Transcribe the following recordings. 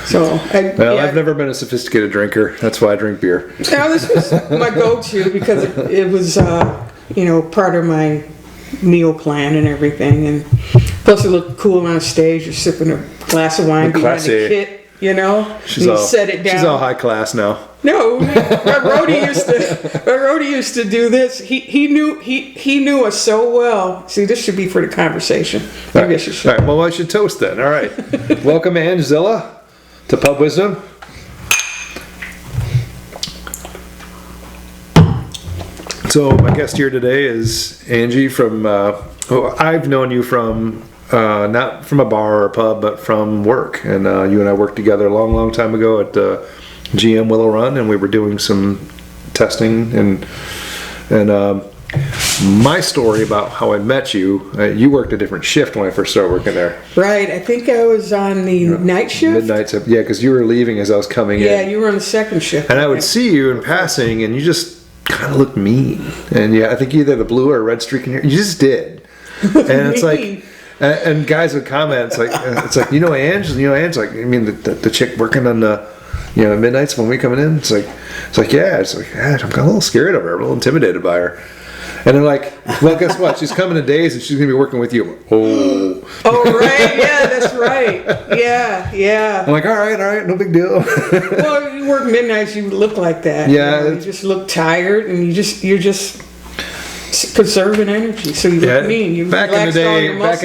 So, I've never been a sophisticated drinker. That's why I drink beer. Now, this was my go-to because it was, part of my meal plan and everything. And plus, it looked cool on stage. You're sipping a glass of wine behind the kit. Set it down. She's all high class now. No, my roadie used to do this. He knew us so well. See, this should be for the conversation. Maybe I should. All right, well, I should toast then. All right. Welcome, AngieZilla, to Pub Wisdom. So my guest here today is Angie from, I've known you from, not from a bar or a pub, but from work. And you and I worked together a long, long time ago at GM Willow Run, and we were doing some testing. And my story about how I met you, you worked a different shift when I first started working there. Right. I think I was on the night shift. Midnight shift. Yeah, because you were leaving as I was coming in. Yeah, you were on the second shift. And I would see you in passing, and you just kind of looked mean. And yeah, I think either the blue or red streak in your, you just did. And it's like, and guys would comment, it's like Ange, Ange, like, I mean, the chick working on the, midnights when we coming in, it's like, yeah, I'm kind of a little scared of her, a little intimidated by her. And they're like, well, guess what? She's coming in days and she's going to be working with you. Oh, right. Yeah, that's right. Yeah. I'm like, all right, no big deal. Well, you work midnights, you look like that. Yeah. You just look tired and you're just conserving energy. So you look mean. You back in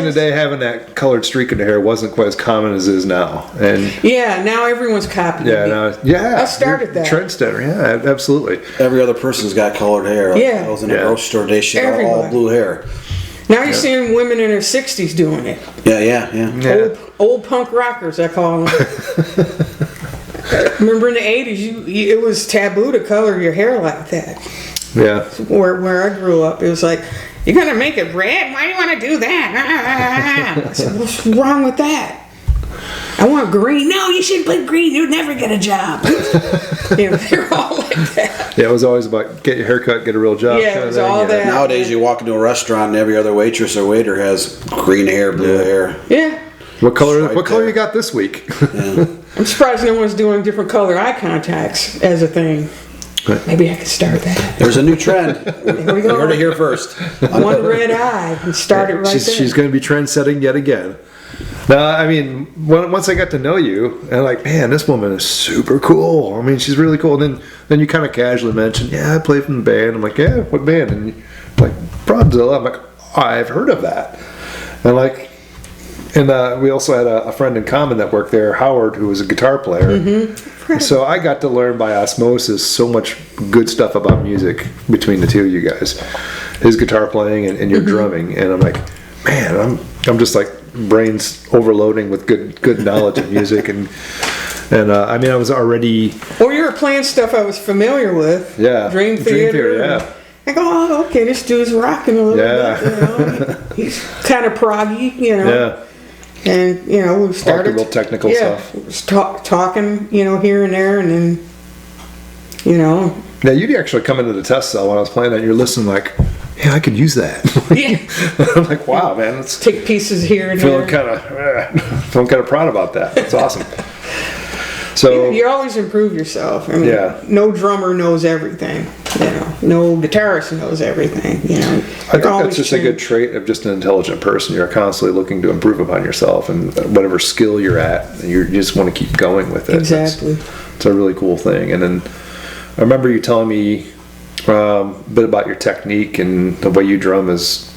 the day, having that colored streak in the hair wasn't quite as common as it is now. And yeah, now everyone's copying me. I started that. Trendsetter, yeah, absolutely. Every other person's got colored hair. Yeah. I was in a grocery store today, she had all blue hair. Now you're seeing women in their 60s doing it. Yeah. Old punk rockers, I call them. Remember in the 80s, it was taboo to color your hair like that. Yeah. Where I grew up, it was like, you're going to make it red? Why do you want to do that? I said, what's wrong with that? I want green. No, you shouldn't put green. You'd never get a job. They're all like that. Yeah, it was always about get your hair cut, get a real job. Yeah, it was all that. Nowadays, you walk into a restaurant and every other waitress or waiter has green hair, blue hair. Yeah. What color you got this week? Yeah. I'm surprised no one's doing different color eye contacts as a thing. Maybe I could start that. There's a new trend. There we go. You heard it here first. One red eye and start it right there. She's going to be trend setting yet again. Now, I mean, once I got to know you, and I'm like, man, this woman is super cool. I mean, she's really cool. And then you kind of casually mentioned, yeah, I play from the band. I'm like, yeah, what band? And you're like, Broadzilla. I'm like, I've heard of that. And we also had a friend in common that worked there, Howard, who was a guitar player. Mm-hmm. So I got to learn by osmosis so much good stuff about music between the two of you guys. His guitar playing and your drumming. And I'm like, man, I'm just like brains overloading with good knowledge of music. And I mean, I was already... Well, you were playing stuff I was familiar with. Yeah. Dream Theater. Yeah. I go, oh, okay, this dude's rocking a little bit. He's kind of proggy, Yeah. And, we started... real technical stuff. Talking, here and there, and then, Now, you'd actually come into the test cell when I was playing that, and you're listening like, yeah, I could use that. Yeah. I'm like, wow, man. Let's take pieces here and there. Feeling kind of proud about that. That's awesome. So you always improve yourself. I mean, no drummer knows everything. No guitarist knows everything. I think that's just a good trait of just an intelligent person. You're constantly looking to improve upon yourself, and whatever skill you're at, you just want to keep going with it. Exactly. It's a really cool thing. And then I remember you telling me a bit about your technique and the way you drum is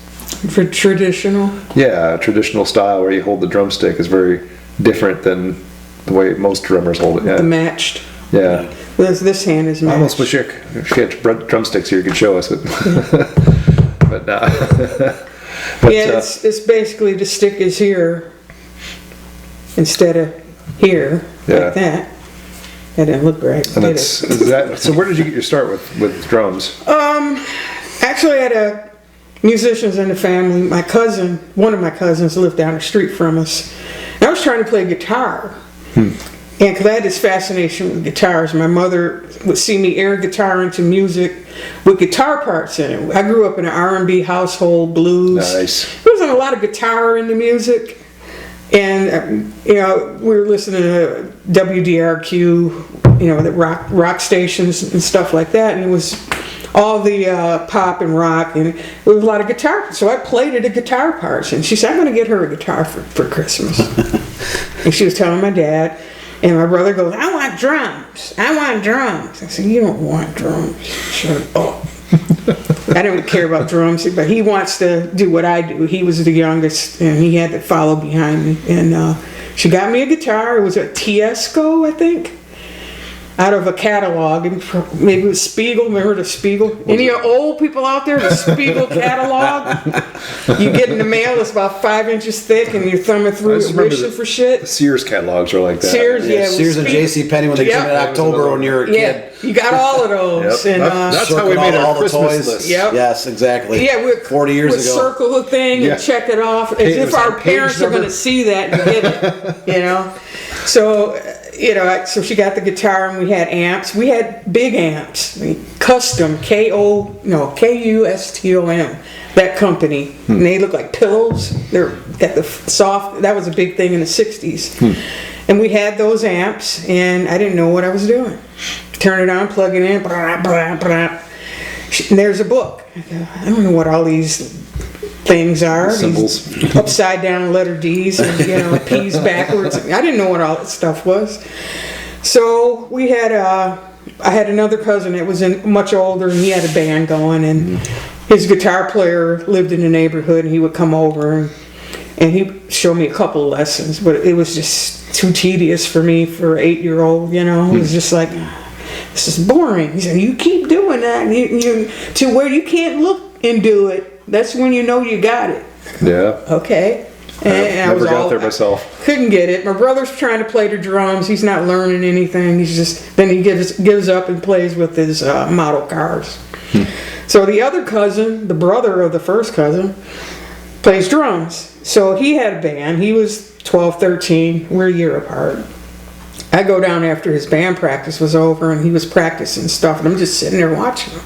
for traditional. Yeah, traditional style where you hold the drumstick is very different than the way most drummers hold it. Yeah. The matched. Yeah. This hand is matched. I almost wish you had drumsticks here you could show us it. But it's basically the stick is here instead of here, like that. That didn't look right. And so where did you get your start with drums? Actually, I had musicians in the family. One of my cousins lived down the street from us. And I was trying to play guitar. And because I had this fascination with guitars, my mother would see me air guitar into music with guitar parts in it. I grew up in an R&B household, blues. Nice. There wasn't a lot of guitar in the music. And, we were listening to WDRQ, the rock stations and stuff like that. And it was all the pop and rock, and it was a lot of guitar. So I played at a guitar parts, and she said, I'm going to get her a guitar for Christmas. And she was telling my dad, and my brother goes, I want drums. I said, you don't want drums. Shut up. I don't care about drums, but he wants to do what I do. He was the youngest, and he had to follow behind me. And she got me a guitar. It was a Tiesco, I think, out of a catalog, and maybe it was Spiegel. Remember the Spiegel? Any old people out there? The Spiegel catalog? You get in the mail, it's about 5 inches thick, and you're thumbing through it, wishing for shit. The Sears catalogs are like that. Sears, yeah. Sears and J.C. Penney when they came in October when you were a kid. Yeah, you got all of those. Yep. And That's how we made our Christmas list. Yep. Yes, exactly. Yeah, 40 years we'd ago. circle the thing and check it off as if our parents are going to see that and get it. So. So she got the guitar, and we had amps. We had big amps, custom, KUSTOM, that company. And they look like pillows. They're got the soft. That was a big thing in the '60s. And we had those amps, and I didn't know what I was doing. Turn it on, plug it in, blah, blah, blah. And there's a book. I don't know what all these things are. Symbols. These upside down letter D's and P's backwards. I didn't know what all that stuff was. So we had I had another cousin that was much older, and he had a band going, and his guitar player lived in the neighborhood, and he would come over and he'd show me a couple of lessons, but it was just too tedious for me for an 8-year-old. It was just like, this is boring. He said, you keep doing that to where you can't look and do it. That's when you know you got it. Yeah. Okay. And I never got there myself. Couldn't get it. My brother's trying to play the drums. He's not learning anything. Then he gives up and plays with his model cars. So the other cousin, the brother of the first cousin, plays drums. So he had a band. He was 12, 13. We're a year apart. I go down after his band practice was over, and he was practicing stuff, and I'm just sitting there watching him.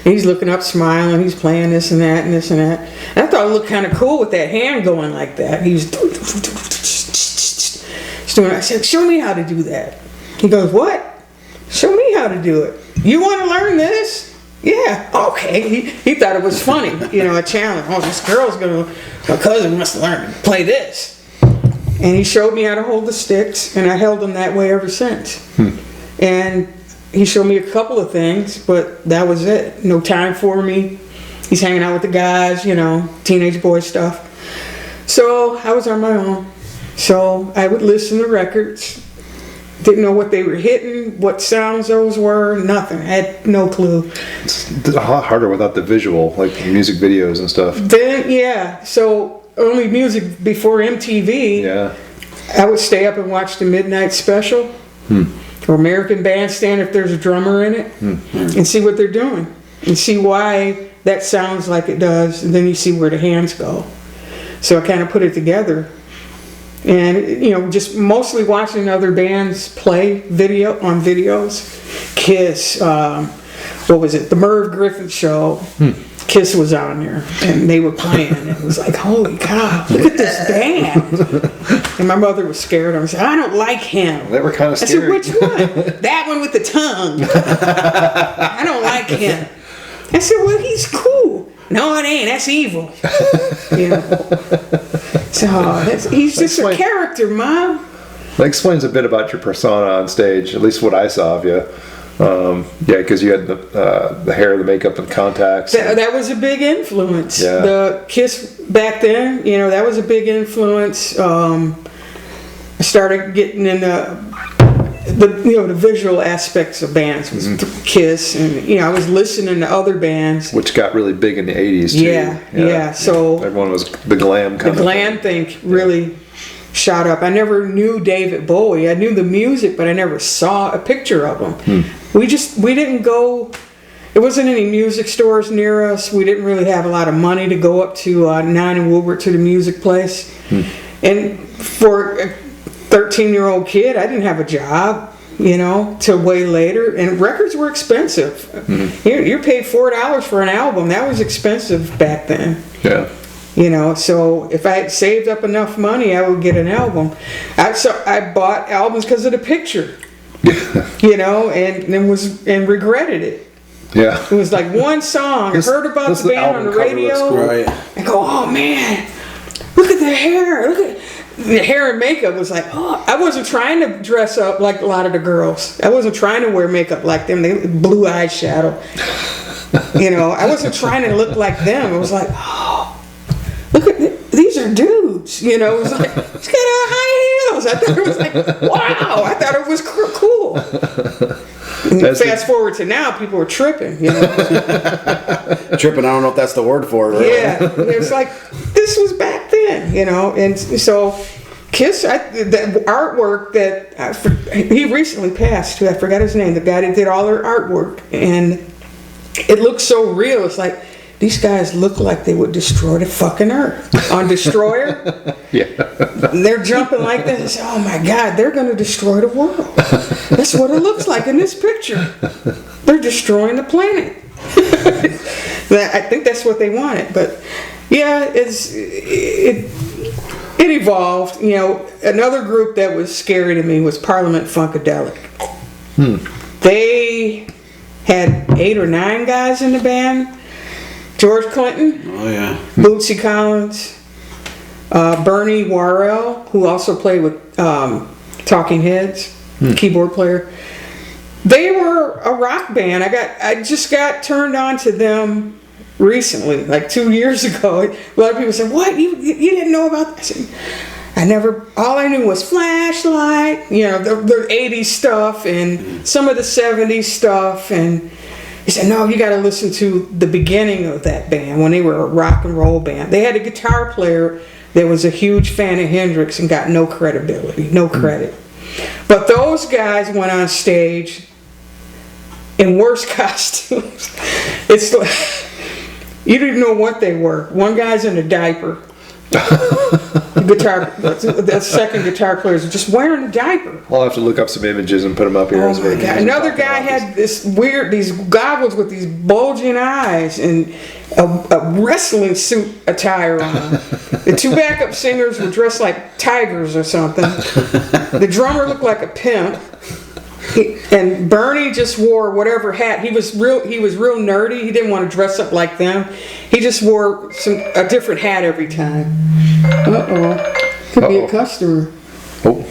And he's looking up, smiling. He's playing this and that and this and that. And I thought it looked kind of cool with that hand going like that. He was doing. I said, "Show me how to do that." He goes, "What? Show me how to do it. You want to learn this?" Yeah. Okay. He thought it was funny, a challenge. Oh, this girl's my cousin must learn to play this. And he showed me how to hold the sticks, and I held them that way ever since. And he showed me a couple of things, but that was it. No time for me. He's hanging out with the guys, teenage boy stuff. So I was on my own. So I would listen to records. Didn't know what they were hitting, what sounds those were, nothing. I had no clue. It's a lot harder without the visual, like music videos and stuff. Then, so only music before MTV. Yeah. I would stay up and watch the Midnight Special. Or American Bandstand if there's a drummer in it, and see what they're doing, and see why that sounds like it does, and then you see where the hands go. So I kind of put it together, and just mostly watching other bands play videos. Kiss, what was it? The Merv Griffin Show. Kiss was on there, and they were playing, and it was like, holy cow, look at this band. And my mother was scared. I said, I don't like him. They were kind of scary. I said, which one? That one with the tongue. I don't like him. I said, well, he's cool. No, it ain't. That's evil. So he's just a character, Mom. That explains a bit about your persona on stage, at least what I saw of you. Because you had the hair, the makeup, and contacts. That was a big influence. Yeah. The Kiss back then, that was a big influence. I started getting in the visual aspects of bands was Kiss, and I was listening to other bands, which got really big in the '80s too. Yeah. So everyone was the glam kind of glam thing really shot up. I never knew David Bowie. I knew the music, but I never saw a picture of him. We didn't go. There wasn't any music stores near us. We didn't really have a lot of money to go up to 9 and Woolworth to the music place. And for a 13-year-old kid, I didn't have a job, till way later. And records were expensive. You're paid $4 for an album. That was expensive back then. Yeah. You know, so if I had saved up enough money, I would get an album. I bought albums because of the picture, you know, and regretted it. Yeah. It was like one song. I heard about the band on the radio. Right. I go, oh man, look at the hair. Look at the hair and makeup. Was like, oh, I wasn't trying to dress up like a lot of the girls. I wasn't trying to wear makeup like them. They blue eyeshadow. You know, I wasn't trying to look like them. It was like, oh. Look at these are dudes, you know. It was like he's got high heels. I thought it was like wow. I thought it was cool. Fast forward to now, people are tripping, you know. Tripping. I don't know if that's the word for it. Really. Yeah, it's like this was back then, you know. And so Kiss, the artwork that he recently passed. Too, I forgot his name. The guy that did all their artwork, and it looks so real. It's like. These guys look like they would destroy the fucking earth. On Destroyer, Yeah. they're jumping like this. Oh my God, they're going to destroy the world. That's what it looks like in this picture. They're destroying the planet. I think that's what they wanted. But yeah, it evolved. You know, another group that was scary to me was Parliament Funkadelic. They had 8 or 9 guys in the band. George Clinton, Oh yeah. Bootsy Collins, Bernie Worrell, who also played with Talking Heads, keyboard player. They were a rock band. I just got turned on to them recently, like 2 years ago. A lot of people said, "What? You didn't know about this?" I never. All I knew was Flashlight, you know, the '80s stuff and some of the '70s stuff and. He said, no, you got to listen to the beginning of that band when they were a rock and roll band. They had a guitar player that was a huge fan of Hendrix and got no credibility, no credit. But those guys went on stage in worse costumes. It's like, you didn't know what they were. One guy's in a diaper. The second guitar player is just wearing a diaper. I'll have to look up some images and put them up here. Oh my God. Another guy had these goggles with these bulging eyes and a wrestling suit attire on. The 2 backup singers were dressed like tigers or something. The drummer looked like a pimp. And Bernie just wore whatever hat. He was real nerdy. He didn't want to dress up like them. He just wore a different hat every time. Could be a customer. Oh.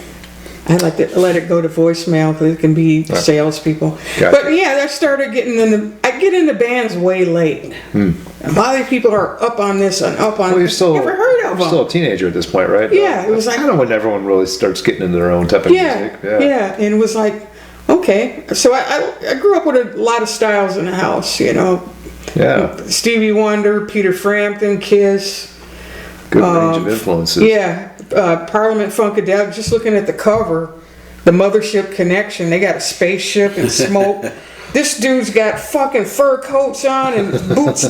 I like to let it go to voicemail because it can be salespeople. Gotcha. But yeah, I started getting I get into bands way late. A lot of people are up on this and up on. Well, you're still never heard of them. Still a teenager at this point, right? Yeah, it was like kind of when everyone really starts getting into their own type of music. Yeah, and it was like. Okay, so I grew up with a lot of styles in the house, you know. Yeah. Stevie Wonder, Peter Frampton, Kiss. Good range of influences. Yeah, Parliament Funkadelic. Just looking at the cover, the Mothership Connection. They got a spaceship and smoke. This dude's got fucking fur coats on and boots.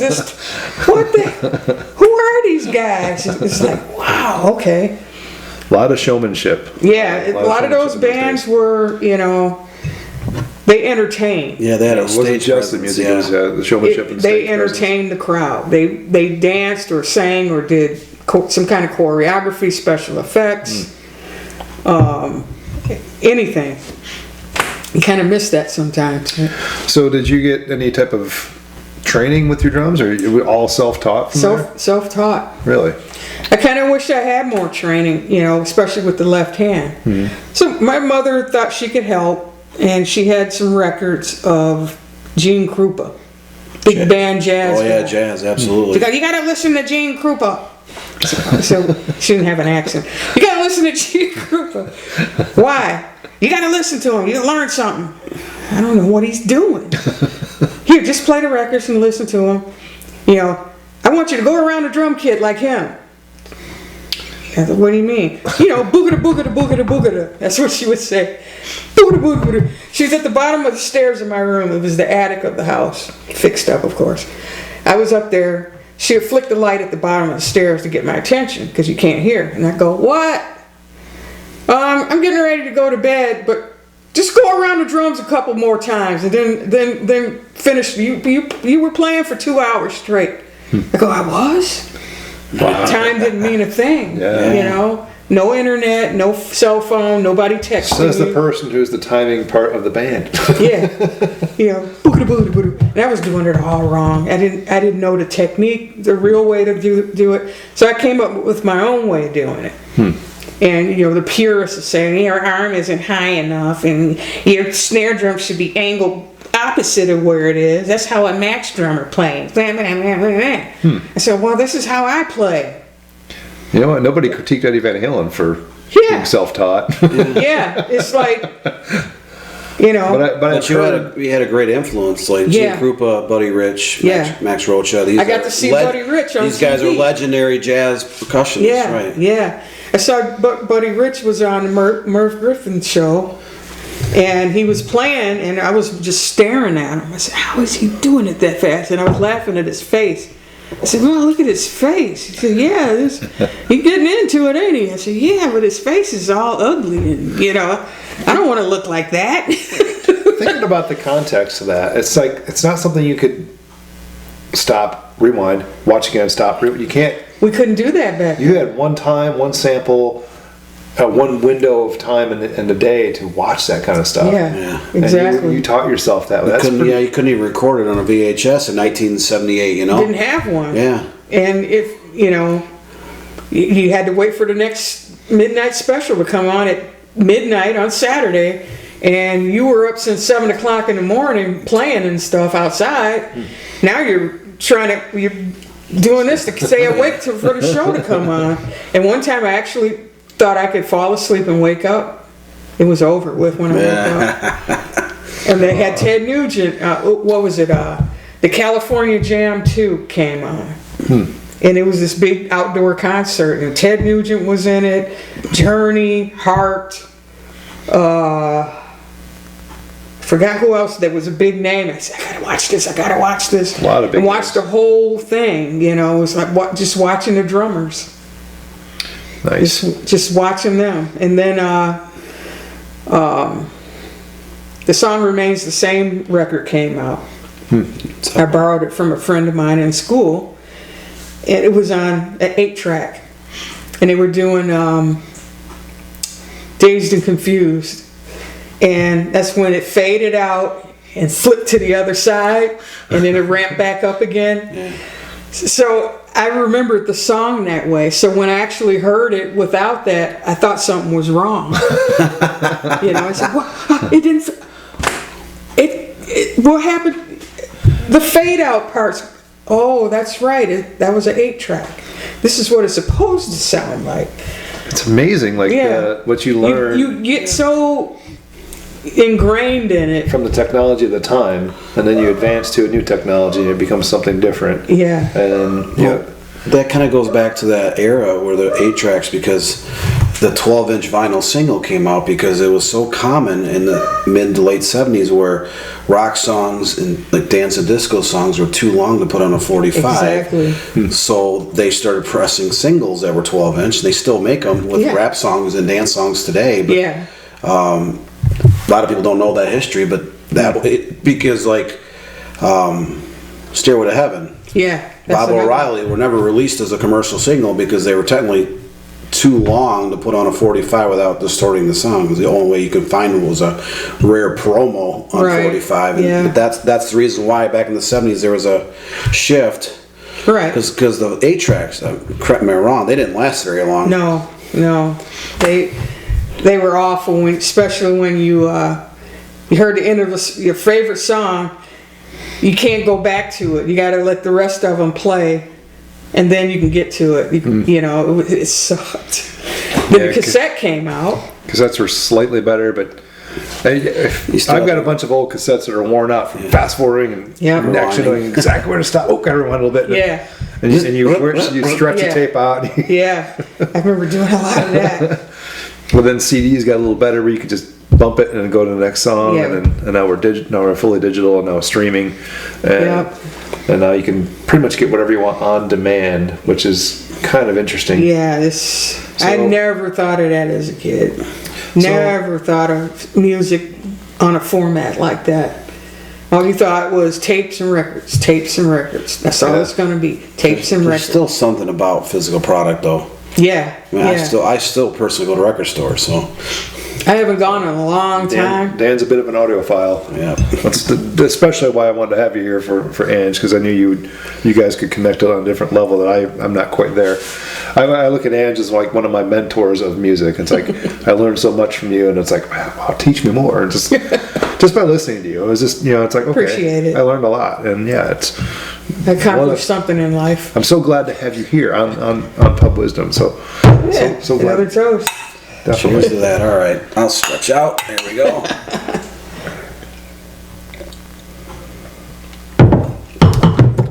Who are these guys? It's like, wow, okay. A lot of showmanship. Yeah, a lot of those bands were, you know. They entertained. Yeah, they had a It wasn't stage just the presence, music; it was the showmanship and they stage entertained the crowd. They danced or sang or did some kind of choreography, special effects, anything. You kind of miss that sometimes. So, did you get any type of training with your drums, or you were all self-taught? Self-taught. Really? I kind of wish I had more training, you know, especially with the left hand. So my mother thought she could help. And she had some records of Gene Krupa, big band jazz. Oh yeah, guy. jazz, absolutely. She goes, you gotta listen to Gene Krupa. So she didn't have an accent. You gotta listen to Gene Krupa. Why? You gotta listen to him. You learn something. I don't know what he's doing. Here, just play the records and listen to him. You know, I want you to go around the drum kit like him. What do you mean? You know, boogada boogada boogada boogada. That's what she would say. Boogada boogada. She was at the bottom of the stairs in my room. It was the attic of the house. Fixed up, of course. I was up there. She would flick the light at the bottom of the stairs to get my attention because you can't hear. And I go, what? I'm getting ready to go to bed, but just go around the drums a couple more times and then finish. You were playing for 2 hours straight. I go, I was? Time didn't mean a thing. Yeah. You know, no internet, no cell phone, nobody texting Says the you. person who's the timing part of the band. Yeah, you know, boogity. And I was doing it all wrong. I didn't know the technique, the real way to do it. So I came up with my own way of doing it. And you know, the purists are saying your arm isn't high enough, and your snare drum should be angled opposite of where it is. That's how a match drummer plays. I said, well, this is how I play. You know what? Nobody critiqued Eddie Van Halen for Yeah. being self-taught. Yeah, it's like, you know. But you had a great influence, like Yeah. Gene Krupa, Buddy Rich, Yeah. Max Rocha. These I got to see Buddy Rich on These guys are TV. legendary jazz percussionists, Yeah, right? yeah. I saw Buddy Rich was on the Merv Griffin show, and he was playing, and I was just staring at him. I said, how is he doing it that fast? And I was laughing at his face. I said, well, look at his face. He said, yeah, he's getting into it, ain't he? I said, yeah, but his face is all ugly, and, you know, I don't want to look like that. Thinking about the context of that, it's like, it's not something you could stop, rewind, watch again, stop, rewind. You can't. We couldn't do that back then. You had one time, one sample, one window of time in the day to watch that kind of stuff. Yeah, And exactly. you taught yourself that. You couldn't even record it on a VHS in 1978. You know, Didn't have one. Yeah. And if, you know, you had to wait for the next midnight special to come on at midnight on Saturday, and you were up since 7 o'clock in the morning playing and stuff outside. Now you're doing this to stay awake for the show to come on. And one time I actually thought I could fall asleep and wake up. It was over with when I woke up. And they had Ted Nugent, what was it? The California Jam 2 came on. And it was this big outdoor concert, and Ted Nugent was in it, Journey, Heart, forgot who else. There was a big name. I said, I gotta watch this. A lot of big and watched the whole thing. You know, it was like just watching the drummers. Nice. Just watching them. And then The Song Remains the Same record came out. I borrowed it from a friend of mine in school. And it was on an 8-track. And they were doing Dazed and Confused. And that's when it faded out and flipped to the other side. And then it ramped back up again. Yeah. So I remembered the song that way. So when I actually heard it without that, I thought something was wrong. You know, I said, well, it didn't. What happened? The fade out parts. Oh, that's right. That was an 8-track. This is what it's supposed to sound like. It's amazing, like what you learn. You get so ingrained in it from the technology of the time, and then you advance to a new technology and it becomes something different. Yeah. And that kind of goes back to that era where the 8-tracks, because the 12-inch vinyl single came out because it was so common in the mid to late 70s where rock songs and like dance and disco songs were too long to put on a 45. Exactly. So they started pressing singles that were 12-inch. They still make them with rap songs and dance songs today. But, a lot of people don't know that history, but because like Stairway to Heaven. Yeah. Bob O'Reilly were never released as a commercial single because they were technically too long to put on a 45 without distorting the song. Because the only way you could find them was a rare promo on 45. But that's the reason why back in the 70s there was a shift. Right. Because the 8-tracks, correct me if I'm wrong, they didn't last very long. No. They were awful, especially when you heard the end of your favorite song. You can't go back to it. You got to let the rest of them play, and then you can get to it. You know, it sucked. Then the cassette came out. Cassettes were slightly better, but I've got a bunch of old cassettes that are worn out from fast forwarding and actually knowing exactly where to stop. Oh, gotta rewind a little bit. Yeah. And you stretch the tape out. Yeah. I remember doing a lot of that. Well, then CDs got a little better where you could just bump it and then go to the next song. Yeah. And now we're fully digital, and now streaming. And now you can pretty much get whatever you want on demand, which is kind of interesting. Yeah, I never thought of that as a kid. Never thought of music on a format like that. All you thought was tapes and records, tapes and records. That's all it's going to be, tapes and There's records. still something about physical product, though. Yeah, I mean, yeah. I still personally go to record stores, so I haven't gone in a long time. Dan's a bit of an audiophile. yeah. That's especially why I wanted to have you here for Ange, because I knew you guys could connect it on a different level that I'm not quite there. I look at Ange as like one of my mentors of music. It's like I learned so much from you, and it's like, wow, teach me more. And just by listening to you, it was just, it's like, okay, Appreciate it. I learned a lot, and yeah, it's. Accomplished something in life. I'm so glad to have you here on Pub Wisdom. So Yeah, so glad. another toast. Definitely. Cheers to that. All right, I'll stretch out. There we go.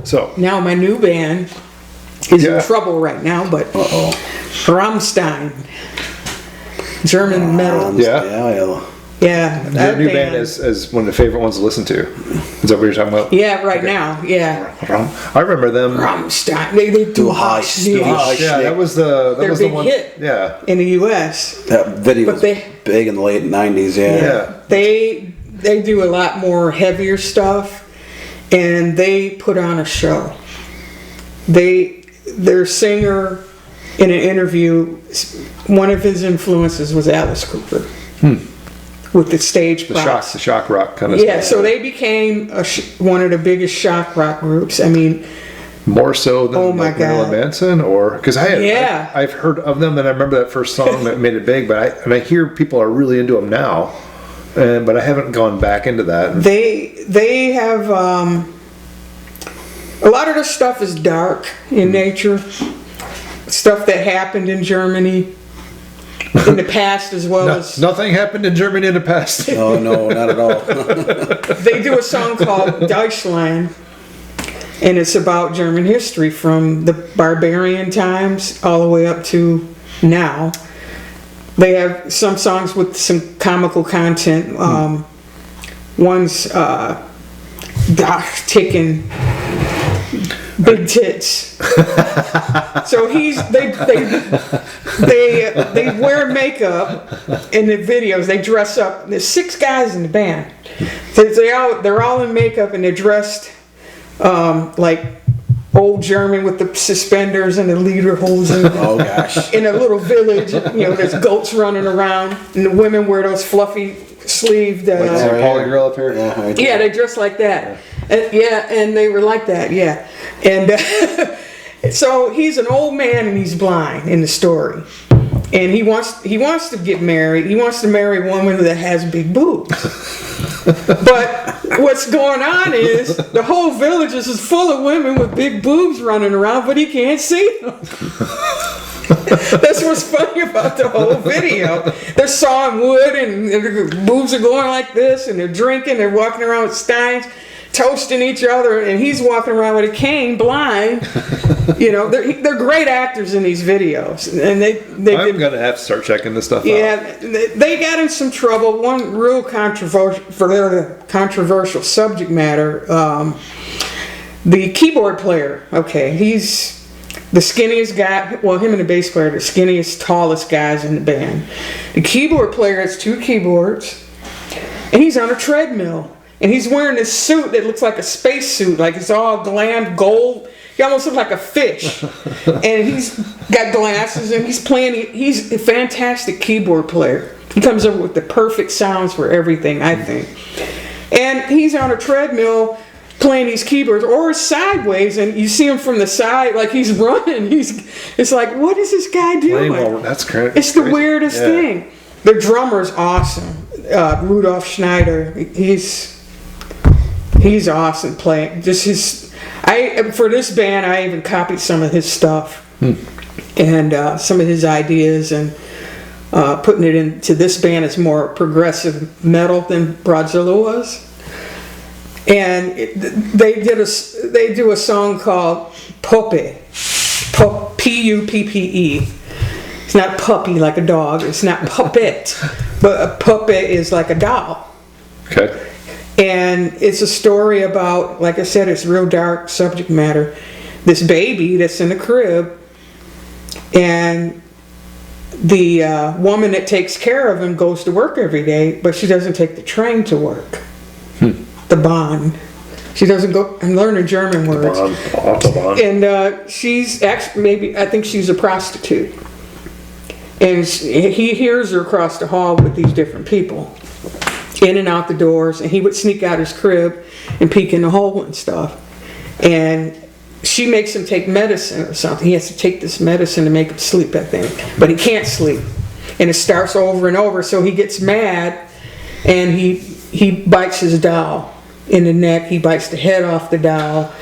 So Now my new band is Yeah. in trouble right now, but Uh-oh. Rammstein, German metal. Yeah. Yeah. Yeah, your that new band is one of the favorite ones to listen to. Is that what you're talking about? Yeah, right now. Yeah, I remember them. Rammstein. They do Do a high Hush stick. Niche High Yeah, that was the Their was the big one. hit. Yeah. in the U.S. That video But was they- big in the late 90s, yeah. Yeah. They do a lot more heavier stuff, and they put on a show. Their singer, in an interview, one of his influences was Alice Cooper with the stage The props. shock rock kind of Yeah, stuff. so they became one of the biggest shock rock groups. I mean, More so than Oh my like Marilyn God. Manson, or because Yeah. I've heard of them, and I remember that first song that made it big. But I hear people are really into them now, but I haven't gone back into that. they have a lot of their stuff is dark in nature. Stuff that happened in Germany in the past as well as Nothing happened in Germany in the past. No, not at all. they do a song called Deutschland, and it's about German history from the barbarian times all the way up to now. They have some songs with some comical content. One's ticking big tits. So they wear makeup in the videos. They dress up. There's 6 guys in the band. They're all in makeup, and they're dressed like old German with the suspenders and the lederhosen. Oh, gosh. In a little village, there's goats running around, and the women wear those fluffy sleeved. Is there a poly girl up here? Yeah, right Yeah, there. they dress like that. And they were like that, yeah. And so he's an old man and he's blind in the story. And he wants to get married. He wants to marry a woman that has big boobs. But what's going on is the whole village is full of women with big boobs running around, but he can't see them. That's what's funny about the whole video. They're sawing wood and their boobs are going like this, and they're drinking, they're walking around with steins, toasting each other, and he's walking around with a cane, blind. They're great actors in these videos, and I'm gonna have to start checking this stuff out. yeah, they got in some trouble. One real controversial subject matter. The keyboard player. Okay, he's the skinniest guy. Well, him and the bass player, the skinniest, tallest guys in the band. The keyboard player has 2 keyboards, and he's on a treadmill. And he's wearing this suit that looks like a space suit, like it's all glammed gold. He almost looks like a fish. And he's got glasses, and he's a fantastic keyboard player. He comes up with the perfect sounds for everything, I think. And he's on a treadmill playing these keyboards, or sideways, and you see him from the side, like he's running. It's like, what is this guy doing? That's crazy. It's the weirdest thing. The drummer's awesome. Rudolf Schneider. He's awesome playing. For this band, I even copied some of his stuff and some of his ideas, and putting it into this band is more progressive metal than Broadzilla was. And they do a song called Puppe, Puppe. It's not puppy like a dog. It's not puppet, but a puppet is like a doll. Okay. And it's a story about, like I said, it's real dark subject matter. This baby that's in the crib, and the woman that takes care of him goes to work every day, but she doesn't take the train to work. the Bahn. She doesn't go. I'm learning German words. Autobahn. And she's actually, I think she's a prostitute. And he hears her across the hall with these different people, in and out the doors. And he would sneak out his crib and peek in the hole and stuff. And she makes him take medicine or something. He has to take this medicine to make him sleep, I think. But he can't sleep. And it starts over and over. So he gets mad and he bites his doll in the neck. He bites the head off the doll.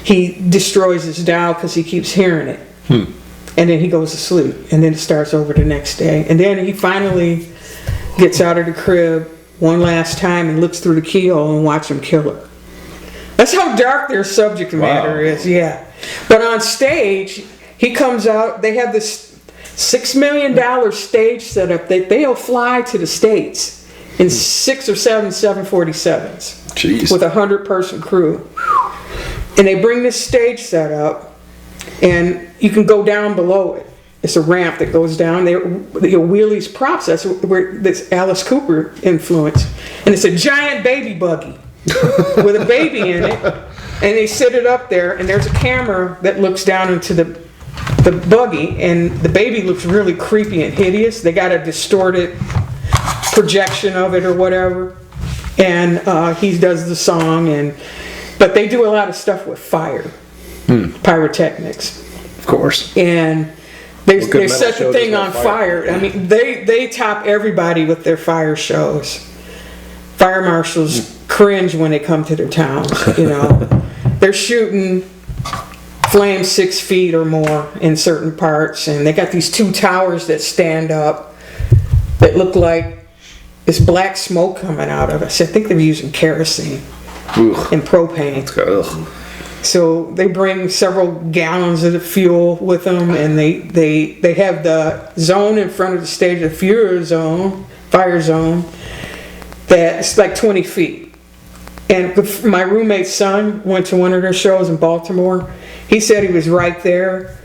He destroys his doll because he keeps hearing it. And then he goes to sleep. And then it starts over the next day. And then he finally gets out of the crib one last time and looks through the keyhole and watch him kill her. That's how dark their subject matter is, yeah. But on stage, he comes out, they have this $6 million stage setup. They'll fly to the States in 6 or 7 747s. Jeez. With a 100-person crew. And they bring this stage set up, and you can go down below it. It's a ramp that goes down. They wheel these props. That's where this Alice Cooper influence. And it's a giant baby buggy with a baby in it. And they sit it up there, and there's a camera that looks down into the buggy, and the baby looks really creepy and hideous. They got a distorted projection of it or whatever. And he does the song, but they do a lot of stuff with fire, pyrotechnics, of course. And they set the thing on fire. I mean, they top everybody with their fire shows. Fire marshals cringe when they come to their towns. You know, they're shooting flames 6 feet or more in certain parts, and they got these 2 towers that stand up that look like this black smoke coming out of us. I think they're using kerosene and propane. So they bring several gallons of the fuel with them, and they have the zone in front of the stage, the fire zone, that's like 20 feet. And my roommate's son went to one of their shows in Baltimore. He said he was right there,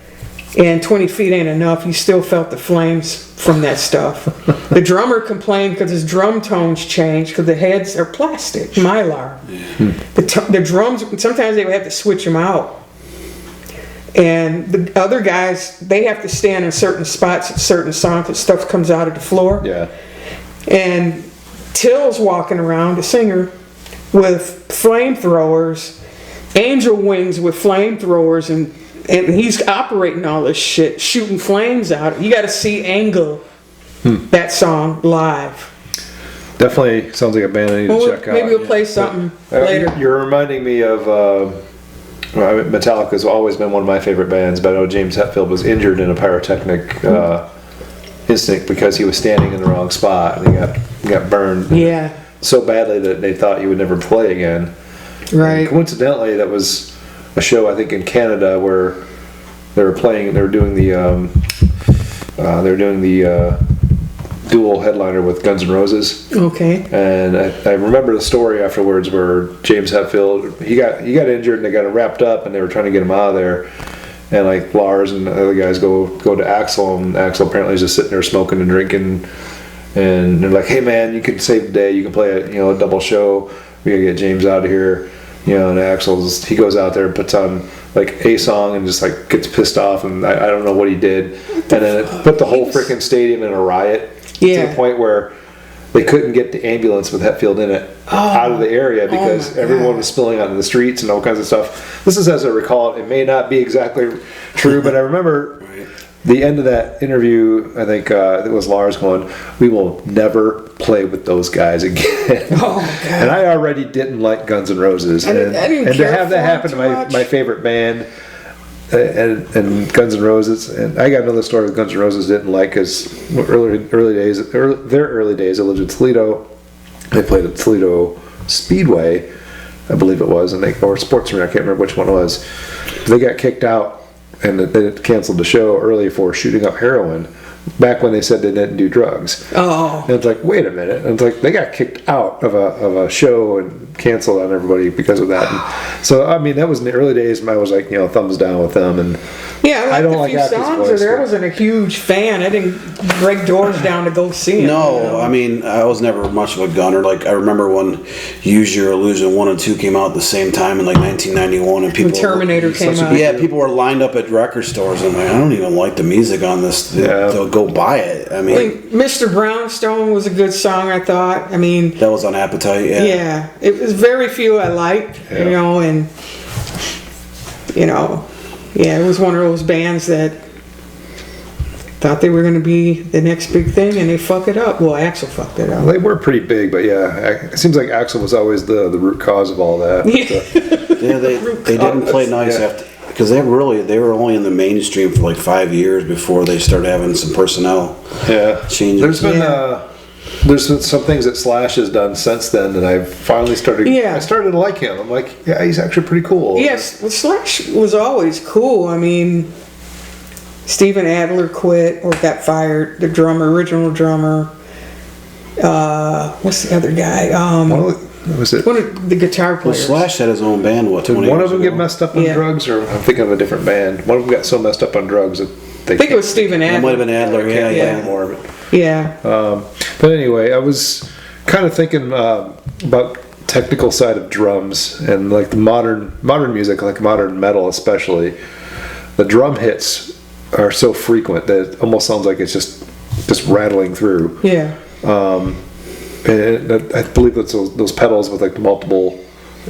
and 20 feet ain't enough. He still felt the flames from that stuff. The drummer complained because his drum tones changed because the heads are plastic, mylar. The drums, sometimes they would have to switch them out. And the other guys, they have to stand in certain spots at certain songs because stuff comes out of the floor. Yeah. And Till's walking around, the singer, with flamethrowers, angel wings with flamethrowers, and he's operating all this shit, shooting flames out. You got to see Angle, that song, live. Definitely sounds like a band I need to check out. Maybe we'll play something later. You're reminding me of Metallica's always been one of my favorite bands, but I know James Hetfield was injured in a pyrotechnic incident because he was standing in the wrong spot, and he got burned so badly that they thought he would never play again. Right. And coincidentally, that was a show I think in Canada where they were doing the dual headliner with Guns N' Roses. Okay. And I remember the story afterwards where James Hetfield he got injured and they got him wrapped up and they were trying to get him out of there. And like Lars and the other guys go to Axl, and Axl apparently is just sitting there smoking and drinking. And they're like, "Hey man, you can save the day. You can play a double show. We gotta get James out of here." And he goes out there and puts on like a song and just like gets pissed off, and I don't know what he did, and then it put the whole freaking stadium in a riot to the point where they couldn't get the ambulance with Hetfield in it out of the area because everyone was spilling out in the streets and all kinds of stuff. This is as I recall it. It may not be exactly true, but I remember the end of that interview, I think it was Lars going, "We will never play with those guys again." Oh, God. And I already didn't like Guns N' Roses. I didn't and care to have that happen to my favorite band and Guns N' Roses. And I got another story with Guns N' Roses didn't like because their early days, I lived in Toledo. They played at Toledo Speedway, I believe it was, or Sports Arena, I can't remember which one it was. They got kicked out. And they canceled the show early for shooting up heroin back when they said they didn't do drugs. Oh. And it's like, wait a minute. And it's like, they got kicked out of a show and canceled on everybody because of that. And so, I mean, that was in the early days when I was like, thumbs down with them. And Yeah, I don't liked a like few Apple's songs, voice, or I but- wasn't a huge fan. I didn't break doors down to go see him. No, I mean, I was never much of a gunner. Like, I remember when Use Your Illusion 1 and 2 came out at the same time in like 1991, and people When Terminator came out. Yeah, people were lined up at record stores and like, I don't even like the music on this. Yeah. They'll go buy it. I I mean, think Mr. Brownstone was a good song, I thought. I mean, that was on Appetite. Yeah. yeah, it was very few I liked, Yeah. and, yeah, it was one of those bands that thought they were going to be the next big thing, and they fuck it up. Well, Axl fucked it up. They were pretty big, but yeah, it seems like Axl was always the root cause of all that. Yeah, they didn't play nice after, because they were only in the mainstream for like 5 years before they started having some personnel Yeah. changes. There's been some things that Slash has done since then that I've finally started. Yeah. I started to like him. I'm like, yeah, he's actually pretty cool. Yes, well, Slash was always cool. I mean, Steven Adler quit or got fired. The original drummer. What's the other guy? What was it? One of the guitar Well, players. Slash had his own band. What? Did 20 one years of them ago? get messed up on Yeah. drugs, or I'm thinking of a different band? One of them got so messed up on drugs that they I think it was Steven It might have Adler. been Adler. Yeah, can't yeah. anymore. But, Yeah. but anyway, I was kind of thinking about technical side of drums and like the modern music, like modern metal especially. The drum hits are so frequent that it almost sounds like it's just rattling through. Yeah. And I believe that's those pedals with like the multiple.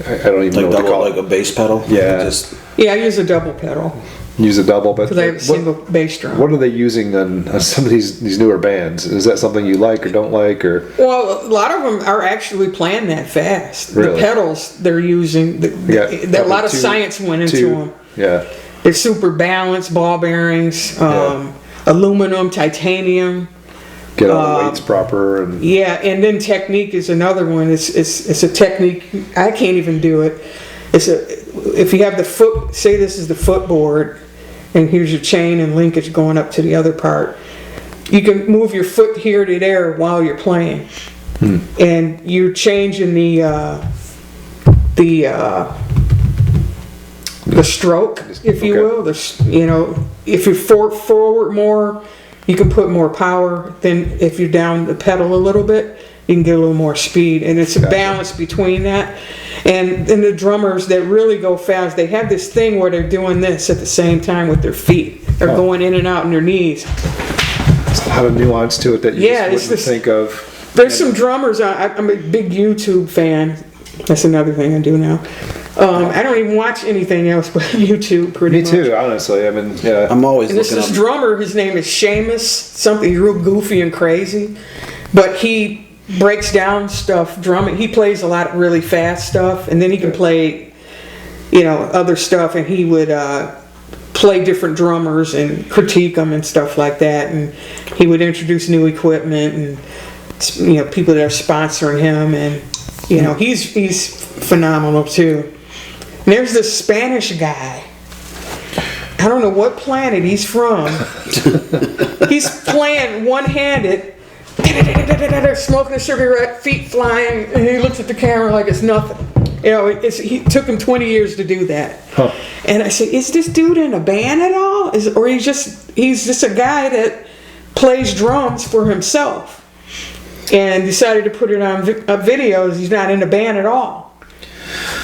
I don't even know Like what to call like it. a bass pedal. Yeah. Just Yeah, I use a double pedal Use a double, but because I have a single bass drum. what are they using on some of these newer bands? Is that something you like or don't like, or Well, a lot of them are actually playing that fast. Really? The pedals they're using, a lot of science went into them. Yeah, They're super balanced, ball bearings, aluminum, titanium. get all the weights proper and Yeah, and then technique is another one. It's a technique. I can't even do it. If you have the foot, say this is the footboard, and here's your chain and linkage going up to the other part. You can move your foot here to there while you're playing, and you're changing the stroke, if you will. If you're forward more, you can put more power. Then if you're down the pedal a little bit, you can get a little more speed. And it's a balance between that. And then the drummers that really go fast, they have this thing where they're doing this at the same time with their feet. They're going in and out on their knees. it's a lot of nuance to it that you just wouldn't think of. There's some drummers. I'm a big YouTube fan. That's another thing I do now. I don't even watch anything else but YouTube pretty Me much. too, honestly. I mean, yeah. I'm always And this looking up. drummer, his name is Seamus, something real goofy and crazy, but he breaks down stuff drumming. He plays a lot of really fast stuff, and then he can play, other stuff, and he would play different drummers and critique them and stuff like that, and he would introduce new equipment and people that are sponsoring him, and he's phenomenal too. And there's this Spanish guy. I don't know what planet he's from. He's playing one-handed, smoking a cigarette, feet flying, and he looks at the camera like it's nothing. He took him 20 years to do that. Huh. And I said, is this dude in a band at all? Or he's just a guy that plays drums for himself and decided to put it on videos. He's not in a band at all.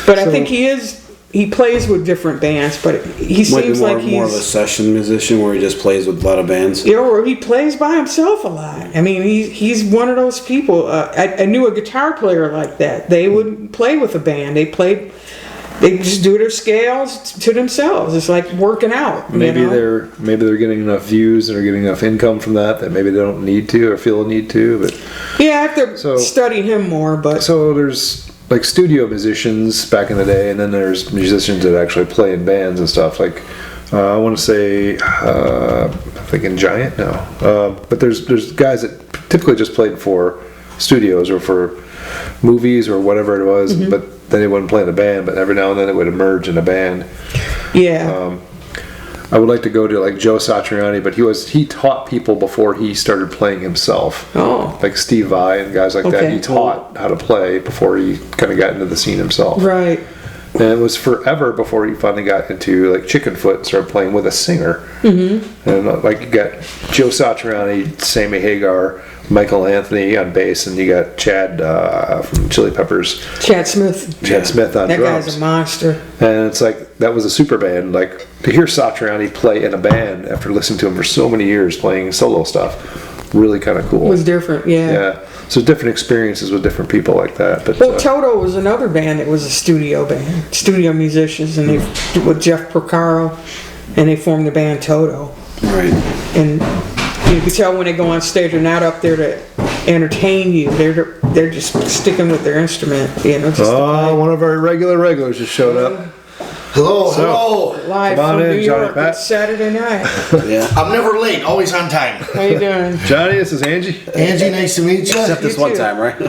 But I think he plays with different bands, but he Might be seems like more of a he's, session musician where he just plays with a lot of bands. or he plays by himself a lot. I mean, he's one of those people. I knew a guitar player like that. They wouldn't play with a band. They just do their scales to themselves. It's like working out. Maybe they're getting enough views and are getting enough income from that maybe they don't need to or feel a need to. But I have to study him more. But so there's like studio musicians back in the day, and then there's musicians that actually play in bands and stuff. Like I want to say, I'm thinking Giant now, but there's guys that typically just played for studios or for movies or whatever it was, but then they wouldn't play in a band. But every now and then it would emerge in a band. yeah. I would like to go to like Joe Satriani, but he taught people before he started playing himself. Oh. Like Steve Vai and guys like that. Okay. He taught how to play before he kind of got into the scene himself. Right. And it was forever before he finally got into like Chickenfoot and started playing with a singer. Mm-hmm. And like you got Joe Satriani, Sammy Hagar, Michael Anthony on bass, and you got Chad from Chili Peppers. Chad Smith. Chad Smith on that drums. guy's a monster. And it's like, that was a super band. Like, to hear Satriani play in a band after listening to him for so many years playing solo stuff, really kind of cool. It was different, yeah. Yeah. So different experiences with different people like that. But Well, Toto was another band that was a studio band, studio musicians, and they with Jeff Porcaro, and they formed the band Toto. Right. And you can tell when they go on stage, they're not up there to entertain you. They're just sticking with their instrument. You know, just to play. one of our regulars just showed up. Hello. Live come on from in, New Johnny York. Pat. It's Saturday night. Yeah. I'm never late, always on time. How you doing? Johnny, this is Angie. Angie, nice to meet you. Except this You one too. time, right?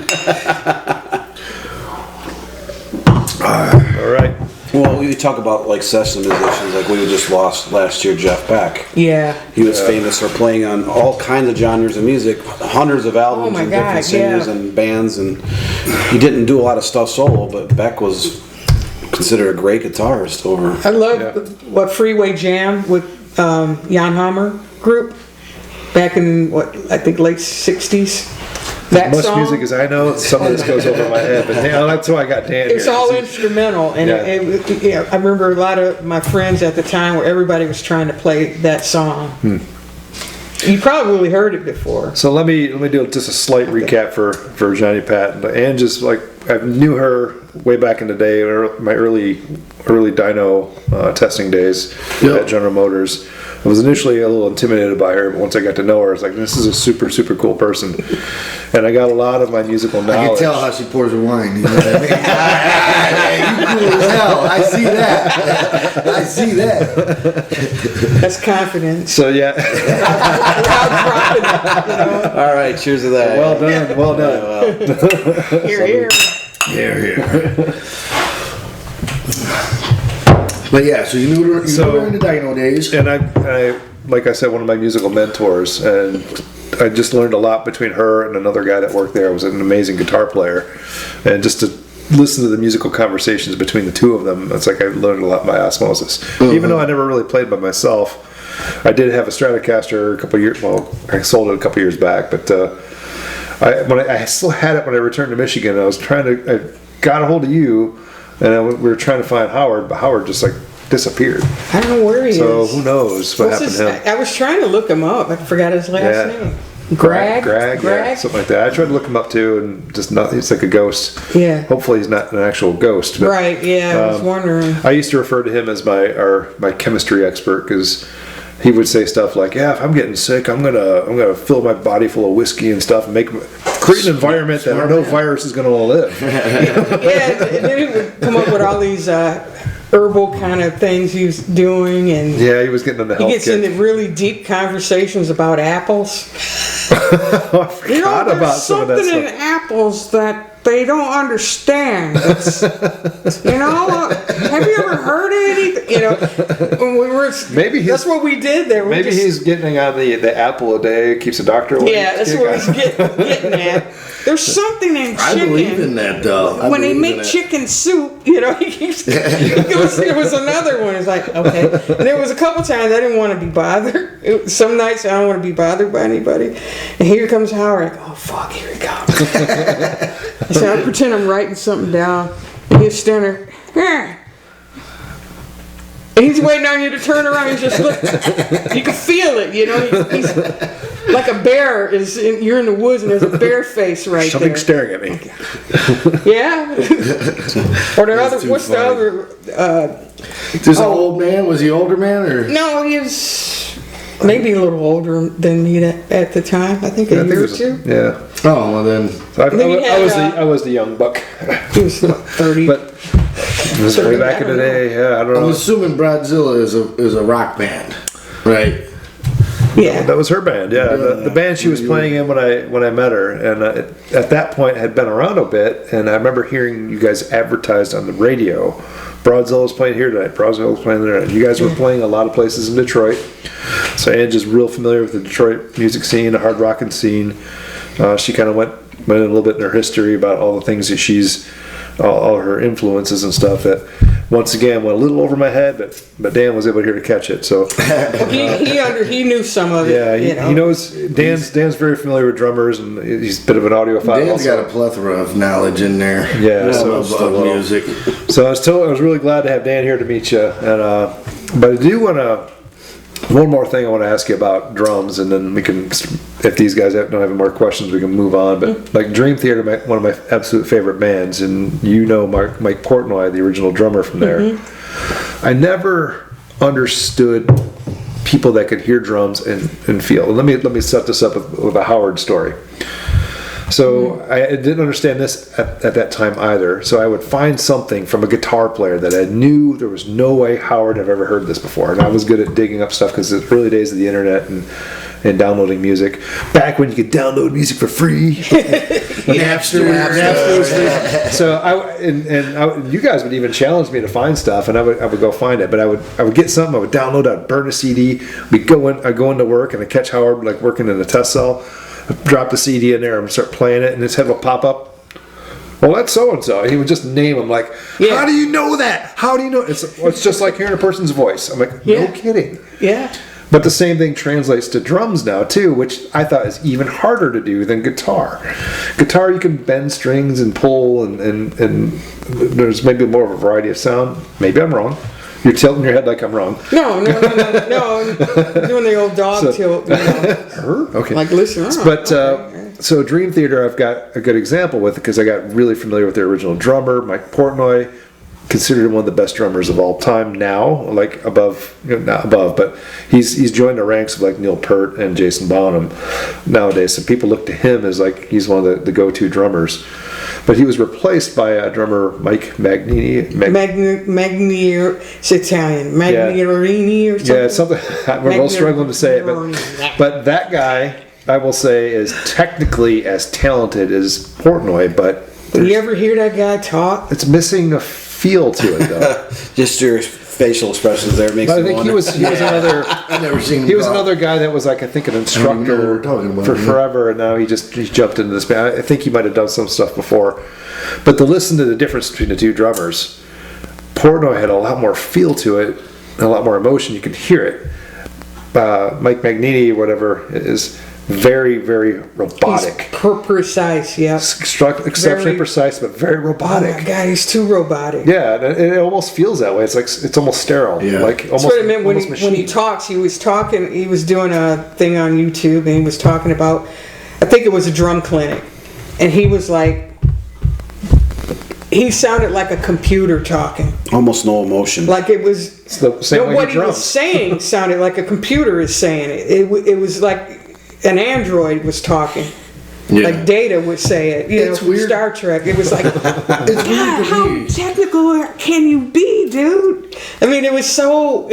All right. Well, we talk about like session musicians, like we just lost last year, Jeff Beck. Yeah. He was famous for playing on all kinds of genres of music, hundreds of albums, Oh my and God, different singers yeah. and bands, and he didn't do a lot of stuff solo, but Beck was considered a great guitarist over. I love what Freeway Jam with Jan Hammer group back in I think late '60s. That As much song, music as I know, some of this goes over my head. But that's why I got Dan it's here. all instrumental, and Yeah. I remember a lot of my friends at the time where everybody was trying to play that song. You probably heard it before. So let me do just a slight recap for Johnny Pat. And just like I knew her way back in the day, my early dyno testing days at General Motors. I was initially a little intimidated by her, but once I got to know her, I was like, this is a super, super cool person. And I got a lot of my musical knowledge. I can tell how she pours her wine. You know what I mean? You cool as hell. I see that. I see that. That's confidence. So yeah, Without dropping it, you know. All right, cheers to that. well done. Here, here. Here. But yeah, so you knew her in the dyno days. And I, like I said, one of my musical mentors, and I just learned a lot between her and another guy that worked there. Was an amazing guitar player, and just to listen to the musical conversations between the two of them, it's like I learned a lot by osmosis. Even though I never really played by myself, I did have a Stratocaster a couple years. Well, I sold it a couple years back, but I still had it when I returned to Michigan. I got a hold of you. And we were trying to find Howard, but Howard just like disappeared. I don't know where he is. So who knows what happened to him? I was trying to look him up. I forgot his last name. Greg? Yeah, something like that. I tried to look him up too, and just not. He's like a ghost. Yeah. Hopefully he's not an actual ghost. But, Right. Yeah. I was wondering. I used to refer to him as my chemistry expert because he would say stuff like, "Yeah, if I'm getting sick, I'm gonna fill my body full of whiskey and stuff, and create an environment that no virus is gonna live." Yeah. And then he would come up with all these herbal kind of things he was doing, and Yeah, he was getting into he health gets into really deep conversations about apples. I forgot there's about some of that something in stuff. apples that they don't understand. It's, have you ever heard of anything? When we were, that's what we did there. Maybe he's getting on the apple a day, keeps the doctor away. Yeah, that's what he's getting at. There's something in chicken. I believe in that. When they make chicken soup, he keeps. There was another one. It's like, okay. And there was a couple times I didn't want to be bothered. Some nights I don't want to be bothered by anybody. And here comes Howard. Like, oh fuck, here he comes. So I pretend I'm writing something down. And he's standing there. And he's waiting on you to turn around. He's just look. You can feel it, He's like a bear you're in the woods and there's a bear face right Something there. staring at me. Yeah. Or the other. What's the other? This old man, was he older man or? No, he was maybe a little older than me at the time. I think a year or two. Yeah. Oh well then. I was the young buck. He was what, 30. But it was way back in the day. Yeah, I don't I'm know. assuming Broadzilla is a rock band, right? Yeah. That was her band. Yeah, the band she was playing in when I met her, and at that point had been around a bit. And I remember hearing you guys advertised on the radio. Broadzilla was playing here tonight. Broadzilla was playing there. You guys were playing a lot of places in Detroit. So Angie's real familiar with the Detroit music scene, the hard rocking scene. She kind of went in a little bit in her history about all the things that she's, all her influences and stuff that once again went a little over my head, but Dan was able to catch it. So he knew some of it. Yeah, he knows. Dan's very familiar with drummers, and he's a bit of an audiophile. Dan's also got a plethora of knowledge in there. Yeah, of music. So I was really glad to have Dan here to meet you, and but I do want to. One more thing I want to ask you about drums, and then we can, if these guys don't have any more questions, we can move on. But like Dream Theater, one of my absolute favorite bands, and you know Mike Portnoy, the original drummer from there. I never understood people that could hear drums and feel. Let me set this up with a Howard story. So I didn't understand this at that time either. So I would find something from a guitar player that I knew there was no way Howard had ever heard this before. And I was good at digging up stuff because it's early days of the internet and downloading music. Back when you could download music for free. Napster was free. So you guys would even challenge me to find stuff, and I would go find it. But I would get something, I would download, I'd burn a CD. I'd go into work and I'd catch Howard like working in a test cell. Drop the CD in there and start playing it, and his head will pop up. Well, that's so and so. He would just name them like, how do you know that? How do you know? It's just like hearing a person's voice. I'm like, no kidding. Yeah. But the same thing translates to drums now too, which I thought is even harder to do than guitar. Guitar, you can bend strings and pull, and there's maybe more of a variety of sound. Maybe I'm wrong. You're tilting your head like I'm wrong. No. I'm doing the old dog tilt. Okay. Like, listen. But so Dream Theater, I've got a good example with it because I got really familiar with their original drummer, Mike Portnoy, considered one of the best drummers of all time now, like above, not above, but he's joined the ranks of like Neil Peart and Jason Bonham nowadays. So people look to him as like he's one of the go-to drummers. But he was replaced by a drummer, Mike Magnini. Magnini, it's Italian. Magnirini or something. Yeah, it's something. We're both struggling to say it, but that guy, I will say, is technically as talented as Portnoy. But you ever hear that guy talk? It's missing a feel to it, though. Just your facial expressions there makes. But I think he was another. I've never seen him. He was another guy that was like, I think, an instructor for forever, and now he jumped into this band. I think he might have done some stuff before, but to listen to the difference between the two drummers, Portnoy had a lot more feel to it, a lot more emotion. You could hear it. Mike Magnini, whatever, is very, very robotic. He's precise, yeah. Exceptionally precise, but very robotic. Oh my God, he's too robotic. Yeah, and it almost feels that way. It's like it's almost sterile. Yeah. Like almost. That's what I meant when he talks. He was talking. He was doing a thing on YouTube, and he was talking about. I think it was a drum clinic, and he was like. He sounded like a computer talking. Almost no emotion. Like it was. It's the same way what he was saying sounded like a computer is saying it. It was like an android was talking. Yeah. Like Data would say it. It's weird. Star Trek. It was like, it's God, how technical can you be, dude? I mean, it was so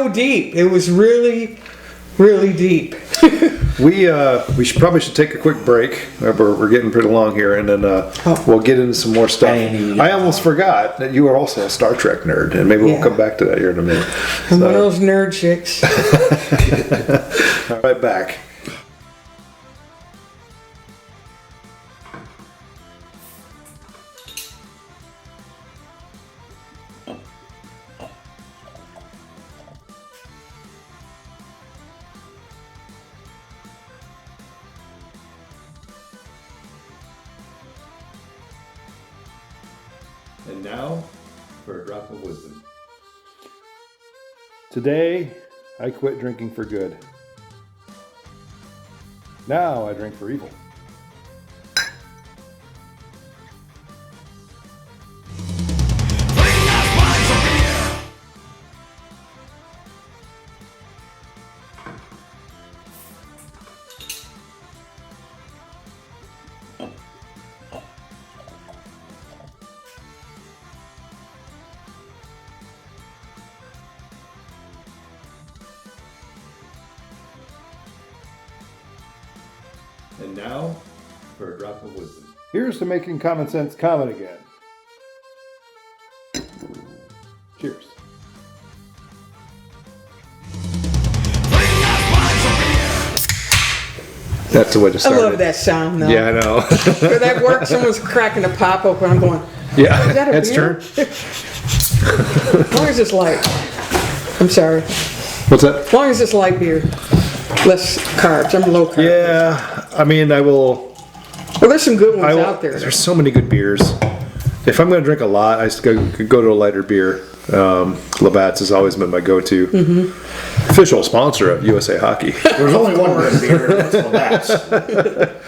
deep. It was really, really deep. We probably should take a quick break. We're getting pretty long here, and then we'll get into some more stuff. I almost forgot that you are also a Star Trek nerd, and maybe we'll come back to that here in a minute. I'm one of those nerd chicks. Right back. And now, for a drop of wisdom. Today, I quit drinking for good. Now I drink for evil. And now, for a drop of wisdom. Here's to making common sense common again. Cheers. That's the way to I start love it. that sound though. Yeah, I know. For that work, someone's cracking a pop open. I'm going, Yeah, is that a head's beer? turn. As long as it's light. I'm sorry. What's that? As long as it's light beer. Less carbs. I'm low carb. Yeah, I mean, I will. Well, there's some good ones out there. There's so many good beers. If I'm going to drink a lot, I just could go to a lighter beer. Labatt's has always been my go-to. Mm-hmm. Official sponsor of USA Hockey. There's only one good beer, and that's Labatt's.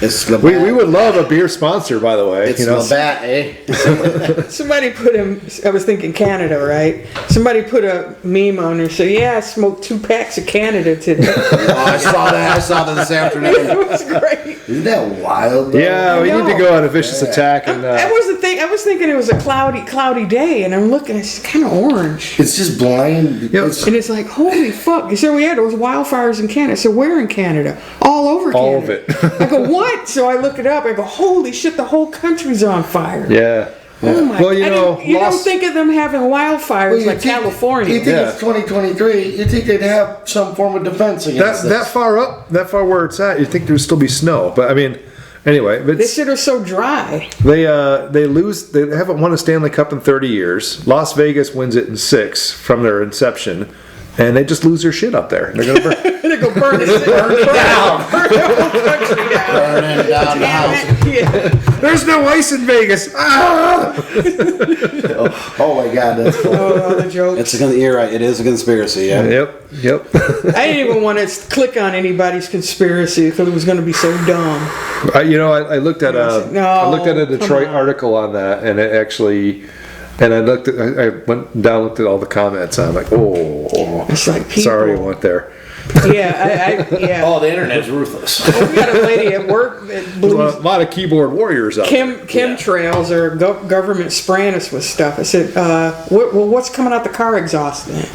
It's the We would love a beer sponsor, by the way. It's you know, Labatt, eh? Somebody put I was thinking Canada, right? Somebody put a meme on there, said, yeah, I smoked 2 packs of Canada today. Oh, I saw that. I saw that this afternoon. It was great. Isn't that wild? Though? yeah, we need to go on a vicious attack. And That was the thing. I was thinking it was a cloudy day, and I'm looking, it's kind of orange. It's just blind. Yep. It's- And it's like, holy fuck. He said, well, yeah, there was wildfires in Canada. I said, where in Canada? All over Canada. All of it. I go, what? So I look it up. I go, holy shit, the whole country's on fire. yeah. Oh my Well, you know, you don't lost- think of them having wildfires Well, you like think- California. You think Yeah. it's 2023? You think they'd have some form of defense against that far up, that far where it's at, you'd think there'd still be snow. But I mean, anyway, but They said it was so dry. they haven't won a Stanley Cup in 30 years. Las Vegas wins it in 6 from their inception, and they just lose their shit up there. They're gonna burn. They're going to burn the city. Burn it down. Burn the whole country down. Burning down the house. Yeah. There's no ice in Vegas. Ah! Oh my God, that's cool. Oh, the joke. You're right. It is a conspiracy. Yeah. Yep. I didn't even want to click on anybody's conspiracy because it was going to be so dumb. I looked at a Detroit on. article on that, and it actually, and I went down, looked at all the comments, and I'm like, oh, It's like people. sorry I went there. Yeah, yeah. Oh, the internet's ruthless. We got a lady at work that There's believes a lot of keyboard warriors out there. chemtrails or government spraying us with stuff. I said, what's coming out the car exhaust then?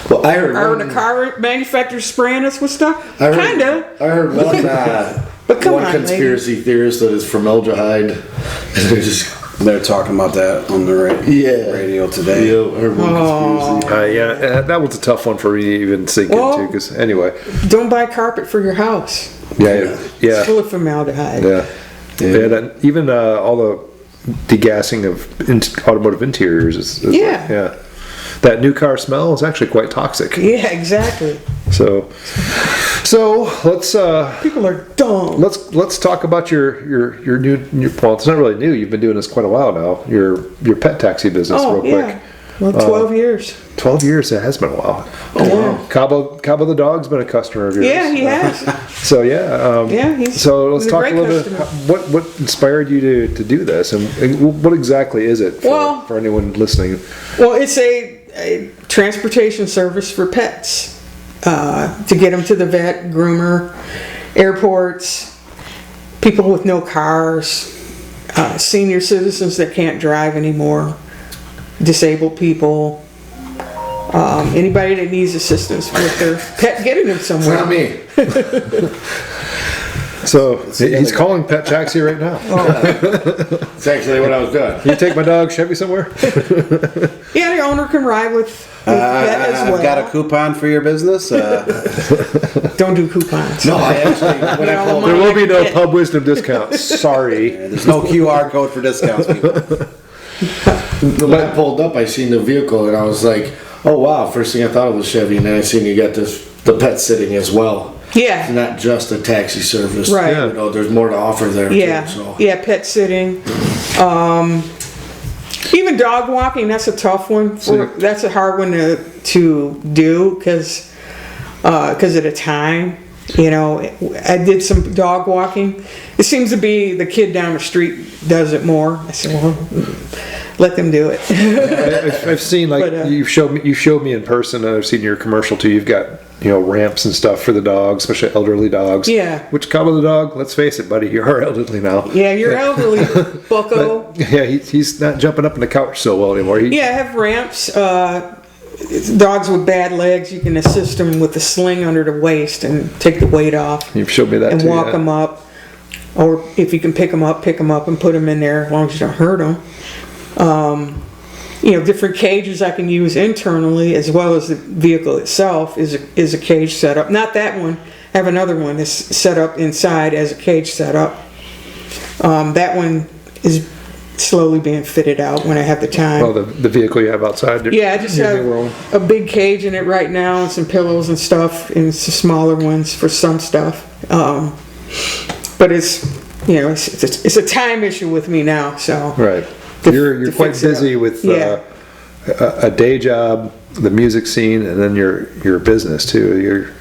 Well, I heard Are one, the car manufacturers spraying us with stuff? I heard- Kinda. I heard one. But come one on, conspiracy theorist that is formaldehyde. And they're just They're talking about that on the radio today. Yeah, I heard one conspiracy. Yeah, that was a tough one for me to even sink Well- into, because anyway, Don't buy carpet for your house. yeah. It's full of formaldehyde. Yeah. And even all the degassing of automotive interiors is Yeah. That new car smell is actually quite toxic. Yeah, exactly. So let's People are dumb. let's talk about your new, well, it's not really new. You've been doing this quite a while now. Your pet taxi business, Oh, real quick. yeah. Well, 12 years. 12 years. It has been a while. Yeah. Cabo the dog's been a customer of yours. Yeah, he has. So yeah. Yeah, he's So let's he's a talk a great little bit. customer. What inspired you to do this, and what exactly is it for anyone listening? Well, it's a transportation service for pets to get them to the vet, groomer, airports, people with no cars, senior citizens that can't drive anymore, disabled people, anybody that needs assistance with their pet getting them somewhere. Not me. So he's calling Pet Taxi right now. That's actually what I was doing. Can you take my dog Chevy somewhere? Yeah, the owner can ride with pet as well. I've got a coupon for your business. Don't do coupons. No, I actually when I No, pulled There will be no pub wisdom discounts. Sorry. There's no QR code for discounts, people. when I pulled up, I seen the vehicle and I was like, "Oh wow!" First thing I thought of was Chevy, and then I seen you got the pet sitting as well. It's Yeah, not just a taxi service. Right. Yeah. You know, there's more to offer there. yeah, Too, so. yeah. Pet sitting. Even dog walking. That's a tough one. That's a hard one to do because of the time. You know, I did some dog walking. It seems to be the kid down the street does it more. I said, well, let them do it. I've seen But, you showed me in person. And I've seen your commercial too. You've got ramps and stuff for the dogs, especially elderly dogs. Yeah. Which Cabo the dog? Let's face it, buddy, you are elderly now. Yeah, you're elderly, bucko. Yeah, he's not jumping up on the couch so well anymore. Yeah, I have ramps. dogs with bad legs, you can assist them with the sling under the waist and take the weight off. You've showed me that and too. walk them up. Or if you can pick them up and put them in there as long as you don't hurt them. Different cages I can use internally as well as the vehicle itself is a cage setup. Not that one. I have another one that's set up inside as a cage setup. That one is slowly being fitted out when I have the time. Oh, the vehicle you have outside. Yeah, I just have a big cage in it right now and some pillows and stuff and some smaller ones for some stuff. But it's a time issue with me now. So right, you're quite busy with a day job, the music scene, and then your business too. You're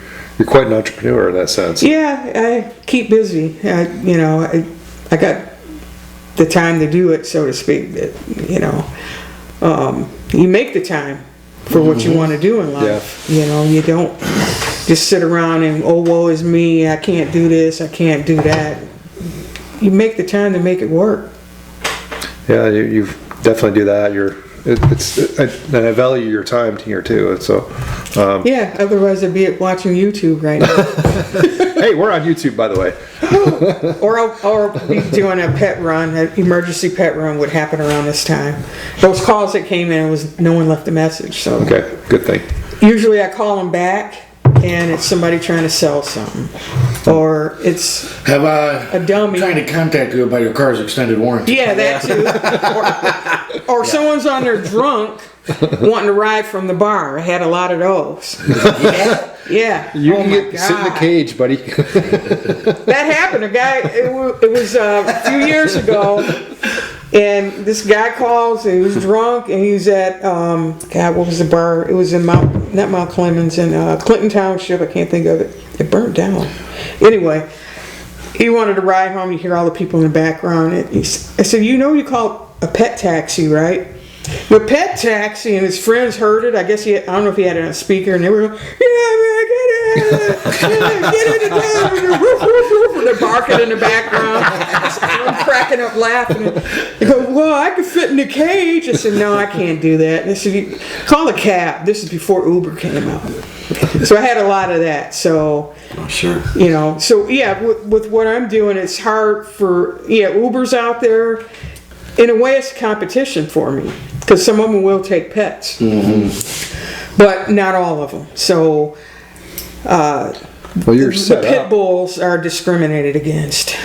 quite an entrepreneur in that sense. Yeah, I keep busy. I got the time to do it, so to speak. You make the time for what you want to do in life. Yeah. You don't just sit around and, oh, woe is me, I can't do this, I can't do that. You make the time to make it work. Yeah, you definitely do that. And I value your time here too. So yeah, otherwise I'd be watching YouTube right now. Hey, we're on YouTube, by the way. or I'll be doing a pet run. An emergency pet run would happen around this time. Those calls that came in was no one left a message. So okay, good thing. Usually I call them back, and it's somebody trying to sell something, or it's a dummy trying to contact you about your car's extended warranty. Yeah, that too. Or someone's on there drunk, wanting to ride from the bar. I had a lot of those. Yeah. You can sit in the cage, buddy. That happened. A guy. It was a few years ago, and this guy calls. And he was drunk, and he was at what was the bar? It was in not Mount Clemens, in Clinton Township. I can't think of it. It burnt down. Anyway, he wanted to ride home. You hear all the people in the background. I said, you call a pet taxi, right? The Pet Taxi, and his friends heard it. I guess I don't know if he had it on speaker, and they were going, get in the car. They're barking in the background. I'm cracking up laughing. They go, well, I could fit in the cage. I said, no, I can't do that. And they said, call a cab. This is before Uber came out. So I had a lot of that. So, sure. So yeah, with what I'm doing, it's hard for, Uber's out there. In a way, it's competition for me, because some of them will take pets, but not all of them. So, you're set the pit up. bulls are discriminated against.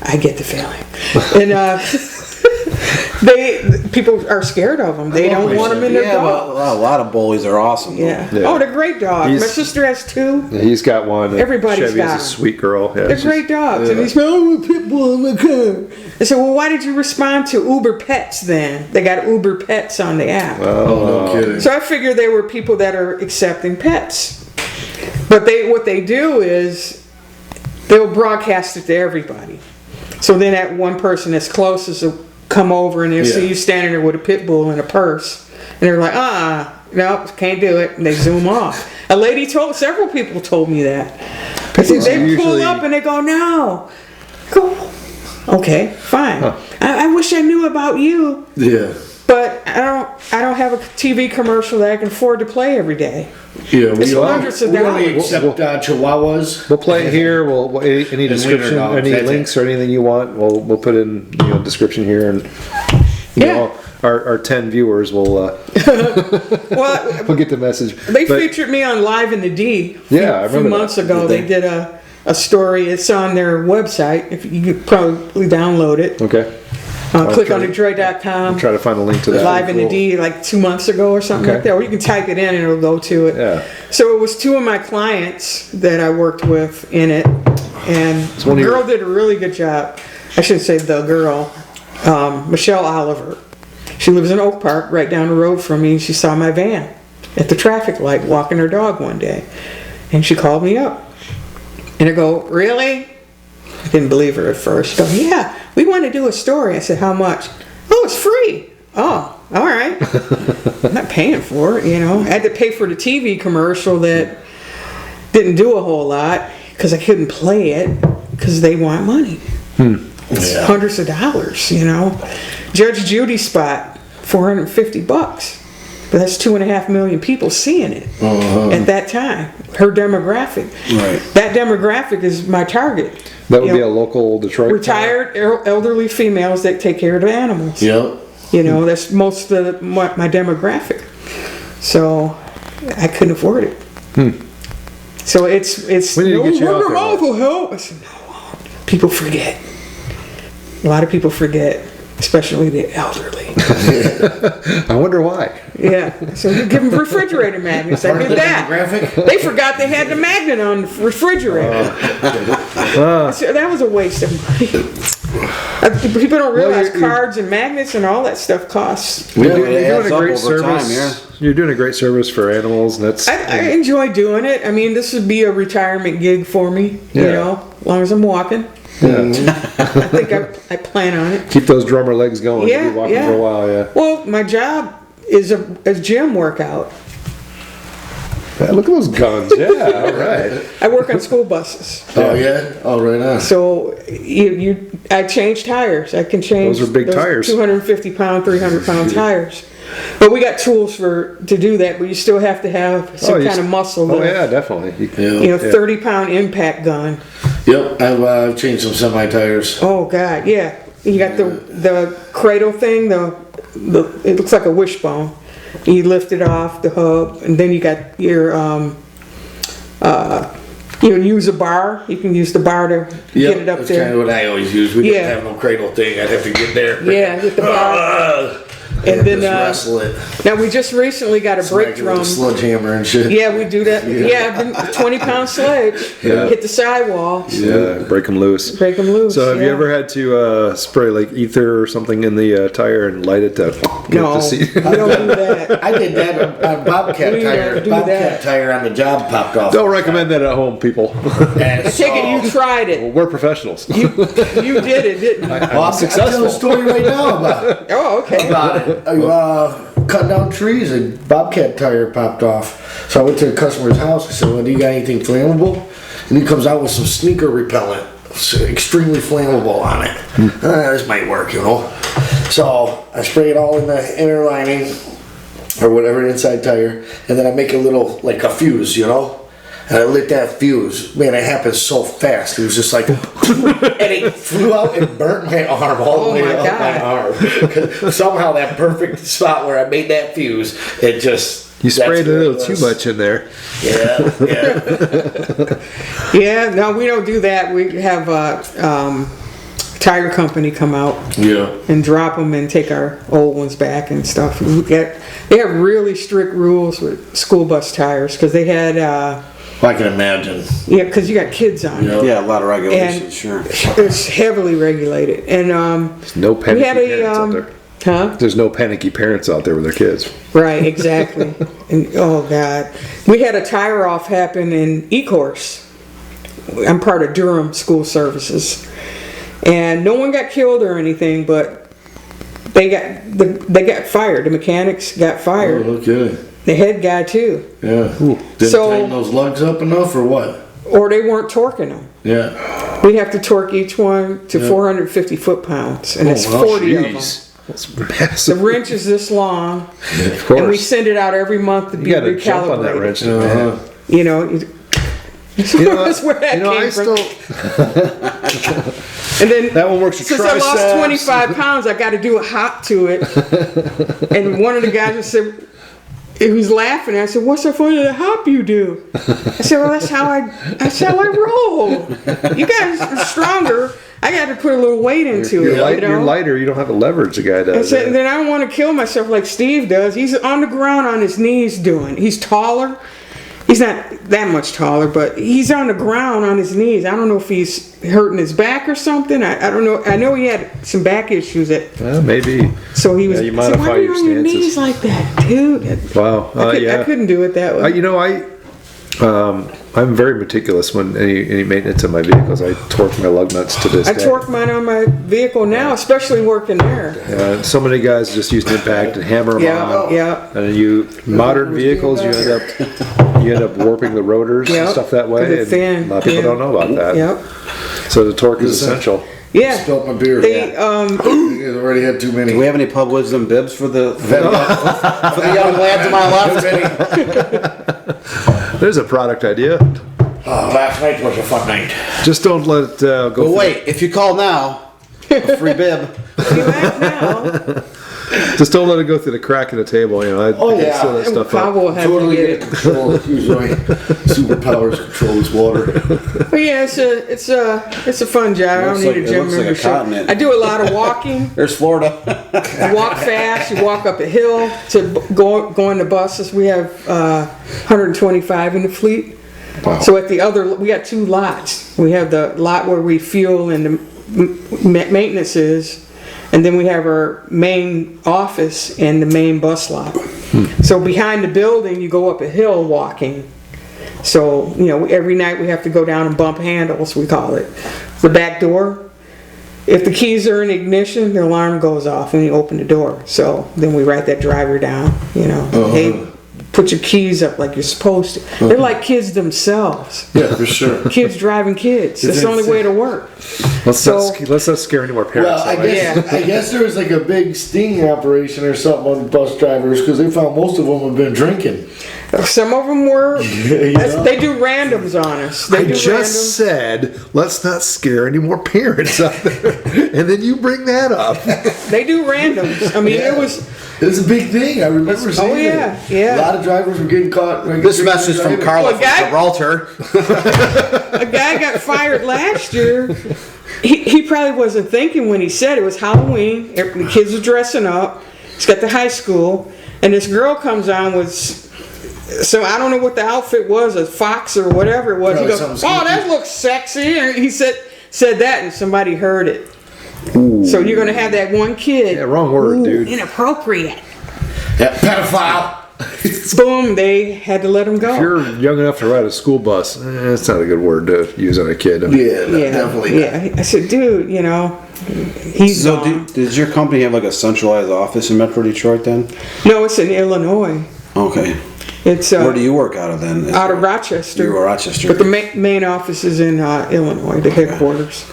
I get the feeling, and people are scared of them. They don't want them in their dog. But a lot of bullies are awesome. Yeah. Oh, they're great dogs. My sister has 2. Yeah, he's got one. Everybody's Chevy's got a them. sweet girl. Yeah, They're great dogs. And he's a pit bull in the car. I said, well, why did you respond to Uber Pets then? They got Uber Pets on the app. Oh, no kidding. So I figured they were people that are accepting pets. But what they do is they'll broadcast it to everybody. So then that one person that's closest will come over and they'll see you standing there with a pit bull in a purse. And they're like, no, can't do it. And they zoom off. Several people told me that. They pull up and they go, no. Go. Okay, fine. Huh. I wish I knew about you. Yeah. But I don't have a TV commercial that I can afford to play every day. Yeah, it's hundreds of we dollars. only accept Chihuahuas. We'll play it here. Any description, any links or anything you want, we'll put in description here, and our 10 viewers will we'll get the message. They featured me on Live in the D. A few months ago. They did a story. It's on their website. If you could probably download it. Okay. Click on Detroit.com. Try to find a link to that. Live in the D, like 2 months ago or something like that. Or you can type it in and it'll go to it. Yeah. So it was 2 of my clients that I worked with in it. And the girl did a really good job. I should say the girl, Michelle Oliver. She lives in Oak Park, right down the road from me. She saw my van at the traffic light walking her dog one day. And she called me up. And I go, really? I didn't believe her at first. She goes, yeah, we want to do a story. I said, how much? Oh, it's free. Oh, all right. I'm not paying for it, I had to pay for the TV commercial that didn't do a whole lot because I couldn't play it because they want money. It's hundreds of dollars, Judge Judy spot, $450. But that's 2.5 million people seeing it at that time. Her demographic. Right. That demographic is my target. That would You be know, a local Detroit. retired elderly females that take care of the animals. Yep. You know, that's most of my demographic. So I couldn't afford it. So it's We need to get you out there, all will help. I said, no, people forget. A lot of people forget, especially the elderly. I wonder why. Yeah, so you give them refrigerator magnets. I Part of did the that. demographic? They forgot they had the magnet on the refrigerator. So that was a waste of money. People don't realize cards and magnets and all that stuff costs. You're Yeah, doing, it you're adds doing a up great over service. time, yeah. You're doing a great service for animals, and that's. I enjoy doing it. I mean, this would be a retirement gig for me, you Yeah. know, as long as I'm walking. I think I plan on it. Keep those drummer legs going. Yeah, You'll be walking yeah. for a while, yeah. Well, my job is a gym workout. Yeah, look at those guns. Yeah, all right. I work on school buses. Oh yeah. Oh right on. So I change tires. I can change. Those are big tires. 250 pound, 300 pound tires. But we got tools to do that. But you still have to have some kind of muscle. Oh yeah, definitely. You know, 30 pound impact gun. Yep. I've changed some semi tires. Oh God, yeah. You got the cradle thing. It looks like a wishbone. You lift it off the hub, and then you got your you use a bar. You can use the bar to get it up that's there. kind of what I always use. We Yeah. didn't have no cradle thing. I'd have to get there. Yeah, get the bar. And then just wrestle it. now we just recently got a brake Smack it with a drum. sledgehammer and shit. Yeah, we do that. Yeah, 20 pound sledge. Yeah. Hit the sidewall. Yeah, break them loose. Break them loose. So have you yeah. ever had to spray like ether or something in the tire and light it to get No, the seat? we don't do that. I did that on Bobcat We tire. don't do Bobcat that. tire on the job popped off. Don't recommend that at home, people. And I take it you tried it. We're professionals. You did it, didn't you? Well, I'm telling a story right now about Oh, okay. it. Cutting down trees, a Bobcat tire popped off. So I went to the customer's house. I said, "Well, do you got anything flammable?" And he comes out with some sneaker repellent, extremely flammable on it. This might work, you know. So I spray it all in the inner lining or whatever, inside tire, and then I make a little like a fuse, you know. And I lit that fuse. Man, it happened so fast. It was just like, and it flew out and burnt my arm all the way my up God. my arm. Somehow that perfect spot where I made that fuse, it just... You sprayed that's a where little it too was. much in there. Yeah. Yeah, no, we don't do that. We have a tire company come out Yeah. and drop them and take our old ones back and stuff. They have really strict rules with school bus tires because they had, I can imagine. yeah, because you got kids on it. Yeah, a lot of regulations, And sure. it's heavily regulated. And No panicky had a, parents out there. huh? There's no panicky parents out there with their kids. Right, exactly. And oh God, we had a tire off happen in Ecorse. I'm part of Durham School Services, and no one got killed or anything, but they got fired. The mechanics got fired. Oh, okay. The head guy too, Yeah. Didn't So- tighten those lugs up enough or what? or they weren't torquing them. Yeah. We have to torque each one to 450 foot-pounds, and it's well, 40 of them. Jeez. That's The massive. wrench is this long, Of and we course. send it out every month to be You got to jump on that recalibrated. wrench. Uh-huh. You know, You know, that's where that you know, came I from. still. And then That one works for since I lost triceps. 25 pounds, I got to do a hop to it. And one of the guys just said, he was laughing. I said, "What's so funny the hop you do?" I said, "Well, that's how I roll. You guys are stronger. I got to put a little weight into it. You're, you know? you're lighter. You don't have the leverage the guy I does. said, and then I don't want to kill myself like Steve does. He's on the ground on his knees doing. He's taller. He's not that much taller, but he's on the ground on his knees. I don't know if he's hurting his back or something. I don't know. I know he had some back issues. Maybe. So he was. Yeah, you I said, modify "Why are you your on your stances." knees like that, dude?" Wow. I couldn't do it that way. I'm very meticulous when any maintenance of my vehicles. I torque my lug nuts to this I day. torque mine on my vehicle now, especially working there. So many guys just use an impact and hammer them Yeah, on. yeah. And you modern vehicles, you end up warping the rotors Yeah, and stuff that 'cause way. they're And thin, a lot of people yeah. don't know about that. Yep. So the torque is essential. Yeah. Spilled my beer. They You guys already had too many. Do we have any pub wisdom bibs for the young lads to my left? There's a product idea. Last night was a fun night. Just don't let it go. But wait, if you call now, a free bib. you laugh now. Just don't let it go through the crack in the table. You know, I yeah. seal that stuff I up. will have Totally to get get it. control. Use my superpowers to control this water. But yeah, it's a fun job. I don't Looks need like- a it gym looks like a membership. continent. I do a lot of walking. There's Florida. You walk fast. You walk up a hill to go on the buses. We have 125 in the fleet. Wow. So at the other, we got 2 lots. We have the lot where we fuel and the maintenance is, and then we have our main office and the main bus lot. So behind the building, you go up a hill walking. So, you know, every night we have to go down and bump handles, we call it. The back door, if the keys are in ignition, the alarm goes off when you open the door. So then we write that driver down, you know. Hey, put your keys up like you're supposed to. They're like kids themselves. Yeah, for sure. Kids driving kids. That's the only way to work. Let's not scare any more parents. Well, I guess there was like a big sting operation or something on bus drivers because they found most of them have been drinking. Some of them were. know? They do randoms on us. They I do just said, let's not scare any more parents out there. And then you bring that up. They do randoms. I mean, it was. It was a big thing. I remember seeing yeah, it. yeah. A lot of drivers were getting caught. This message from Carla Well, guy- from Gibraltar. A guy got fired last year. He probably wasn't thinking when he said it was Halloween. The kids were dressing up. He's got the high school, and this girl comes on with. So I don't know what the outfit was, a fox or whatever it was. Probably He goes, something "Oh, that looks sexy." And he said that, and somebody heard it. So you're gonna have that one kid. Yeah, wrong word, dude. Inappropriate. Yeah, pedophile. Boom! They had to let him go. If you're young enough to ride a school bus, it's not a good word to use on a kid. I mean, Yeah, definitely. Yeah, I said, dude, you know, he's So gone. does your company have like a centralized office in Metro Detroit then? No, it's in Illinois. Okay. It's Where do you work out of then? out of Rochester. You're Rochester. But the main office is in Illinois, the headquarters.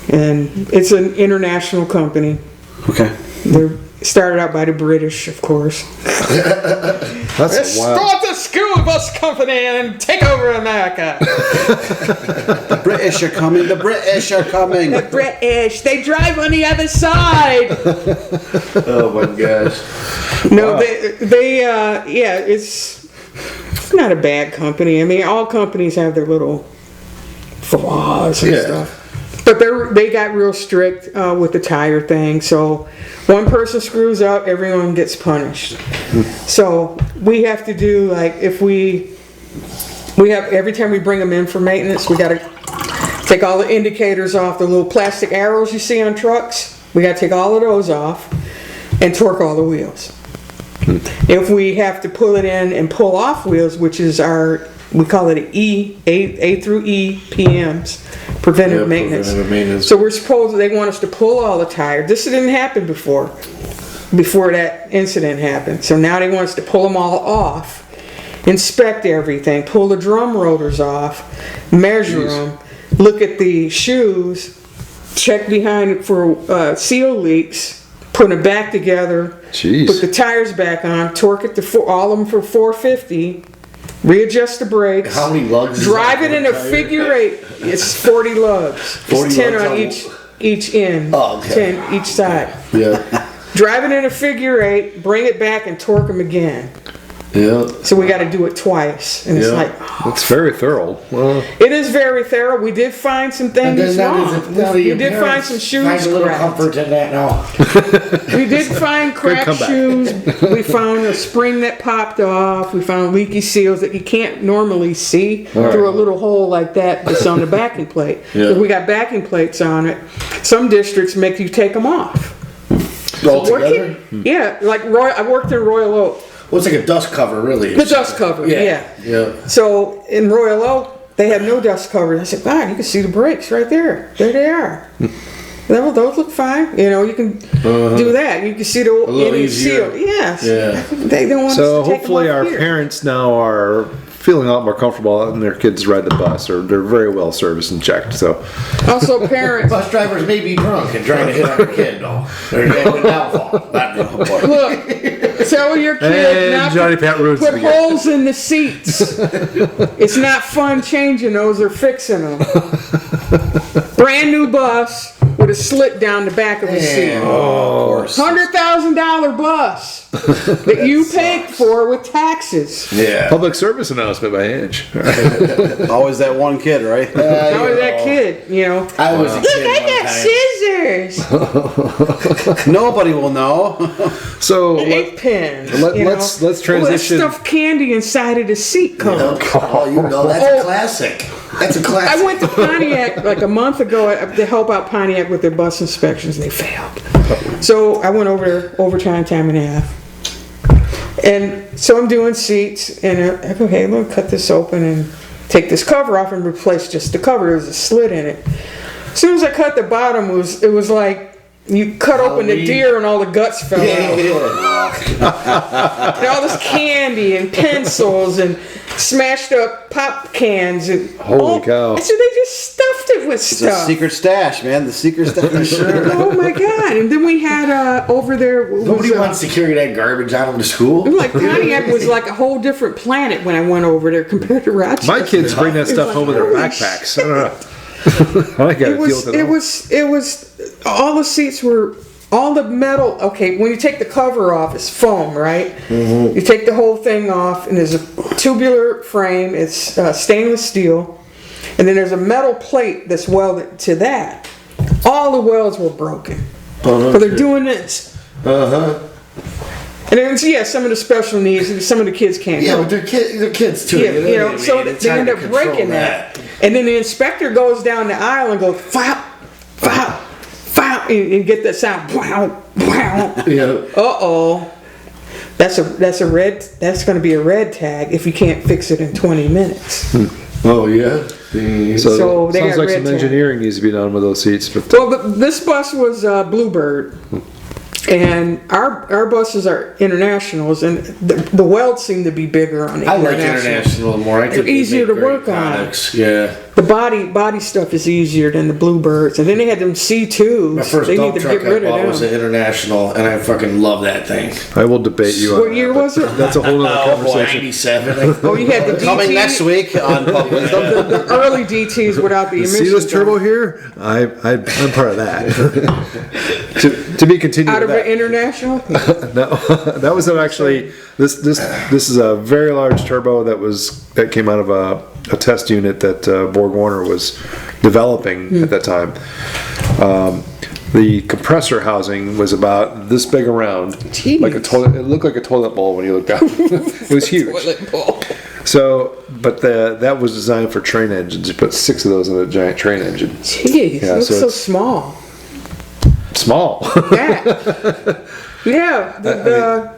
And it's an international company. Okay. They're started out by the British, of course. that's wild. Start the school bus company and take over America. The British are coming. The British are coming. The British, they drive on the other side. Oh my gosh. No, it's not a bad company. I mean, all companies have their little flaws and stuff. But they got real strict with the tire thing. So one person screws up, everyone gets punished. So we have to do like if we have every time we bring them in for maintenance, we got to take all the indicators off, the little plastic arrows you see on trucks. We got to take all of those off and torque all the wheels. If we have to pull it in and pull off wheels, which is we call it A through E PMs, preventive maintenance. Preventive maintenance. So they want us to pull all the tires. This didn't happen before that incident happened. So now they want us to pull them all off, inspect everything, pull the drum rotors off, measure them, look at the shoes, check behind for seal leaks, put them back together, Jeez. put the tires back on, torque it to all of them for 450. Readjust the brakes. How many lugs? is Drive that it in for a tire? figure eight. It's 40 lugs. 40 It's 10 lugs on on- each end. Oh, okay. 10 each side. Yeah. Drive it in a figure eight, bring it back and torque them again. Yeah. So we got to do it twice. And it's Yeah. like, That's very thorough. Well, it is very thorough. We did find some things wrong. We did find some shoes Find a little cracked. comfort in that now. We did find cracked comeback. shoes. We found a spring that popped off. We found leaky seals that you can't normally see through a little hole like that that's on the backing plate. Yeah. If we got backing plates on it, some districts make you take them off. Altogether? Yeah, like I worked in Royal Oak. Well, it's like a dust cover, really. The dust cover, yeah. Yeah. So in Royal Oak, they had no dust cover. I said, God, you can see the brakes right there. There they are. Those look fine. You know, you can do that. You can see the little any easier. seal. Yes. Yeah. They don't want so us to take hopefully them off our here. parents now are feeling a lot more comfortable letting their kids ride the bus, or they're very well serviced and checked. So, Also, parents. Bus drivers may be drunk and trying to hit on their kid, though. They're getting a downfall. Look, tell your kid and not Johnny to Pat ruins put it again. holes in the seats. It's not fun changing those or fixing them. Brand new bus with a slit down the back of the seat. Oh, of course. $100,000 bus that you paid for with taxes. Yeah. Public service announcement by Ange. Always that one kid, right? How was that kid, you know? I was a Look, kid I one got time. scissors. Nobody will know. So Ink pens. let's you know? let's transition. Well, stuffed candy inside of the seat cover. Oh, you know, that's a classic. That's a classic. I went to Pontiac like a month ago to help out Pontiac with their bus inspections, and they failed. So I went over there, overtime, time and a half. And so I'm doing seats, and I go, okay, I'm going to cut this open and take this cover off and replace just the cover. There's a slit in it. As soon as I cut the bottom, it was like you cut open the deer and all the guts fell out. And all this candy and pencils and smashed up pop cans and Holy cow. I said they just stuffed it with It's a stuff. secret stash, man. The secret stash. Oh my god! And then we had over there. Nobody wants to carry that garbage on them to school. Like Pontiac was like a whole different planet when I went over there compared to Rochester. My kids bring that stuff like, home in their holy backpacks. I don't know. I gotta It deal with was. it. It was. All the seats were. All the metal. Okay, when you take the cover off, it's foam, right? Mm-hmm. You take the whole thing off, and there's a tubular frame. It's stainless steel, and then there's a metal plate that's welded to that. All the welds were broken. So they're doing this. And then, some of the special needs, and some of the kids can't. Yeah, go. but they're kids too. Yeah, you know, I mean, so it's they hard end to up control breaking that. And then the inspector goes down the aisle and goes, "Fop, fop, fop," and get that sound. Wow, wow. Yeah. Uh-oh. That's going to be a red tag if you can't fix it in 20 minutes. Oh yeah. So they sounds got like red some tag. engineering needs to be done with those seats. But Well, this bus was Bluebird. And our buses are internationals, and the welds seem to be bigger on the I like international more. I think They're easier to work on. products. Yeah. The body stuff is easier than the Bluebirds, and then they had them C2s. My first they dump need to truck get rid I bought of was them. an international, and I fucking love that thing. I will debate you on What that, year but was it? That's a whole other Oh boy, conversation. 97. Oh, you had the DT, Coming next week on Pub Wisdom. the early DTs without the You emissions. see this turbo on. here? I'm part of that. to be continued. Out of with an international? No, that was actually this is a very large turbo that came out of a test unit that Borg Warner was developing at that time. The compressor housing was about this big around, Jeez. like a toilet. It looked like a toilet bowl when you looked down. It was huge. Toilet bowl. So, but that was designed for train engines. You put 6 of those in a giant train engine. Jeez, Yeah, it looks so so it's- small. Small. Yeah,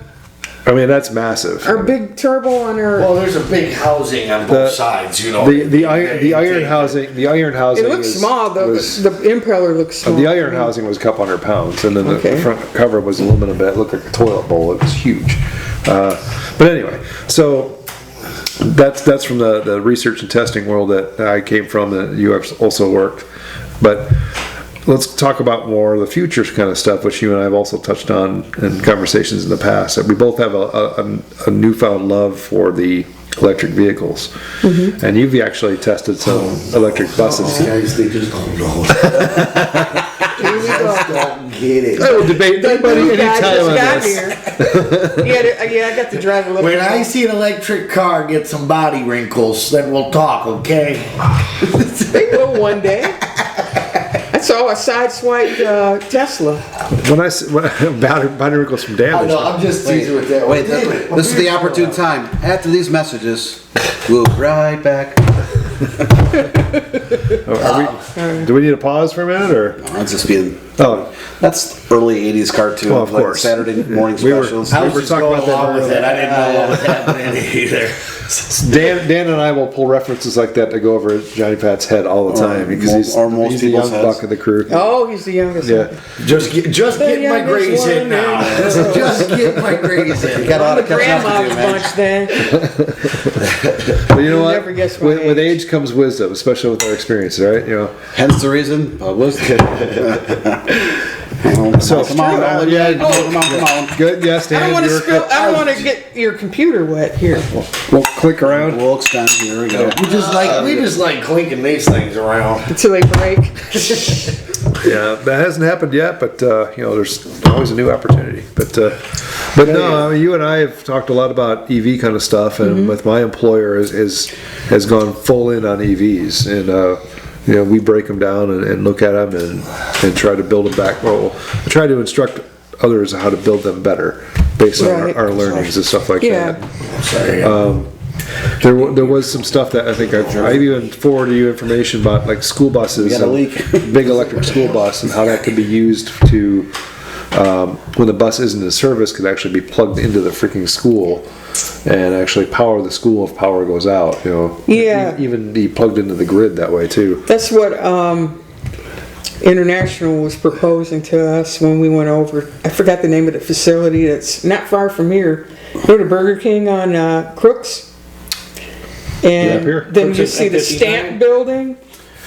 I mean, that's massive. our big turbo on our. Well, there's a big housing on both sides, you know. The iron housing. The iron housing. It looks is- small though. was- The impeller looks small. The iron housing was a couple hundred pounds, and then Okay. the front cover was aluminum, but it looked like a toilet bowl. It was huge. But anyway, so that's from the research and testing world that I came from, that you have also worked. But let's talk about more of the futures kind of stuff, which you and I have also touched on in conversations in the past. That we both have a newfound love for the electric vehicles, and you've actually tested some electric buses. Guys, they just don't know. Here we go. Don't get it. I will debate anybody New guy anytime just on got this. here. Yeah, I got to drive a little. When I see an electric car get some body wrinkles, then we'll talk, okay? They will one day. I saw a sideswiped Tesla. When battery wrinkles from I damage. know, I'm just teasing with that. Wait, Damn it. this is the opportune time. After these messages, we'll be right back. Do we need a pause for a minute, or? That's just being. Oh, That's early '80s cartoon, Well, of like course. Saturday morning We were- specials. I was were just talking going about that along with earlier. it. I didn't know what was happening either. Dan and I will pull references like that to go over Johnny Pat's head all the time because he's most the young people's heads. buck of the crew. Oh, he's the youngest. Yeah. Just get my grays in now. Just get my grays in. You got a lot of catching up to do, Grandma's man. bunch then. But you know Never what? guess my With age. age comes wisdom, especially with our experience, right? You know. Hence the reason. So come on, man. yeah, Come on. good. Yes, Dan. I don't want to you're- spill. I don't want to get your computer wet here. We'll click around. We'll extend. Here we go. We just like clinking these things around. Until they break. Yeah, that hasn't happened yet, but you know, there's always a new opportunity. But no, I mean, you and I have talked a lot about EV kind of stuff, and with my employer has gone full in on EVs, and you know, we break them down and look at them and try to build them back. Well, try to instruct others how to build them better based on Right. our learnings and stuff like Yeah. that. There was some stuff that I think I've even forwarded you information about, like school buses, got a and leak. big electric school bus, and how that can be used to when the bus isn't in service, could actually be plugged into the freaking school and actually power the school if power goes out. You know, Yeah. even be plugged into the grid that way too. That's what International was proposing to us when we went over. I forgot the name of the facility. That's not far from here. Go to Burger King on Crooks. And up here. then Crooks you at see the 59? stamp building.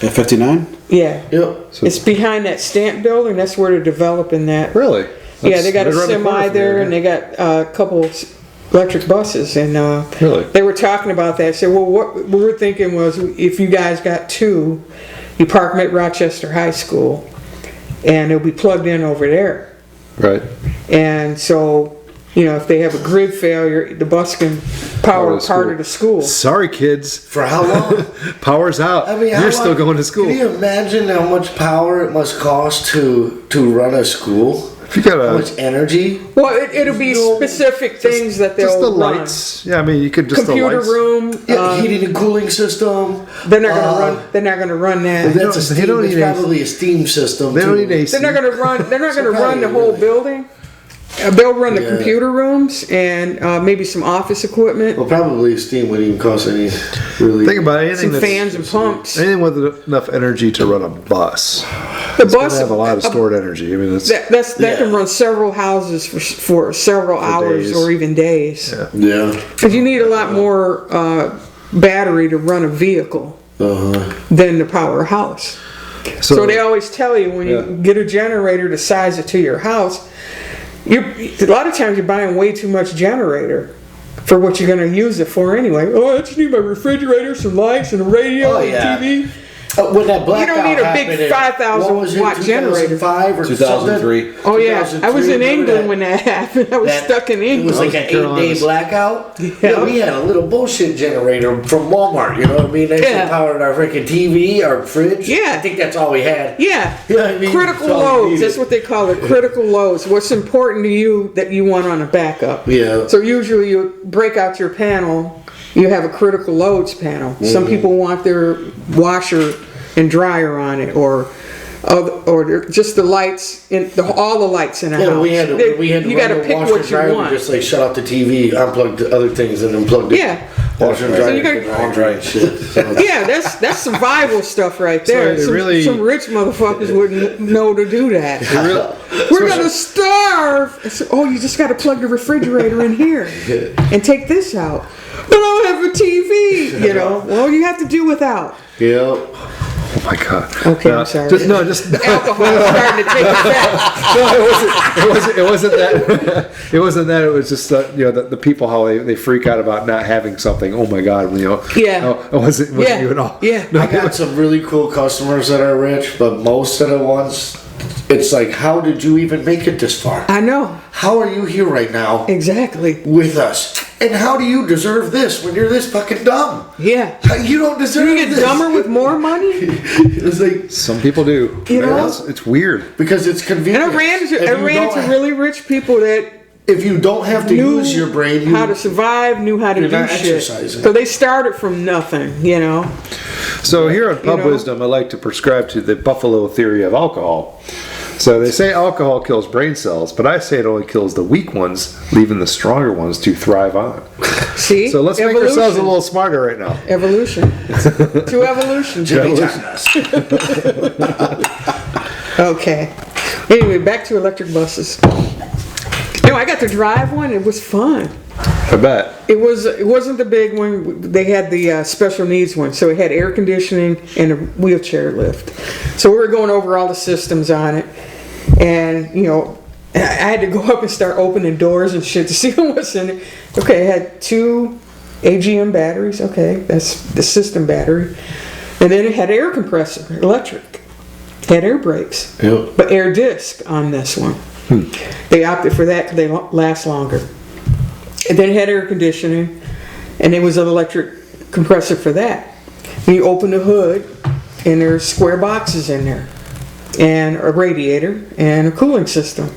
At 59? Yeah. Yep. It's behind that stamp building. That's where they're developing that. Really? Yeah, they got a Right around the corner semi from there, here, and they got a couple electric buses, and Really? they were talking about that. So, well, what we were thinking was, if you guys got two, you park them at Rochester High School, and they'll be plugged in over there. Right. And so, you know, if they have a grid failure, the bus can power the part school. of the school. Sorry, kids. For how long? Power's out. I mean, how You're still long- going to school. Can you imagine how much power it must cost to run a school? If you got How much energy? Well, it'll be specific things that they'll just the run. lights. Yeah, I mean, you could just Computer the lights. room. Yeah, heating and cooling system. They're not gonna run. They're not gonna run that. That's a They steam. don't It's need AC. probably a steam system. They don't too. need AC. They're not gonna run. They're not gonna So run the probably whole really- building. They'll run the Yeah. computer rooms and maybe some office equipment, Well, probably steam wouldn't even cost any. Really. Think about anything some that's fans and pumps. anything with enough energy to run a bus. The It's gonna bus have a lot of stored energy. I mean, it's that can Yeah. run several houses for several hours days. or even days. Yeah. Because you need a lot more battery to run a vehicle Uh-huh. than to power a house. So they always tell you when you get a generator to size it to your house. A lot of times you're buying way too much generator for what you're going to use it for anyway. Oh, I just need my refrigerator, some lights, and a radio Oh, and yeah. TV. When that blackout don't need a big happened in- 5,000 what was it, watt generator. 2005 or 2003. something? Oh yeah, I was in 2003, England remember when that happened. I was that- stuck in It was England. like an 8-day Carolinas. blackout. Yeah. Yeah, we had a little bullshit generator from Walmart. You know what I mean? That Yeah. shit powered our freaking TV, our fridge. Yeah. I think that's all we had. Yeah. You know what I mean? Critical That's all we loads. needed. That's what they call it. Critical loads. What's important to you that you want on a backup. Yeah. So usually you break out your panel. You have a critical loads panel. Some people want their washer and dryer on it, or just the lights in all the lights in a Yeah, house. we had to You run got to the pick washer what and you dryer. want. We just like shut off the TV, unplug the other things, and then plug the Yeah. washer and So dryer. you got- and laundry and shit. So it's- Yeah, that's survival stuff right there. it some, really- some rich motherfuckers wouldn't know to do that. We're gonna starve. I said, oh, you just got to plug the refrigerator in here and take this out. But I don't have a TV. You know, well, you have to do without. Yep. oh my god. Okay, I'm sorry. Just Alcohol is starting to take effect. no, it wasn't that. It wasn't that. It was just you know, the people, how they freak out about not having something. Oh my god, you know. Yeah. No, it wasn't Yeah. you at all. Yeah. No, I got some really cool customers that are rich, but most of the ones, it's like, how did you even make it this far? I know How are you here right now exactly. with us? And how do you deserve this when you're this fucking dumb? Yeah. You don't deserve You get this. dumber with more money. It's like, some people do. You know? It's weird. because it's And convenient. I ran If you into don't- really rich people that If you don't have to knew use your brain, how to survive, knew how to You're do not shit. exercising. So they started from nothing, you know. So here on Pub You know? Wisdom, I like to prescribe to the Buffalo theory of alcohol. So they say alcohol kills brain cells, but I say it only kills the weak ones, leaving the stronger ones to thrive on. See? So let's make Evolution. ourselves a little smarter right now. Evolution. To evolution. Okay. Anyway, back to electric buses. I got to drive one. It was fun. I bet. It wasn't the big one. They had the special needs one, so it had air conditioning and a wheelchair lift. So we were going over all the systems on it, and I had to go up and start opening doors and shit to see what's in it. Okay, it had 2 AGM batteries. Okay, that's the system battery, and then it had air compressor, electric. It had air brakes, but air disc on this one. They opted for that because they last longer. And then it had air conditioning, and it was an electric compressor for that. And you open the hood, and there's square boxes in there, and a radiator, and a cooling system.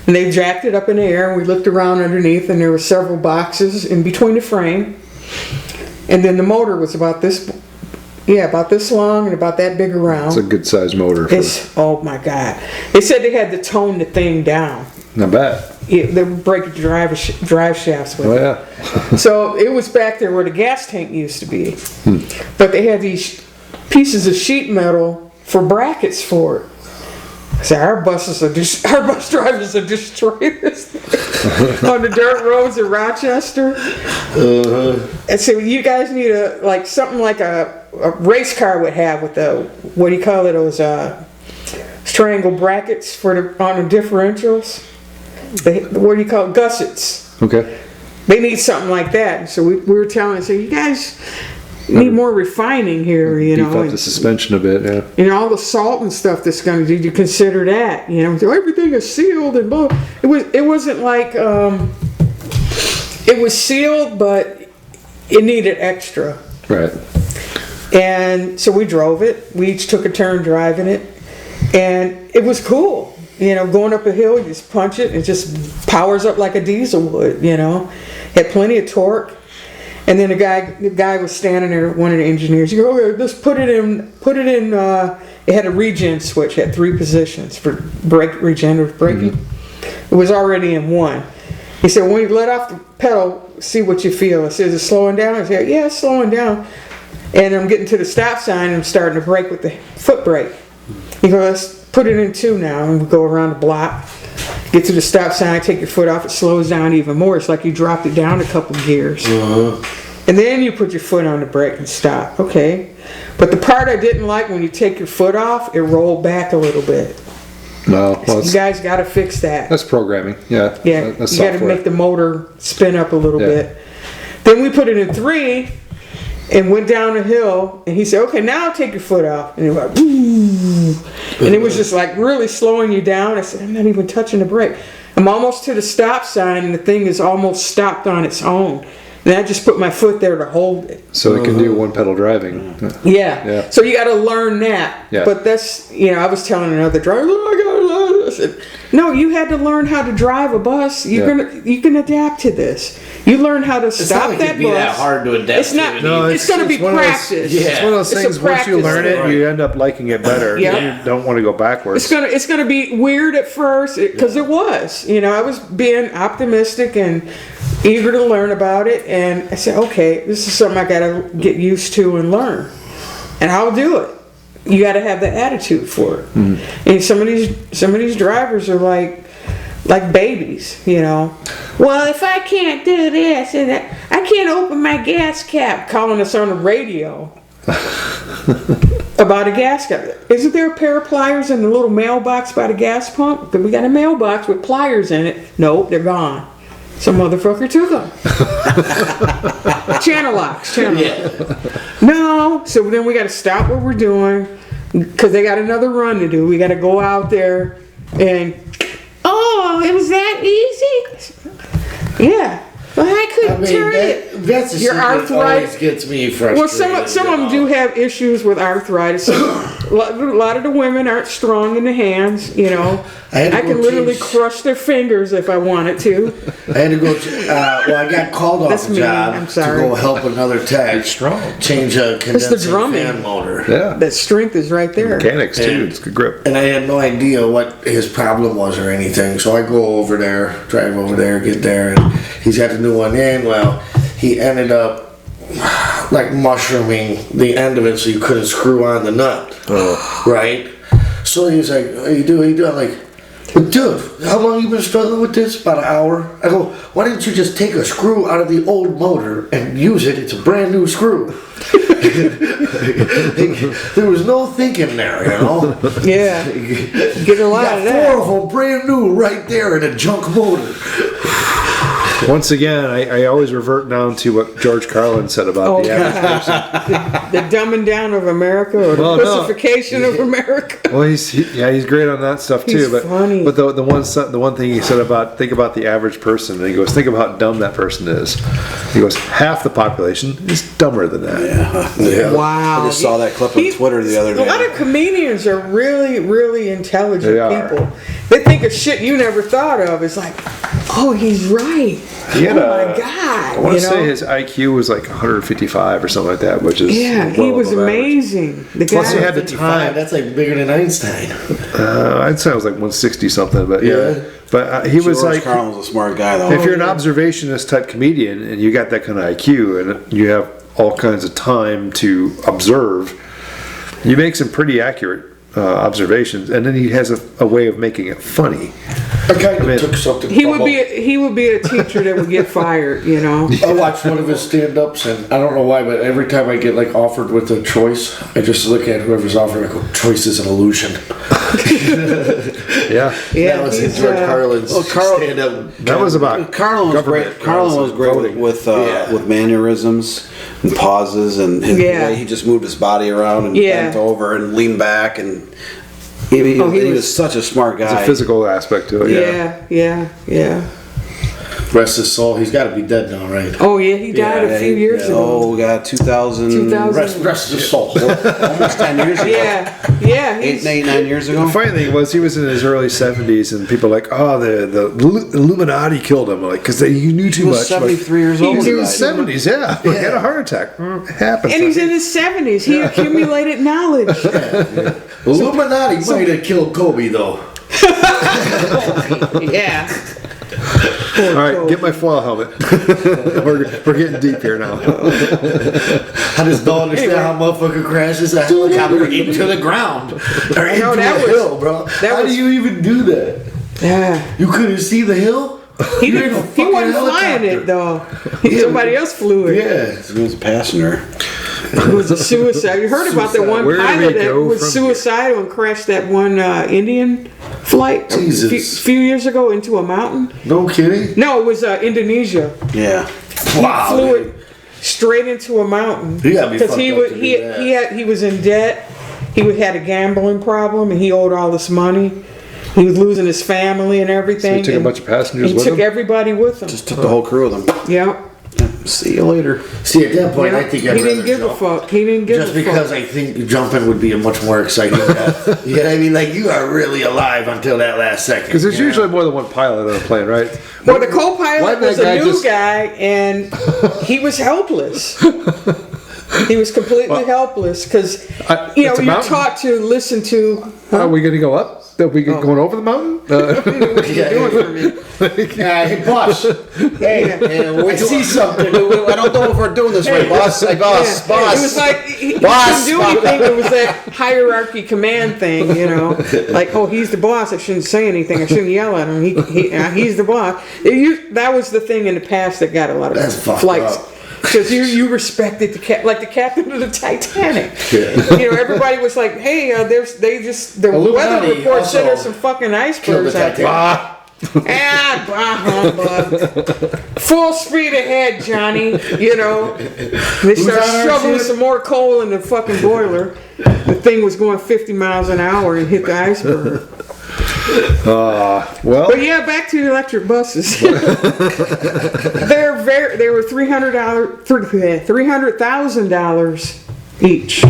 And they jacked it up in the air, and we looked around underneath, and there were several boxes in between the frame. And then the motor was about this long and about that big around. It's a good sized motor. Oh my God. They said they had to tone the thing down. I bet. They would break the drive shafts with it. Yeah. So it was back there where the gas tank used to be. But they had these pieces of sheet metal for brackets for it. So our bus drivers are destroyed us on the dirt roads of Rochester. And so you guys need something like a race car would have with the, what do you call it, those triangle brackets on the differentials. What do you call it? Gussets. Okay. They need something like that. So we were telling them, you guys need more refining here, Beef up the suspension a bit, yeah. All the salt and stuff that's going to do, you consider that, so everything is sealed and blah. It wasn't like, it was sealed, but it needed extra. Right. And so we drove it. We each took a turn driving it, and it was cool. Going up a hill, you just punch it, and it just powers up like a diesel would. Had plenty of torque. And then the guy was standing there, one of the engineers. You go, okay, just put it in. It had a regen switch, had 3 positions for regenerative braking. It was already in one. He said, when you let off the pedal, see what you feel. I said, is it slowing down? I said, yeah, it's slowing down. And I'm getting to the stop sign, and I'm starting to brake with the foot brake. He goes, let's put it in 2 now, and we go around the block. Get to the stop sign, take your foot off, it slows down even more. It's like you dropped it down a couple gears. And then you put your foot on the brake and stop. Okay. But the part I didn't like, when you take your foot off, it rolled back a little bit. No, well, you guys got to fix that. That's programming, yeah. Yeah, that's you got to make the motor spin up a little bit. Then we put it in 3 and went down a hill, and he said, okay, now take your foot off. And it went, ooh. And it was just like really slowing you down. I said, I'm not even touching the brake. I'm almost to the stop sign, and the thing is almost stopped on its own. And I just put my foot there to hold it. So it can do one pedal driving. Yeah. So you got to learn that. Yeah. But that's, I was telling another driver, I got to learn this. I said, no, you had to learn how to drive a bus. You can adapt to this. You learn how to stop that bus. That hard to adapt. It's not. No, it's going to be practice. It's one of those things. Once you learn it, you end up liking it better. Yeah. You don't want to go backwards. It's gonna be weird at first because it was. I was being optimistic and eager to learn about it, and I said, okay, this is something I got to get used to and learn, and I'll do it. You got to have the attitude for it. And some of these drivers are like babies, Well, if I can't do this and that, I can't open my gas cap, calling us on the radio about a gas cap. Isn't there a pair of pliers in the little mailbox by the gas pump? Because we got a mailbox with pliers in it. Nope, they're gone. Some motherfucker took them. Channel locks. No, so then we got to stop what we're doing because they got another run to do. We got to go out there and, it was that easy? Yeah. Well, I couldn't turn it. That's your arthritis gets me frustrated. Well, some of them do have issues with arthritis. lot of the women aren't strong in the hands, you know. I can literally crush their fingers if I wanted to. I had to go. I got called off the job I'm to sorry. go help another tech change a condensing fan motor. Yeah. That strength is right there. Mechanics too. It's good grip. And I had no idea what his problem was or anything. So I go over there, drive over there, get there, and he's got the new one in. Well, he ended up like mushrooming the end of it so you couldn't screw on the nut. Right? So he was like, "How you do? How you do?" I'm like, "But dude, how long you been struggling with this? About an hour." I go, "Why didn't you just take a screw out of the old motor and use it? It's a brand new screw." There was no thinking there, you know. Yeah. Get a lot Got of that. 4 of them brand new right there in a junk motor. Once again, I always revert down to what George Carlin said about the average person. The dumbing down of America or the pussification of America. Well, he's great on that stuff too. He's but funny. But the one thing he said about think about the average person, and he goes, think of how dumb that person is. He goes, half the population is dumber than that. Yeah. Wow. I just saw that clip on Twitter the other day. A lot of comedians are really, really intelligent They are. people. They think of shit you never thought of. It's like, oh, he's right. He had my God. I want to you know? say his IQ was like 155 or something like that, which is Yeah, he well was above average. amazing. The guy. Plus he had the 55, time. that's like bigger than Einstein. I'd say it was like 160 something, but yeah. Yeah. But he was George like, Carlin was a smart guy, though. if you're an observationist type comedian and you got that kind of IQ and you have all kinds of time to observe, you make some pretty accurate observations, and then he has a way of making it funny. I kind of took something. He would be a teacher that would get fired, you know. I watched one of his stand-ups, and I don't know why, but every time I get like offered with a choice, I just look at whoever's offering. I go, "Choice is an illusion." Yeah. Yeah, That was in he's, George Carlin's Carl- stand-up. That was about Carlin was government great. Carlin was great voting. with Yeah. mannerisms and pauses and the way he just moved his body around and bent over and leaned back and he was such a smart guy. There's a physical aspect to it. Yeah. Rest his soul. He's got to be dead now, right? Oh yeah, he died a few years ago. Oh, God, 2000. 2000. Rest his soul. Almost 10 years ago. Yeah. 8, 9 years ago. The funny thing was, he was in his early 70s, and people were like, "Oh, the Illuminati killed him," like because he knew too He was much. 73 years He old. was in when his he died. 70s, yeah. He had a heart attack. It happens. And he's in his 70s. He accumulated knowledge. Illuminati might have killed Kobe, though. Yeah. All right, get my foil helmet. we're getting deep here now. I just don't understand how motherfucker crashes a helicopter into the ground. Or into know, that the was- hill, bro. How do you even do that? Yeah. You couldn't see the hill? He You're in a wasn't fucking flying helicopter. it though. Somebody else flew it. Yeah. He was a passenger. It was a suicide. You heard about that one Where do we pilot that go was from suicidal and crashed that one Indian flight Jesus. a few years ago into a mountain? No kidding? No, it was Indonesia. Yeah. Wow. He flew it straight into a mountain. He gotta be because fucked he up was to do that. he was in debt. He had a gambling problem and he owed all this money. He was losing his family and everything. So he took a and bunch of passengers he with took him? everybody with him. Just took the whole crew with him. Yeah. See you later. See, at that point, Yeah. I think I'd he didn't rather give a jump. fuck. He didn't give Just a fuck. because I think jumping would be a much more exciting death. You know what I mean? Like, you are really alive until that last second. Because there's you know? usually more than one pilot on a plane, right? Well, the Why co-pilot did was that a guy new just- guy, and he was helpless. He was completely helpless because it's a you're mountain. taught to listen to. Are we going to go up? Are we going over the mountain? What you doing for me? Yeah, hey, boss. Hey, I see something. I don't know if we're doing this right, boss. Hey, boss. Yeah. Boss. It was like he Boss. couldn't do anything. It was that hierarchy command thing, you know. Like, oh, he's the boss. I shouldn't say anything. I shouldn't yell at him. He's the boss. That was the thing in the past that got a lot of That's fucked flights. up. Because you respected like the captain of the Titanic. Yeah. You know, everybody was like, "Hey, the Illuminati weather report said also there's some fucking Killed the icebergs out there." Titanic. Humbug. Full speed ahead, Johnny. You know, they start on our shoveling ship? some more coal in the fucking boiler. The thing was going 50 miles an hour and hit the iceberg. Well, But yeah, back to the electric buses. They were $300,000 each.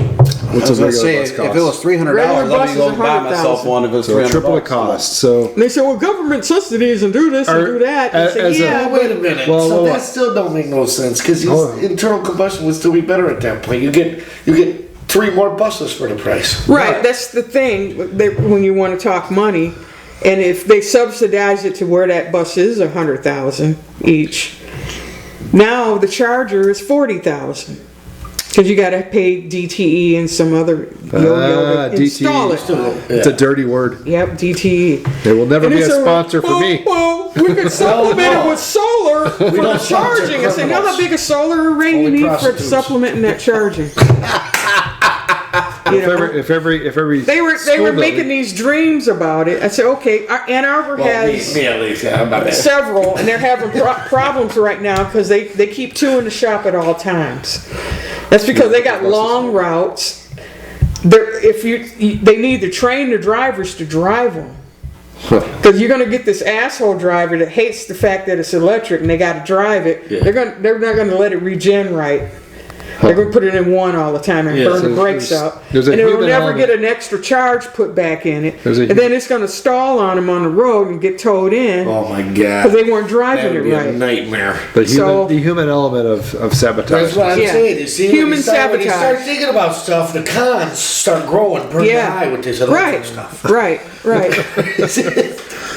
I was gonna say, if it was $300, Regular let me go buses are buy myself 100,000. one. If it was So $300, triple the cost. So And they say, well, government subsidies and do this and do that. And as say, a- yeah, Wait a minute. Well, so well, that still don't make no sense because Hold on. internal combustion would still be better at that point. You get 3 more buses for the price. right. That's the thing when you want to talk money. And if they subsidize it to where that bus is 100,000 each, now the charger is 40,000 because you got to pay DTE and some other yo-yo to install it. It's a dirty word. Yep, DTE. It will never And be a they say, sponsor for me. Well, we could supplement it with solar for the don't sponsor charging. I said, know how criminals. big a solar array you Only need for prostitutes. supplementing that charging? You know? If every They were school making these dreams about it. I said, okay, Ann Arbor has me at least. Yeah, I'm not bad. several, and they're having problems right now because they keep two in the shop at all times. That's because they got long routes. They need to train the drivers to drive them. Because you're going to get this asshole driver that hates the fact that it's electric and they got to drive it. Yeah. They're not going to let it regen right. They're going to put it in one all the time and burn the brakes out. there's a And it'll human never element. get an extra charge put back in it. There's a And then it's going to stall on them on the road and get towed in Oh my god. because they weren't That driving would it be a right. nightmare. But So- the human element of sabotage. That's what I'm Yeah. saying. You see, Human when you sabotage. start thinking about stuff, the cons start growing pretty high with this electric Right, stuff. right.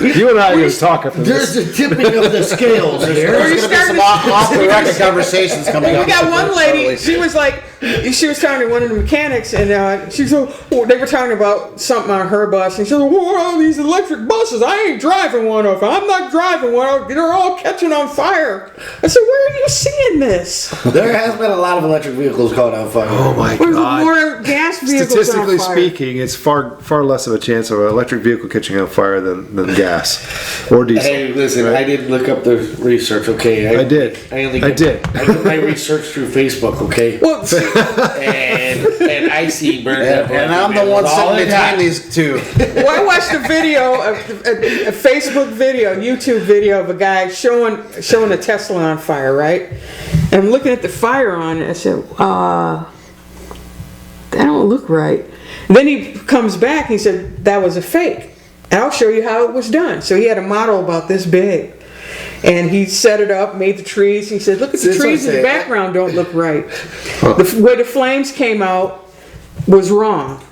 You and I are going to talk after There's this. the tipping of the scales here. Where you There's gonna be some started- off the record conversations coming We up. got one lady, she was talking to one of the mechanics, and she said, well, they were talking about something on her bus, and she said, well, all these electric buses, I ain't driving one of them. I'm not driving one. They're all catching on fire. I said, where are you seeing this? There has been a lot of electric vehicles caught on fire. Oh my There's god. more gas vehicles Statistically on fire. speaking, it's far less of a chance of an electric vehicle catching on fire than gas or diesel. Hey, listen, I didn't look up the research, okay? I did. I did. I did my research through Facebook, okay? Well, see, And I see bird And I'm the one sitting between these two. well, I watched a video, a Facebook video, YouTube video of a guy showing a Tesla on fire, right? And I'm looking at the fire on it. I said, that don't look right. And then he comes back and he said, that was a fake. And I'll show you how it was done. So he had a model about this big. And he set it up, made the trees. He said, look at the That's what trees I'm in the saying. background don't look right. The way the flames came out was wrong.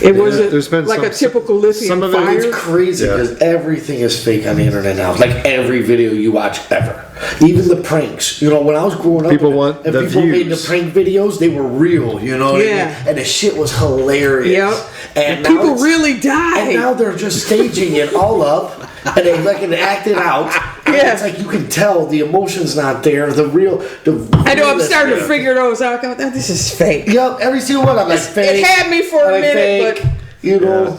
It wasn't there's been like some- a typical lithium some of it fire. It's crazy Yeah. because everything is fake on the internet now. Like every video you watch ever. Even the pranks. You know, when I was growing up, People want and the people made the views. prank videos, they were real, you know what I Yeah. mean? And the shit was hilarious. Yep. And now People it's- really And died. now they're just staging it all up and they like act it out. And Yeah. It's like you can tell the emotion's not there. The real. I know, I'm starting to realness- figure those out. I go, "Oh, this is fake. Yep, every single one. I'm like, fake. It had me for a like minute, fake, you know.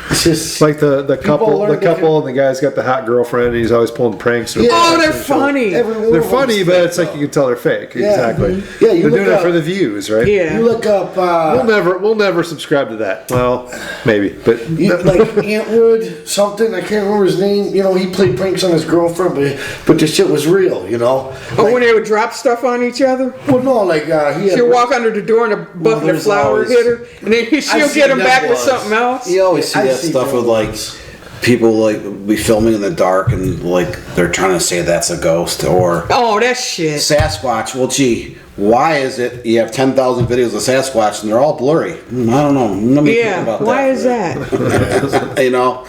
It's just It's like the couple, learn the to couple, and the guy's got the hot girlfriend, and he's always pulling pranks. Yeah. Oh, they're funny. every one They're of them's funny, but fake, it's like though. you can tell they're fake. Yeah. Exactly. Yeah, you they're look doing it up- for the views, right? Yeah. You look up. We'll never subscribe to that. Well, maybe, but Like Antwood something, I can't remember his name. You know, he played pranks on his girlfriend, but the shit was real. You know. Oh, when they would drop stuff on each other? Well, no, like he had. She'll walk under the door and a bucket of there's flour always- hit her, and then she'll seen get him them back with ones. something else. You always see I that see stuff with them like ones. people like be filming in the dark and like they're trying to say that's a ghost or Oh, that's shit. Sasquatch. Well, gee, why is it you have 10,000 videos of Sasquatch and they're all blurry? I don't know. Let me think Yeah, about why that. is that? You know,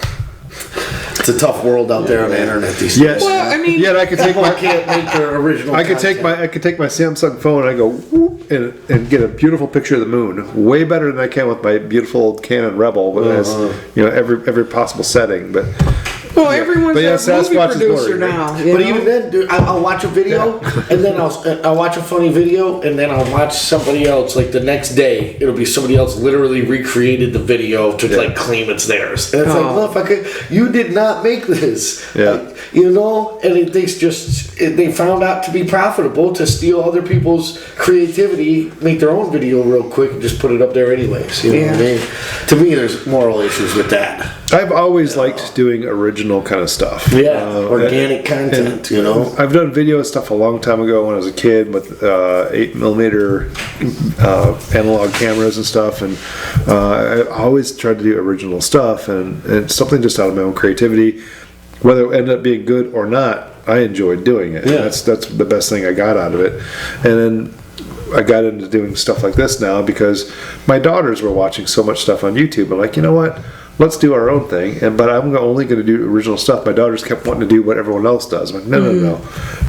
It's a tough world out there on the internet these yes. days. Well, I mean- yet I could take People my can't make their original. I could take my Samsung phone and I go whoop, and get a beautiful picture of the moon, way better than I can with my beautiful old Canon Rebel, with has every possible setting. But Well, everyone's But yeah, a movie Sasquatch is producer blurry, now. right? you But know? even then, dude, I'll watch a video and then I'll watch a funny video and then I'll watch somebody else. Like the next day, it'll be somebody else literally recreated the video to like claim it's theirs. And it's like, motherfucker, you did not make this. Yeah. Like, you know, and they found out to be profitable to steal other people's creativity, make their own video real quick, and just put it up there anyways. You know what I mean? To me, there's moral issues with that. I've always liked doing original original kind of stuff. Yeah, organic content, you know. I've done video stuff a long time ago when I was a kid with 8mm analog cameras and stuff, and I always tried to do original stuff, and it's something just out of my own creativity. Whether it ended up being good or not, I enjoyed doing it. Yeah. That's the best thing I got out of it. And then I got into doing stuff like this now because my daughters were watching so much stuff on YouTube. I'm like, you know what? Let's do our own thing. But I'm only going to do original stuff. My daughters kept wanting to do what everyone else does. I'm like, no.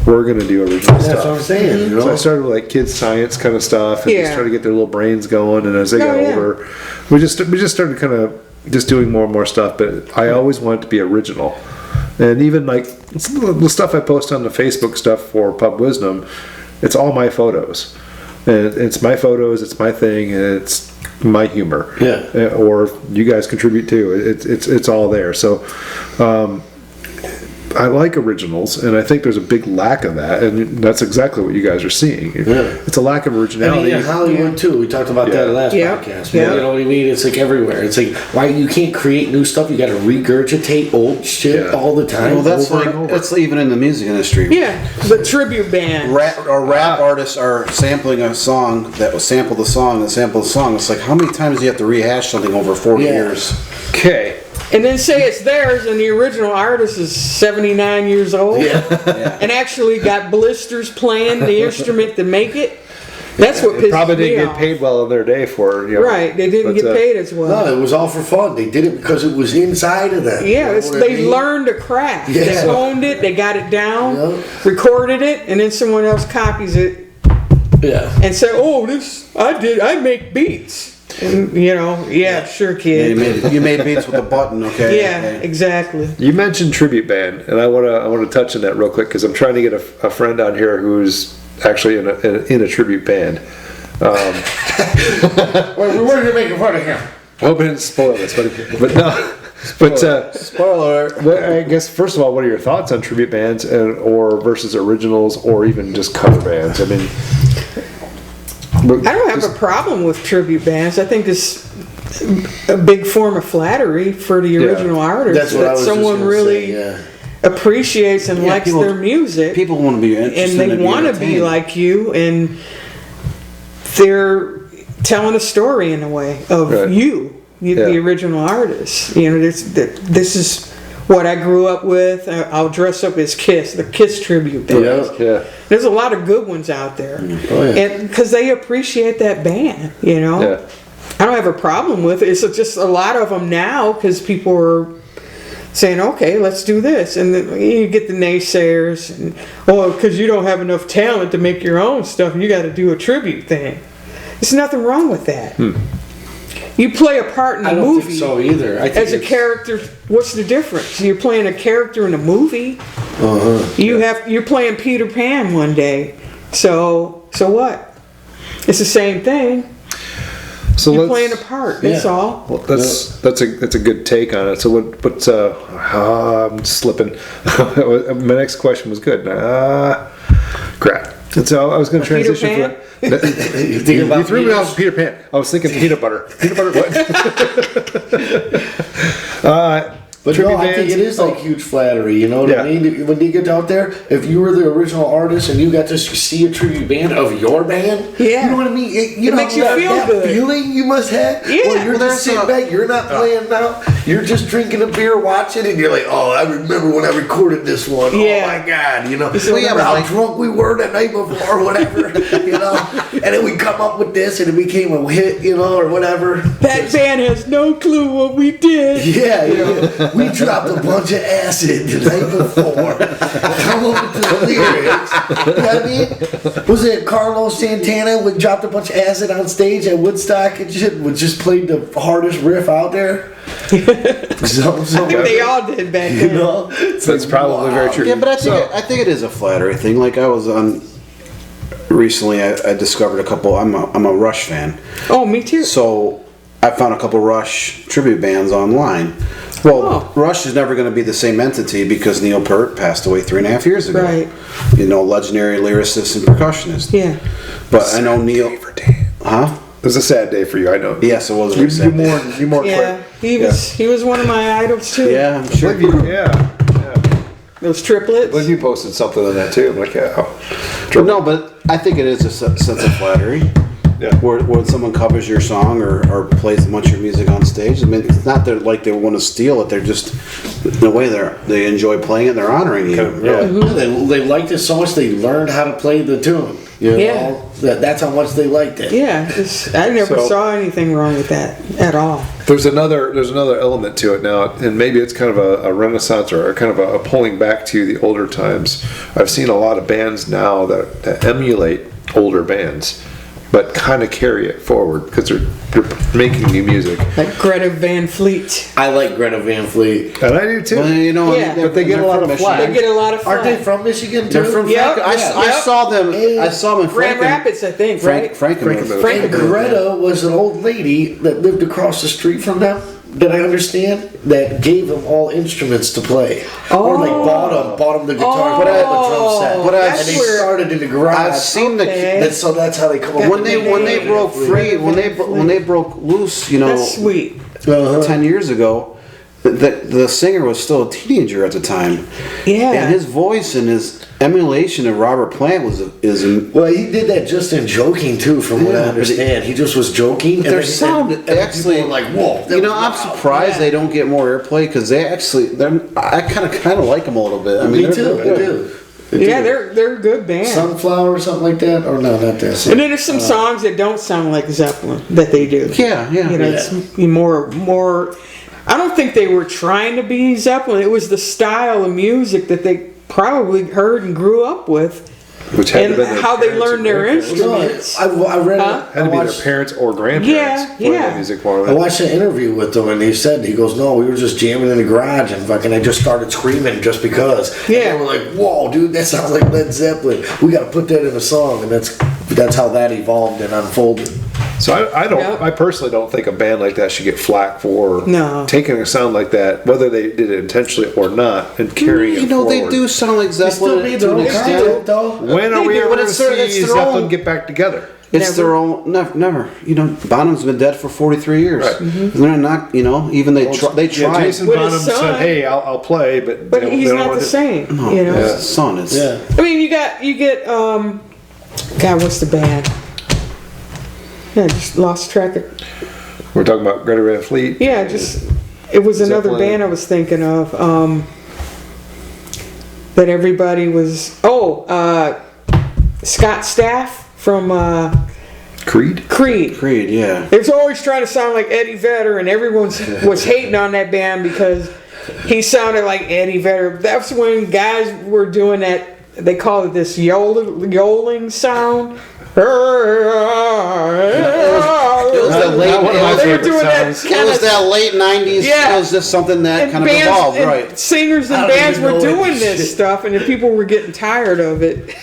We're going to do original stuff. That's what I'm saying. You know? So I started with like kids science kind of stuff and just try to get their little brains going. And as they got older, we just started kind of just doing more and more stuff. But I always wanted to be original. And even like some of the stuff I post on the Facebook stuff for Pub Wisdom, it's all my photos. And it's my photos, it's my thing, and it's my humor. Yeah. Or you guys contribute too. It's all there. So I like originals, and I think there's a big lack of that, and that's exactly what you guys are seeing. Yeah. It's a lack of I originality. mean, in Hollywood too. We talked about that last podcast. Yeah. You know what I mean? It's like everywhere. It's like why you can't create new stuff. You got to regurgitate old shit all the time. Well, that's over like and over. that's even in the music industry. Yeah, the tribute band. Rap artists are sampling a song that will sample the song and sample the song. It's like how many times do you have to rehash something over 40 years? Okay. And then say it's theirs and the original artist is 79 years old and actually got blisters playing the instrument to make it. That's what pisses Probably me didn't get off. paid well in their day for it. Right, they didn't get paid as well. No, it was all for fun. They did it because it was inside of them. Yeah, You know what I they mean? learned a craft. Yeah. They owned it, they got it down, Yeah. recorded it, and then someone else copies it Yeah. and say, "Oh, this I make beats." And, sure, Yeah, kid. you made beats with a button, okay? Yeah, exactly. You mentioned tribute band, and I want to touch on that real quick because I'm trying to get a friend on here who's actually in a tribute band. Wait, we weren't making fun of him. Hope I didn't spoil this, but no. But Spoiler. I guess first of all, what are your thoughts on tribute bands or versus originals or even just cover bands? I mean, I don't have a problem with tribute bands. I think it's a big form of flattery for the original artist. That's what I that was just someone gonna really say, yeah. appreciates and likes people- their music. People want to be interested and they want to be like you, and they're telling a story in a way of Right. you, the original artist. This is what I grew up with. I'll dress up as Kiss, the Kiss tribute band. yeah. There's a lot of good ones out there, Oh, yeah. and because they appreciate that band, Yeah. I don't have a problem with it. It's just a lot of them now because people are saying, "Okay, let's do this," and then you get the naysayers, and because you don't have enough talent to make your own stuff, you got to do a tribute thing. There's nothing wrong with that. You play a part in a I don't movie think so either. I think as a character. What's the difference? You're playing a character in a movie. You're playing Peter Pan one day. So what? It's the same thing. So You're playing a part. That's all. Well, that's a good take on it. So what? I'm slipping. My next question was good. Crap. And so I was going to Peter transition. Pan? You think You about threw me off Peter Pan. I was thinking peanut butter. Peanut butter. What? But Tribute no, I think bands- it is like huge flattery. You know what I mean? When you get out there, if you were the original artist and you got to see a tribute band of your band, Yeah. you know what I mean? You know makes you that, feel that good. feeling you must have. Yeah. Well, you're Well, just there's sitting back. You're not playing now. You're just drinking a beer, watching, and you're like, "Oh, I remember when I recorded this one. Yeah. Oh my God!" You know, So remember yeah, how like- drunk we were the night before, or whatever. You know, and then we come up with this, and it became a hit. You know, or whatever. That band has no clue what we did. Yeah, we dropped a bunch of acid the night before. Come up with the lyrics. You know what I mean? Was it Carlos Santana would dropped a bunch of acid on stage at Woodstock and shit? Would just played the hardest riff out there. I think they all did back You then. know, That's probably very true. Yeah, but I think it is a flattery thing. Like I was on recently, I discovered a couple. I'm a Rush fan, Oh, me too. so I found a couple Rush tribute bands online. Well, Rush is never going to be the same entity because Neil Peart passed away 3.5 years ago. Right. Legendary lyricist and percussionist. Yeah. But I know Neil. Huh? It was a sad day for you. I know. Yes, it was. You mourned Yeah. he was one of my idols too. Yeah, I'm sure. Yeah. Those triplets. Well, you posted something on that too. I'm like, yeah. No, but I think it is a sense of flattery. Yeah. Where someone covers your song or plays a bunch of your music on stage. I mean, it's not that like they want to steal it. They're just, in a way, they enjoy playing it. They're honoring you. They liked it so much they learned how to play the tune. You know? Yeah. That's how much they liked it. Yeah, I never So- saw anything wrong with that at all. There's another element to it now, and maybe it's kind of a renaissance or kind of a pulling back to the older times. I've seen a lot of bands now that emulate older bands, but kind of carry it forward because they're making new music. Like Greta Van Fleet. I like Greta Van Fleet. And I do too. Well, you know, Yeah. But they get a lot of flack. They get a lot of flack. Aren't they from Michigan too? they're from Yep, Frank- I yep. saw them. I saw them in Grand Rapids, I think, right? Frankenmuth. And Frankenmuth. Greta was an old lady that lived across the street from them, that I understand, that gave them all instruments to play. Or they bought them the guitar, the drum set. But and I've- they started in the garage. I've seen Okay. And so that's how they come up when with they broke free, when they broke loose, you know, That's sweet. 10 years ago. The singer was still a teenager at the time. Yeah. And his voice and his emulation of Robert Plant is Well, he did that just in joking too, from what Yeah, I but understand. He just was joking. their then- sound and people actually were like, whoa. that You know, was I'm wild. surprised they don't get more airplay because I kind of like them a little bit. I mean, Me they're too. good. I do. Yeah, they're a good band. Sunflower or something like that, or no, not that. And then there's some songs that don't sound like Zeppelin that they do. Yeah, yeah. You know, it's more. I don't think they were trying to be Zeppelin. It was the style of music that they probably heard and grew up with, Which had and to be their how they parents or learned their grandparents. instruments. I read. Huh? Had to be their parents or grandparents Yeah, playing yeah. that music for I them. watched an interview with them, and he goes, no, we were just jamming in the garage, and fucking, I just started screaming just because. Yeah. And they were like, whoa, dude, that sounds like Led Zeppelin. We got to put that in a song, and that's how that evolved and unfolded. So Yep. I personally don't think a band like that should get flack for No. taking a sound like that, whether they did it intentionally or not, and carrying it You know, forward. they do sound like They still Zeppelin need to their an own extent. content, though. When are They we do, ever but going to it's their see own- Zeppelin get back together? It's Never. their own. Never. You know, Bonham's been dead for 43 years. Right. Mm-hmm. They're not. You know, even they Yeah, tried. Jason With Bonham his said, son. "Hey, I'll play," but But they he's don't not want the to- same. No, You know. it's his son. It's Yeah. I mean, you get God, what's the band? Yeah, I just lost track of. We're talking about Greta Van Fleet. Yeah, it was another Zeppelin. band I was thinking of. That everybody was. Scott Staff from Creed. Creed. Creed. Yeah. They was always trying to sound like Eddie Vedder, and everyone was hating on that band because he sounded like Eddie Vedder. That's when guys were doing that. They call it this yodeling sound. It was that late. Not one of my They were favorite doing that sounds. It kind was of. that late '90s. Yeah. It was just something that And kind of bands, evolved, and right? singers and I don't bands even were know doing what this shit. stuff, and then people were getting tired of it.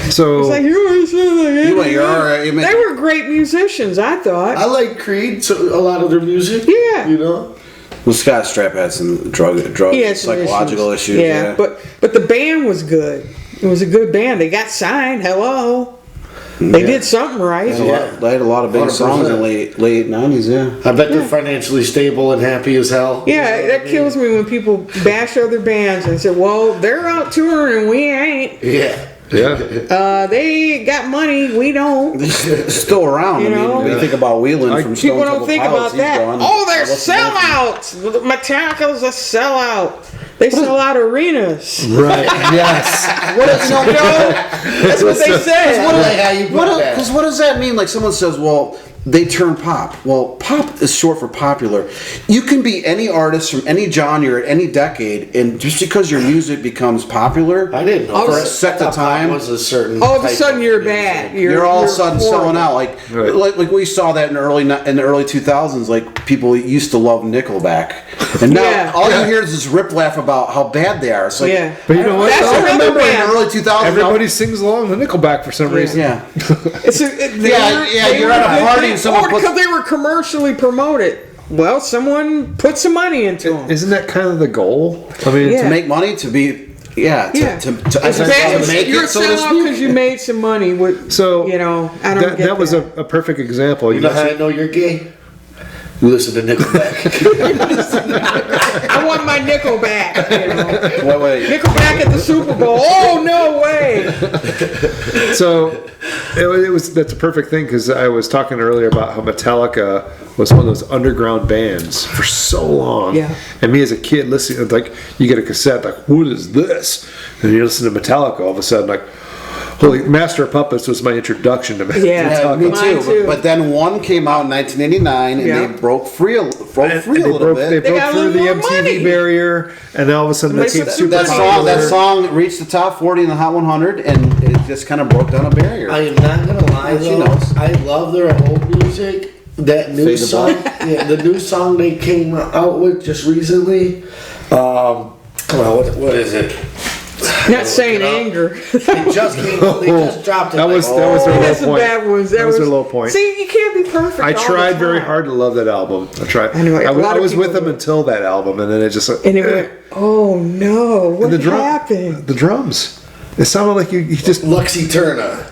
So It's like, you always sound like Eddie You're Vedder. all right. You mean- They were great musicians, I thought. I like Creed, so a lot of their music. Yeah. You know? Well, Scott Strapp had some drug He had some psychological issues. Yeah, but the band was good. It was a good band. They got signed. Hello. They did something right. They had a lot of big 100%. songs in late '90s. Yeah. I bet they're financially stable and happy as hell. Yeah, that kills me when people bash other bands and say, "Well, they're out touring and we ain't. Yeah. yeah, They got money, we don't." Still around. You I mean, know? when you think about Whelan from Stone People don't Temple think Pilots, about that. he's gone. Oh, they're What's the difference? sellouts. Metallica's a sellout. They sell out arenas. right. Yes. What if, you know, That's what they say. I like how you put that. Because what does that mean? Like someone says, well, they turn pop. Well, pop is short for popular. You can be any artist from any genre at any decade, and just because your music becomes popular, I didn't know. for a set of time, was a certain. All of a type sudden, you're music. bad. you're all of a sudden selling horrible. out. Like we saw that in the early 2000s. Like people used to love Nickelback, and now Yeah. all you hear is this rip laugh about how bad they are. It's like, Yeah. But you know what? That's though? I another remember in band. the early 2000s. Everybody sings along to Nickelback for some reason. Yeah. It's You're at a party and someone puts- because they were commercially promoted. Well, someone put some money into them. Isn't that kind of the goal? I mean, Yeah. To make money, to be, Yeah. to make You're it, so to selling out speak. because you made some money. With, so you know, I don't get that was a perfect example. You know how I know you're gay? You listen to Nickelback. I want my nickel back. You know? Wait. Nickelback at the Super Bowl. Oh, no way. So it was that's a perfect thing because I was talking earlier about how Metallica was one of those underground bands for so long. Yeah. And me as a kid listening, like you get a cassette, like what is this? And you listen to Metallica, all of a sudden, like holy, Master of Puppets was my introduction to Metallica. Yeah, Me Mine too. too. But then one came out in 1989, and Yeah. they broke free a little They bit. broke got a through the little more MTV money. barrier, and then all of a sudden They became put super That popular. song reached the top 40 in the Hot 100, and it just kind of broke down a barrier. I am not gonna lie She though. knows. I love their old music. That new Fade to song, Black. yeah, the new song they came out with just recently. Come on, what is it? Not saying anger. They just came. They just dropped it. That was like, their low That's some point. bad ones. That was their low point. See, you can't be perfect. I all the tried very time. hard to love that album. I tried. Anyway, a lot I of was with people them do. until that album, and then it just And it went, oh no, what and the happened? The drums. It sounded like you just. Luxy Turner.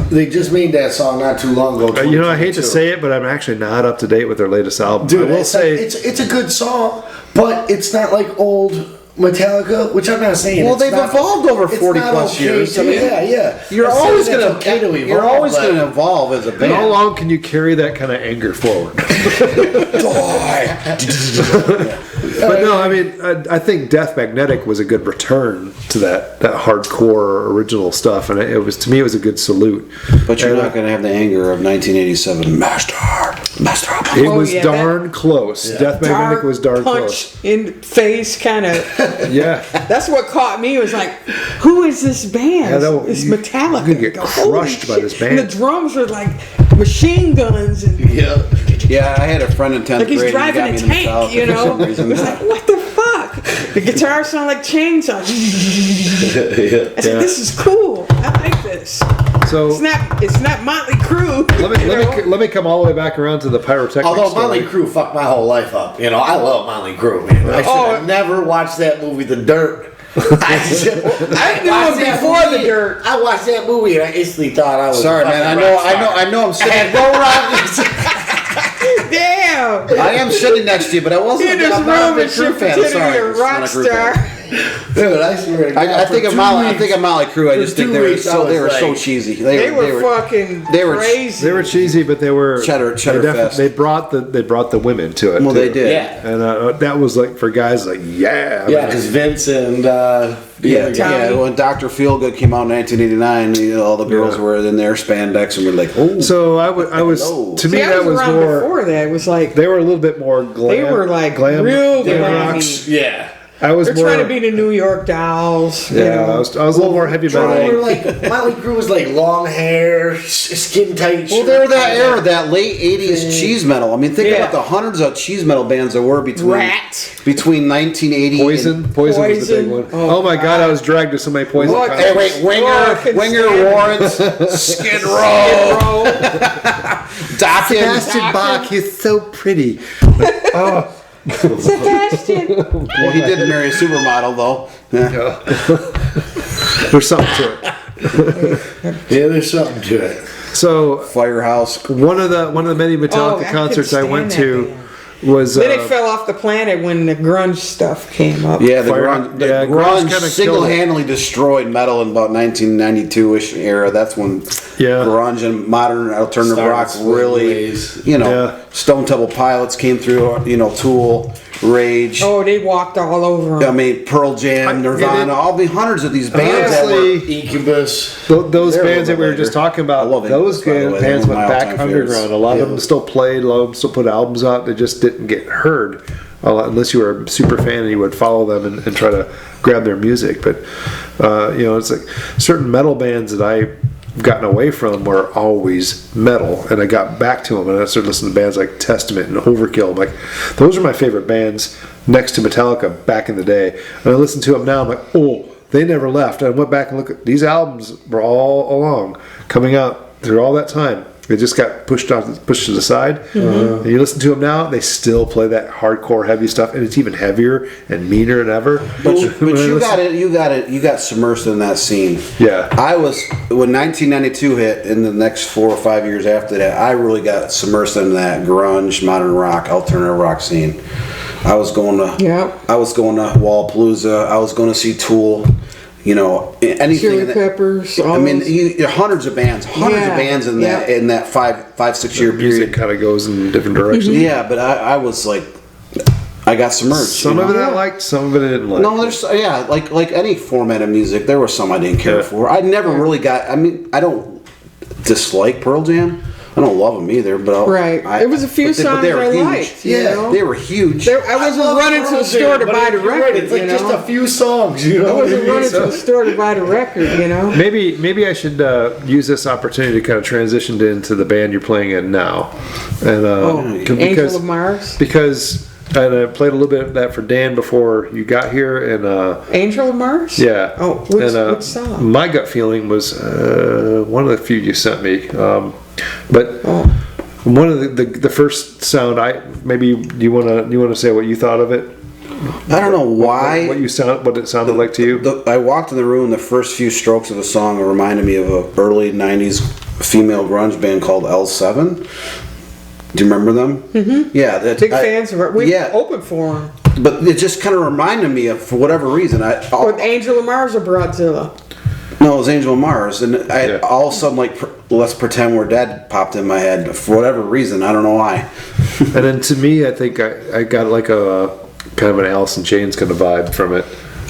They just made that song not too long ago. You know, I hate to 2022. say it, but I'm actually not up to date with their latest album. Dude, I will it's, say it's a good song, but it's not like old Metallica, which I'm not saying. Well, it's they've not- evolved over it's 40 not plus okay years. to- I mean, yeah. You're I'm always saying gonna it's okay to evolve, you're always but- gonna evolve as a band. how long can you carry that kind of anger forward? But no, I mean, I think Death Magnetic was a good return to that hardcore original stuff, and it was, to me, it was a good salute. But you're And, not gonna have the anger of 1987 Master. It Oh, was yeah, darn close. Death Magnetic was darn punch close. in the face, kind of. Yeah. That's what caught me. Was like, who is this band? Yeah, that- it's you- Metallica. you could get Holy crushed by shit. this band. And the drums are like machine guns, and Yeah. Yeah, I had a friend in 10th like he's grade. and he driving got a me into tank. Metallica You for know, some reason. it's like, what the fuck? The guitar sound like chainsaws. I said, this is cool. I like this. So It's not Motley Crue. let me come all the way back around to the pyrotechnics. Although story. Motley Crue fucked my whole life up. You know, I love Motley Crue, man. I should have never watched that movie, The Dirt. I knew watched him that before The movie. Dirt. I watched that movie and I instantly thought I was. Sorry, a man. fucking rock star. I know. I'm I sitting. had no rock. Damn. I am sitting next to you, but I wasn't. In this I'm not a room big and Crue shit fan. pretending Sorry, to be a it's not rock Crue fan. star. Dude, I swear to God. I think of Motley Crue. I just think they were so like, cheesy. They were fucking they were- crazy. They were cheesy, but they were Cheddar fest. They brought the women to it. Well, too. they did. Yeah. And that was like for guys like yeah. Yeah, because Vince and Yeah, Tommy. when Dr. Feelgood came out in 1989, all the girls Yeah. were in their spandex and were like, "Oh, So I was Hello. to me See, I that was around more. before that. It was like They were a little bit more glam. they were like glam, real glam glammy. rocks. yeah. I was They're more. trying to be the New York Dolls. you yeah, know. I was a little more heavy They were metal. like Motley Crue was like long hair, skin tight. Well, they were that era, that late '80s cheese metal. I mean, think Yeah. about the hundreds of cheese metal bands there were between Rat. 1980 Poison was the big Poison. one. Oh, Oh, my God, I was dragged to so many Poison. Look, concerts. Hey, wait, Oh, I couldn't Winger stand it. Warrants, Skid Row, Bro. Dawkins. Sebastian Bach, he's so pretty. Sebastian. Well, he did marry a supermodel, though. Yeah. There's something to it. Yeah, there's something to it. So Firehouse. one of the many Metallica I concerts couldn't I went stand to that band. was Then it fell off the planet when the grunge stuff came up. Yeah, the Fire- grunge, yeah, grunge kinda single-handedly destroyed metal in about 1992-ish era. That's when Yeah. grunge and modern alternative Started rock splitting really, ways. Yeah. Stone Temple Pilots came through. Tool, Rage. Oh, they walked all over 'em. I mean, Pearl Jam, Nirvana, all the hundreds of these bands that were. Honestly, Incubus. those They're a bands that we little were just later. talking I about, love those Incubus, by the way. They're bands one of went my back all-time favorites. underground. A lot of them still played, a lot of them still put albums out. They just didn't get heard unless you were a super fan and you would follow them and try to grab their music. But it's like certain metal bands that I've gotten away from were always metal, and I got back to them and I started listening to bands like Testament and Overkill. I'm like, those are my favorite bands next to Metallica back in the day. And I listen to them now, I'm like, oh, they never left. And I went back and looked at these albums were all along coming out through all that time. They just got pushed to the side. And you listen to them now, they still play that hardcore heavy stuff, and it's even heavier and meaner than ever. But you got submersed in that scene. Yeah. I was, when 1992 hit, in the next 4 or 5 years after that, I really got submersed in that grunge, modern rock, alternative rock scene. I was going to Wallapalooza. I was going to see Tool. You know, anything. Chili Peppers. I mean, hundreds of bands in that 5-6 year period. Music kind of goes in different directions. Yeah, but I was like, I got submerged. Some of it I liked, some of it I didn't like. No, there's like any format of music, there were some I didn't care for. I never really got. I mean, I don't dislike Pearl Jam. I don't love them either, but there was a few songs I liked. They were huge. I wasn't running to the store to buy the record. It's like just a few songs, you know. I wasn't running to the store to buy the record, you know. Maybe I should use this opportunity to kind of transition into the band you're playing in now, and Angel of Mars. Because and I played a little bit of that for Dan before you got here, and Angel of Mars. Yeah. Oh, which song? My gut feeling was one of the few you sent me. But one of the first sound, maybe you want to say what you thought of it? I don't know why. What it sounded like to you? I walked in the room. The first few strokes of a song reminded me of an early '90s female grunge band called L7. Do you remember them? Mm-hmm. Yeah, big fans of it. We opened for them. But it just kind of reminded me of, for whatever reason, with Angel of Mars or Broadzilla. No, it was Angel of Mars, and all of a sudden, like, Let's Pretend We're Dead popped in my head for whatever reason. I don't know why. And then to me, I think I got like a kind of an Alice in Chains kind of vibe from it,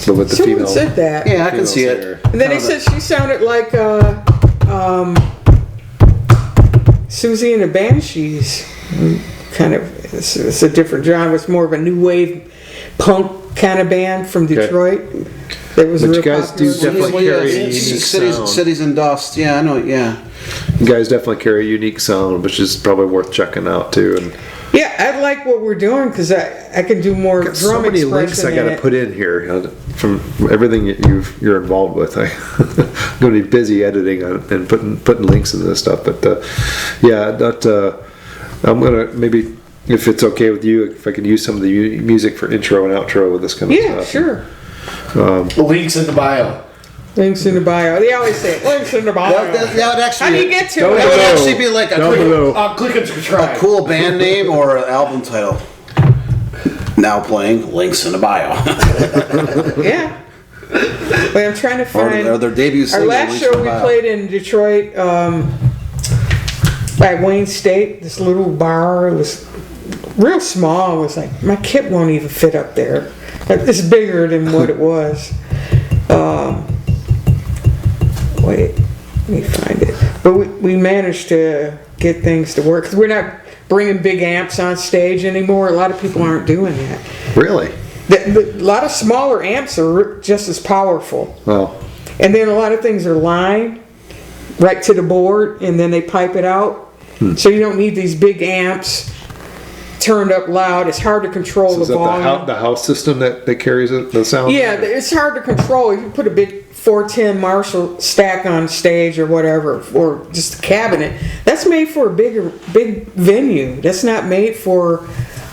but with the Someone female. said that. Yeah, I can see it. And then they said she sounded like Susie and the Banshees. Kind of, it's a different genre. It's more of a new wave punk kind of band from Detroit. That was but you guys do definitely carry a unique sound. Cities and Dust. Yeah, I know. Yeah, you guys definitely carry a unique sound, which is probably worth checking out too. And yeah, I like what we're doing because I can do more drum so many expression links I got to put in here, from everything you're involved with. I'm going to be busy editing and putting links into this stuff. But I'm going to maybe, if it's okay with you, if I could use some of the music for intro and outro with this kind of stuff. Yeah, sure. Links in the bio. Links in the bio. They always say links in the bio. That would actually. How do you get to it? That would actually be like Click and subscribe. a cool band name or an album title. Now playing Links in the Bio. Yeah. But I'm trying to find. Or their debut single. Our last show we played in Detroit by Wayne State. This little bar. It was real small. It was like my kit won't even fit up there. It's bigger than what it was. Wait, let me find it. But we managed to get things to work. 'Cause we're not bringing big amps on stage anymore. A lot of people aren't doing that. Really? A lot of smaller amps are just as powerful. Well. And then a lot of things are lined right to the board, and then they pipe it out. So you don't need these big amps turned up loud. It's hard to control the volume. Is that the house system that carries the sound? Yeah, it's hard to control. You put a big 410 Marshall stack on stage or whatever, or just a cabinet. That's made for a big venue. That's not made for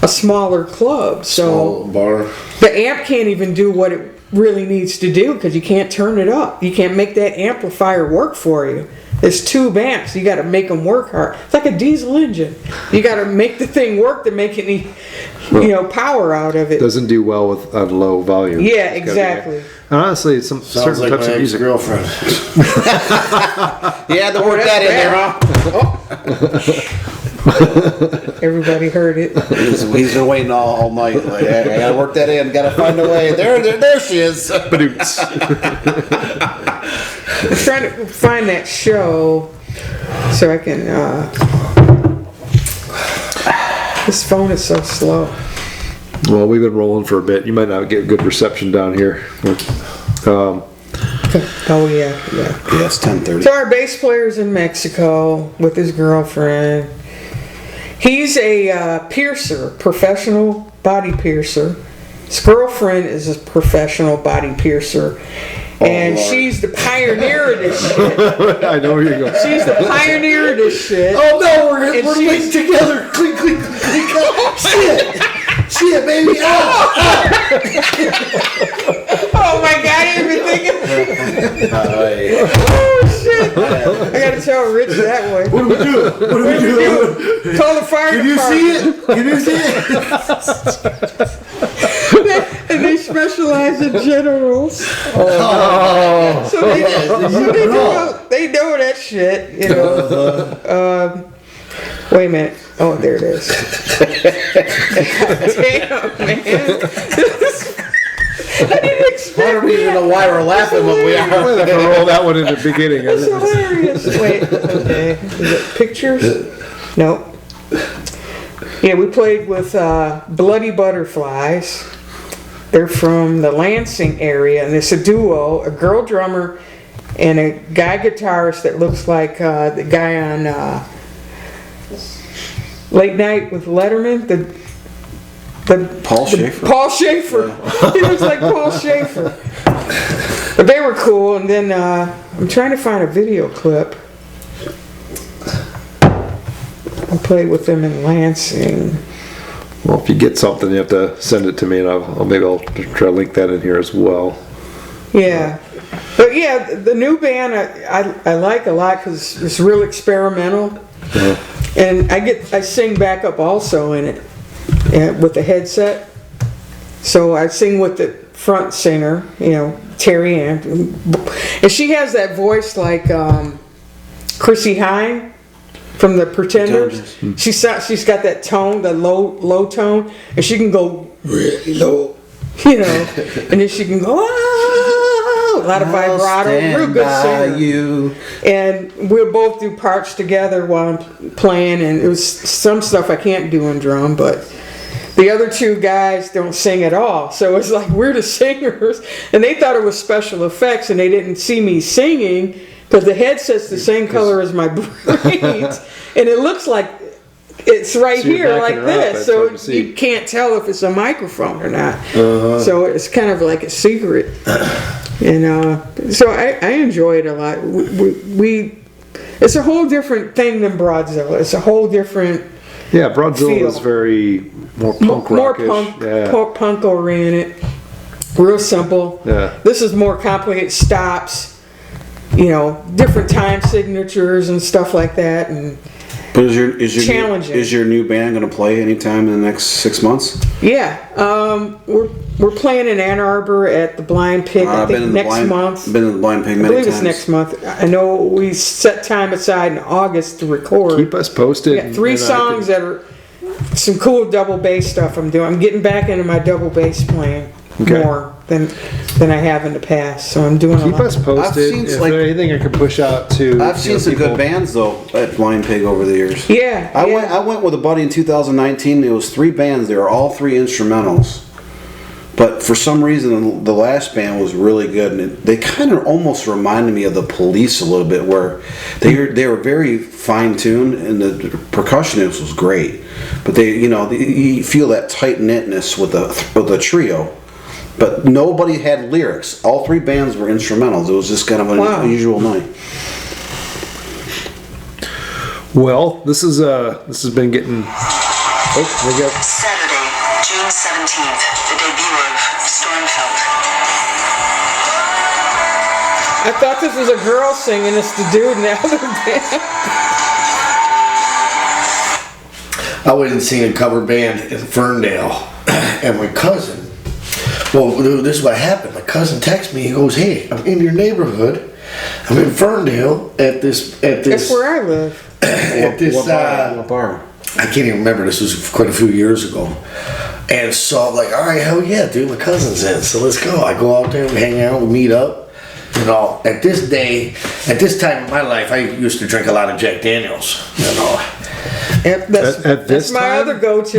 a smaller club. So bar. The amp can't even do what it really needs to do because you can't turn it up. You can't make that amplifier work for you. There's tube amps. You got to make them work hard. It's like a diesel engine. You got to make the thing work to make any, power out of it. Doesn't do well with low volume. Yeah, exactly. Honestly, it's some Sounds certain like types my of music. ex-girlfriend. You had to work that in there, huh? Everybody heard it. He's been waiting all night. Like, I gotta work that in. Gotta find a way. There she is. Badoots. I'm trying to find that show so I can. This phone is so slow. Well, we've been rolling for a bit. You might not get good reception down here. Oh yeah. Yeah, it's 10:30. So our bass player's in Mexico with his girlfriend. He's a piercer, professional body piercer. His girlfriend is a professional body piercer. And Lord. she's the pioneer of this shit. I know where you're going. She's the pioneer of this shit. Oh no, we're And linked together. Clink, clink, clink, clink. Shit, baby. Ow, Oh my god, I didn't even think of Oh shit. I gotta tell Rich that way. What do we do? What do we do? Call the fire Can you see it? Can you see it? And they specialize in generals. Oh. So they know that shit, you know. Wait a minute. Oh, there it is. Damn, man. I didn't expect I don't even know why we're laughing, but we I'm gonna have to roll that one in the beginning. That's hilarious. Wait, okay. Is it pictures? No. Yeah, we played with Bloody Butterflies. They're from the Lansing area, and it's a duo, a girl drummer and a guy guitarist that looks like the guy on Late Night with Letterman. Paul Schaefer. Paul Schaefer. He looks like Paul Schaefer. But they were cool, and then I'm trying to find a video clip. I played with them in Lansing. Well, if you get something, you have to send it to me, and I'll try to link that in here as well. Yeah. But yeah, the new band I like a lot because it's real experimental. Yeah. And I sing backup also in it with the headset. So I sing with the front singer, you know, Terry Ann. And she has that voice like Chrissy Hine from the Pretenders. She's got that tone, the low tone, and she can go really low, you know, and then she can go a lot of vibrato, real good singer. You. And we'll both do parts together while I'm playing, and it was some stuff I can't do on drum, but the other two guys don't sing at all. So it's like we're the singers, and they thought it was special effects, and they didn't see me singing because the headset's the same color as my braids, and it looks like it's right So you're here like backing her up, this, it's so hard to see. you can't tell if it's a microphone or not. So it's kind of like a secret. And so I enjoy it a lot. It's a whole different thing than Broadzilla. It's a whole different Yeah, Broadzilla feel. is very more punk more rockish. punk, Yeah. punk oriented. Real simple. Yeah. This is more complicated stops. You know, different time signatures and stuff like that. And But is Challenging. your new band going to play anytime in the next 6 months? yeah, we're playing in Ann Arbor at the Blind Pig. I I've been think in the next blind, month. Been in the Blind Pig I many believe times. it's next month. I know we set time aside in August to record. Keep us posted. We got 3 and I songs that are some cool double bass stuff I'm doing. I'm getting back into my double bass playing Okay. more than I have in the past. So I'm doing Keep a lot. us posted. seen, If like- there's anything I can push out to. I've seen some good bands though at Blind Pig over the years. Yeah, I yeah. went with a buddy in 2019. It was 3 bands. They were all 3 instrumentals. But for some reason, the last band was really good, and they kind of almost reminded me of the Police a little bit, where they were very fine tuned, and the percussionist was great. But you feel that tight knitness with the trio. But nobody had lyrics. All 3 bands were instrumentals. It was just kind of an Wow. unusual night. Well, this has been getting. Oh, we got. Saturday, June 17th, the debut of Stormfeld. I thought this was a girl singing. It's the dude in the other band. I went and seen a cover band in Ferndale, and my cousin. Well, this is what happened. My cousin texted me. He goes, "Hey, I'm in your neighborhood. I'm in Ferndale at this." That's where I live. At this. What bar? I can't even remember. This was quite a few years ago. And so I'm like, all right, hell yeah, dude, my cousin's in, so let's go. I go out there, we hang out, we meet up. You know, at this time in my life, I used to drink a lot of Jack Daniels. You know, Yep, that's At this my time? other go-to.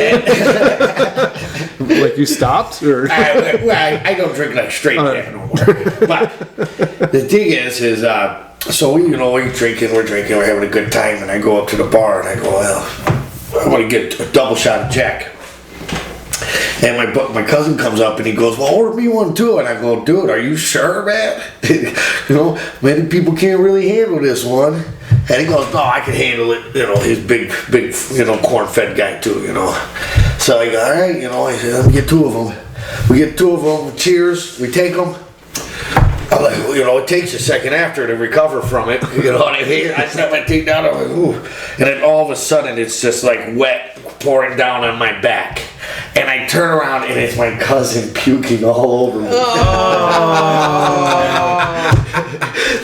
Like you stopped, or I don't drink like straight Jack no more. But the thing is, so you know, we're drinking, we're having a good time, and I go up to the bar and I go, well, I want to get a double shot of Jack. And my cousin comes up and he goes, well, order me one too. And I go, dude, are you sure, man? Many people can't really handle this one. And he goes, no, I can handle it. He's big, corn-fed guy too, So I go, all right, I said, let me get 2 of them. We get 2 of them. Cheers. We take them. I'm like, it takes a second after to recover from it. What I mean? I set my teeth down. I'm like, ooh. And then all of a sudden, it's just like wet pouring down on my back. And I turn around and it's my cousin puking all over me.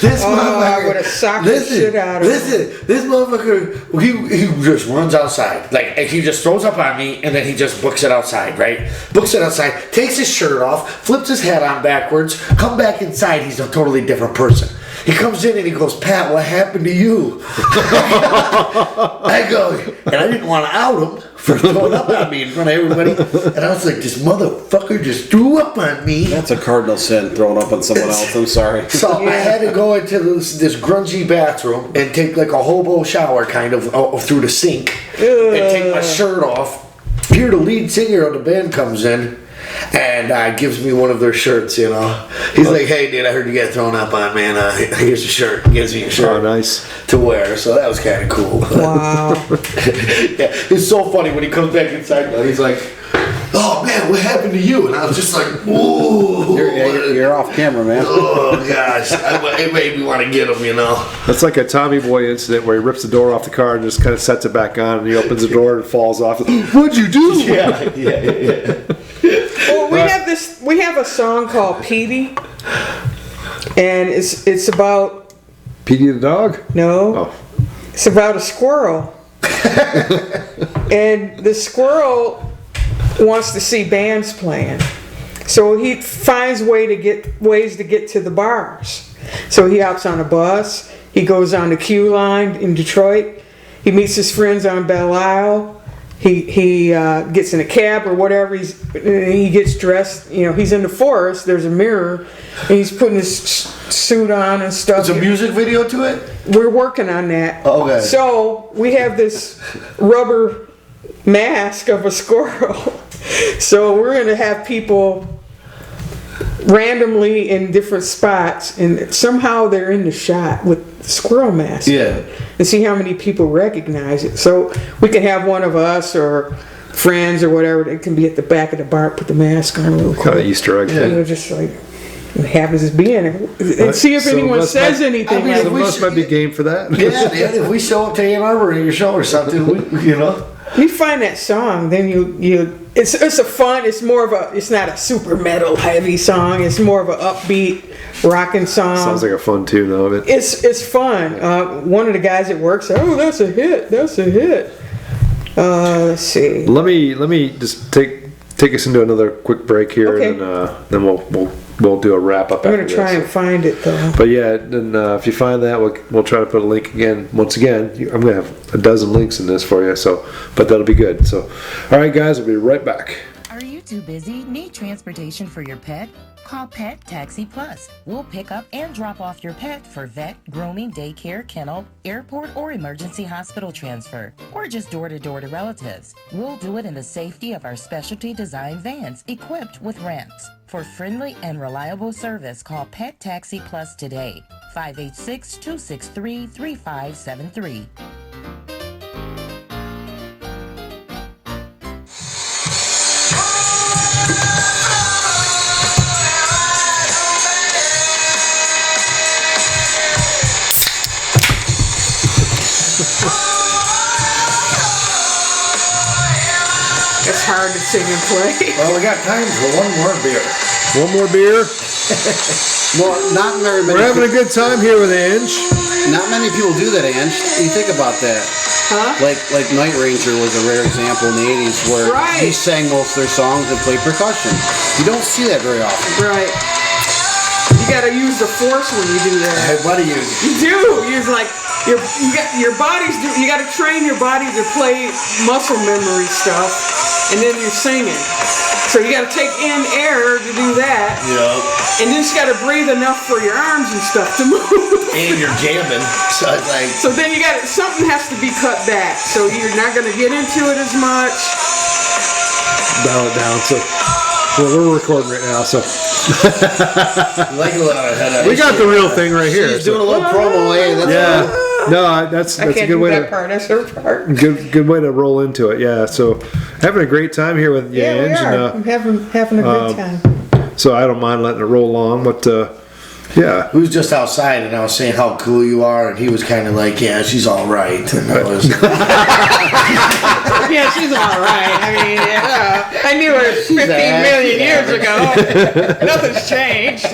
This motherfucker. I would have socked the shit out of him. This motherfucker, he just runs outside. Like, he just throws up on me and then he just books it outside, right? Books it outside, takes his shirt off, flips his hat on backwards, come back inside, he's a totally different person. He comes in and he goes, Pat, what happened to you? I go, and I didn't want to out him for throwing up on me in front of everybody. And I was like, this motherfucker just threw up on me. That's a cardinal sin, throwing up on someone else. I'm sorry. So I had to go into this grungy bathroom and take like a hobo shower kind of through the sink and take my shirt off. Here the lead singer of the band comes in and gives me one of their shirts, He's like, hey, dude, I heard you got thrown up on, man. Here's a shirt. Gives me a shirt. Oh, nice. To wear. So that was kind of cool. Wow. Yeah, it's so funny when he comes back inside. He's like, oh, man, what happened to you? And I was just like, ooh. You're off camera, man. Oh, gosh. It made me want to get him, That's like a Tommy Boy incident where he rips the door off the car and just kind of sets it back on and he opens the door and falls off. What'd you do? Yeah. Well, we have a song called Petey, and it's about Petey the dog? no, Oh. it's about a squirrel, and the squirrel wants to see bands playing, so he finds ways to get to the bars. So he hops on a bus, he goes on the Q line in Detroit, he meets his friends on Belle Isle. He gets in a cab or whatever. He gets dressed. He's in the forest. There's a mirror, and he's putting his suit on and stuff. There's a music video to it? We're working on that. Okay. So we have this rubber mask of a squirrel. So we're going to have people randomly in different spots, and somehow they're in the shot with the squirrel mask. Yeah. And see how many people recognize it. So we can have one of us or friends or whatever that can be at the back of the bar, put the mask on real quick. Kind of Easter egg thing. Just like it happens as being, and see if Some anyone of us says might- anything. if Some we of us might be game for that. Yeah, man, if we show up to Ann Arbor in your show or something, You find that song, then it's a fun. It's not a super metal heavy song. It's more of an upbeat rocking song. Sounds like a fun tune, though. It's fun. One of the guys at work said, "Oh, that's a hit. That's a hit." Let's see. Let me just take us into another quick break here, Okay. and then we'll do a wrap up. I'm gonna after try this. and find it though. But yeah, then if you find that, we'll try to put a link again. Once again, I'm gonna have a dozen links in this for you. But that'll be good. So, all right, guys, we'll be right back. Are you too busy? Need transportation for your pet? Call Pet Taxi Plus. We'll pick up and drop off your pet for vet, grooming, daycare, kennel, airport, or emergency hospital transfer, or just door-to-door to relatives. We'll do it in the safety of our specialty design vans equipped with ramps. For friendly and reliable service, call Pet Taxi Plus today. 586-263-3573. It's hard to sing and play. Well, we got time for one more beer. One more beer. Well, not very many. We're having a good time here with Ange. Not many people do that, Ange. You think about that. Huh? Like Night Ranger was a rare example in the 80s where Right. he sang most of their songs and played percussion. You don't see that very often. Right. You gotta use the force when you do that. Hey, what do you? You do. You're like your body's do. You gotta train your body to play muscle memory stuff, and then you're singing. So you gotta take in air to do that, Yeah. and then you just gotta breathe enough for your arms and stuff to move. And you're jamming. So it's like. So then something has to be cut back. So you're not gonna get into it as much. dial it down. So we're recording right now. So we got the real thing right here. She's doing a little promo, eh? That's No, that's I a can't good do way that part. That's her part. good way to roll into it. Yeah. So having a great time here with you, Yeah, we Ange, are. I'm having a good time. so I don't mind letting it roll along, but yeah. We was just outside and I was saying how cool you are, and he was kind of like, yeah, she's all right. And I was, Yeah, she's all right. I mean, I knew her 15 million years ago. Nothing's changed.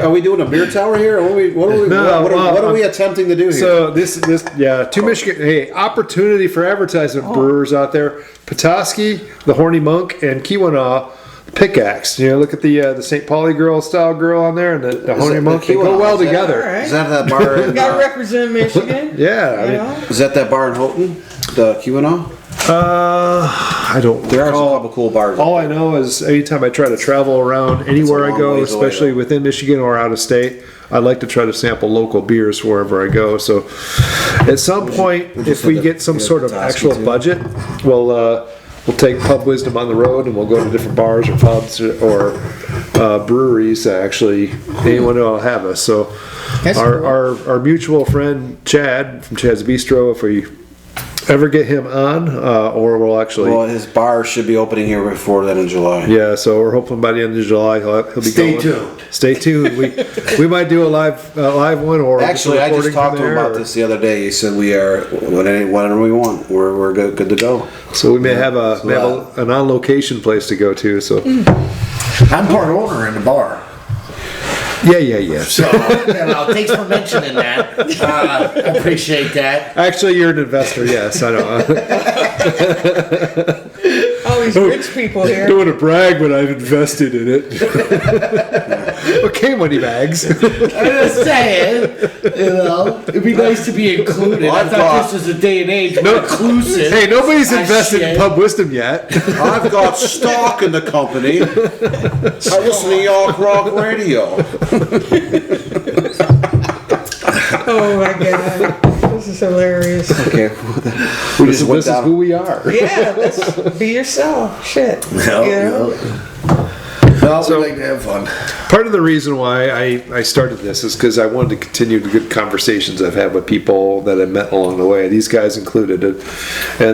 Are we doing a beer tower here? Or what are we attempting to do here? So this two Michigan. Hey, opportunity for advertisement, brewers out there. Petoskey, the Horny Monk, and Keweenaw, Pickaxe. Look at the St. Pauli style girl on there, and the Horny Monk. They go well together. All right. Is that bar? We got to represent Michigan. Yeah. Is that bar in Houghton? The Keweenaw? I don't. There are a couple cool bars. All I know is anytime I try to travel around anywhere I go, ways away, especially though. within Michigan or out of state, I like to try to sample local beers wherever I go. So at some point, if we get some sort of actual budget, we'll take Pub Wisdom on the road and we'll go to different bars or pubs or breweries that actually anyone will have us. So our mutual friend Chad from Chad's Bistro, if we ever get him on, or we'll actually. Well, his bar should be opening here before that in July. Yeah, so we're hoping by the end of July he'll be Stay going. tuned. Stay tuned. We might do a live one or Actually, I just talked to him about this. this the other day. He said we are whatever we want. We're good to go. So we may have an on location place to go to. So I'm part owner in the bar. yeah. So, thanks for mentioning that. I appreciate that. Actually, you're an investor. Yes, I know. All these rich people here. Don't want to brag, but I've invested in it. Okay, money bags. I'm just saying, it'd be nice to be included. I thought this was a day and age inclusive. Hey, nobody's invested in Pub Wisdom yet. I've got stock in the company. I listen to York Rock Radio. Oh my God. This is hilarious. Okay. This is who we are. Yeah, let's be yourself. Shit. No, we like to have fun. Part of the reason why I started this is because I wanted to continue the good conversations I've had with people that I've met along the way, these guys included. And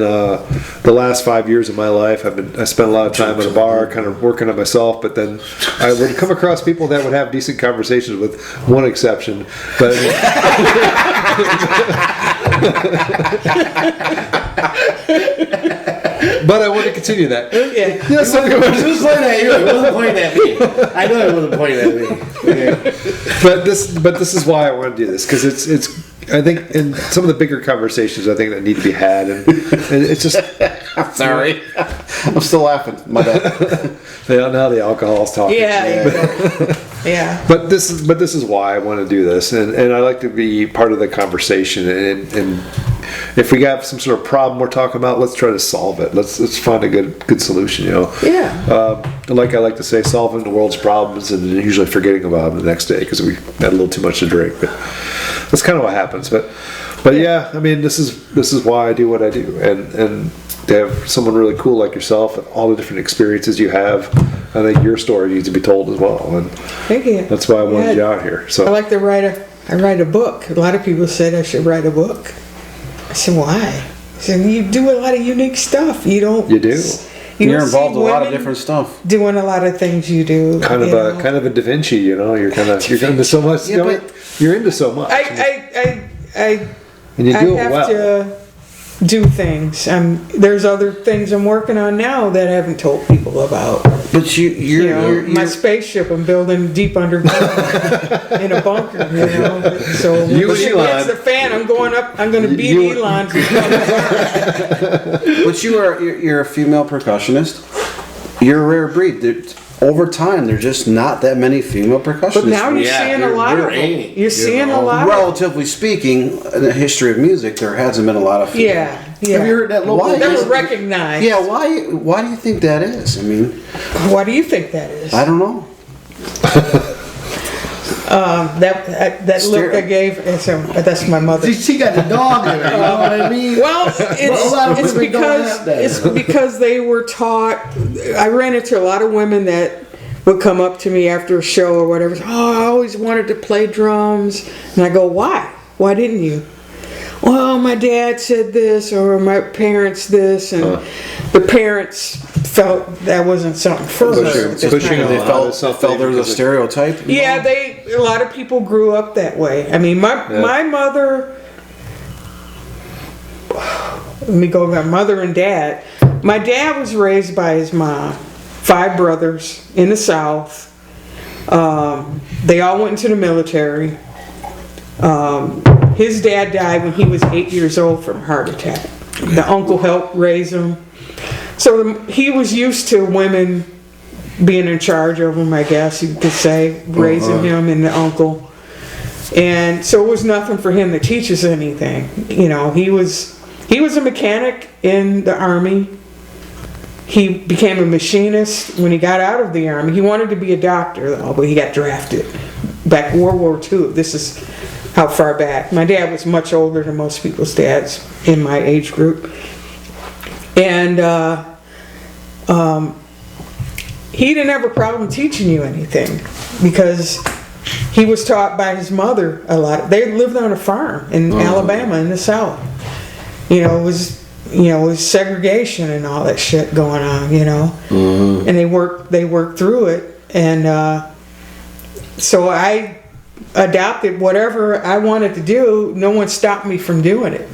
the last 5 years of my life, I spent a lot of time at a bar, kind of working on myself. But then I would come across people that would have decent conversations, with one exception. But but I want to continue that. Okay. Yes, Who's pointing at you? It wasn't pointing at me. I know it wasn't pointing at me. Okay. But this is why I want to do this, because it's I think in some of the bigger conversations I think that need to be had, and it's just. I'm sorry. I'm still laughing. My bad. Now the alcohol's talking. Yeah. But this is why I want to do this, and I like to be part of the conversation, and if we got some sort of problem we're talking about, let's try to solve it. Let's find a good solution. Yeah. Like I like to say, solving the world's problems and usually forgetting about them the next day because we had a little too much to drink. But that's kind of what happens. But yeah, I mean, this is why I do what I do, and to have someone really cool like yourself and all the different experiences you have, I think your story needs to be told as well. And Thank you. that's why I wanted you out here. So I like to write a book. A lot of people said I should write a book. I said, why? I said, you do a lot of unique stuff. You do. You're involved in a lot of different stuff. Doing a lot of things you do. Kind of a Da Vinci, You're into so much. Yeah, you're into so much. And you do it have well. to do things. There's other things I'm working on now that I haven't told people about. But you're my spaceship I'm building deep underground in a bunker. So when You and shit Elon. hits the fan, I'm going up. I'm going to beat Elon. But you're a female percussionist. You're a rare breed. Over time, there's just not that many female percussionists. But now you're seeing a lot of them. You're seeing a lot of Relatively speaking, in the history of music, there hasn't been a lot of female. Yeah. Have you heard that local? That was recognized. Yeah, why do you think that is? I mean, Why do you think that is? I don't know. That look I gave, that's my mother. She got the dog in her, you know what I mean? Well, it's because they were taught. I ran into a lot of women that would come up to me after a show or whatever. Oh, I always wanted to play drums, and I go, why? Why didn't you? Well, my dad said this, or my parents this, and the parents felt that wasn't something for her. Pushing, they felt there was a stereotype. Yeah, a lot of people grew up that way. I mean, my mother. Let me go with my mother and dad. My dad was raised by his mom, 5 brothers in the South. They all went into the military. His dad died when he was 8 years old from a heart attack. The uncle helped raise him. So he was used to women being in charge of him, I guess you could say, raising him and the uncle. And so it was nothing for him to teach us anything. You know, he was a mechanic in the Army. He became a machinist when he got out of the Army. He wanted to be a doctor, though, but he got drafted. Back in World War II, this is how far back. My dad was much older than most people's dads in my age group. And he didn't have a problem teaching you anything because he was taught by his mother a lot. They lived on a farm in Alabama in the South. You know, it was segregation and all that shit going on, you know. And they worked through it. And so I adopted whatever I wanted to do. No one stopped me from doing it.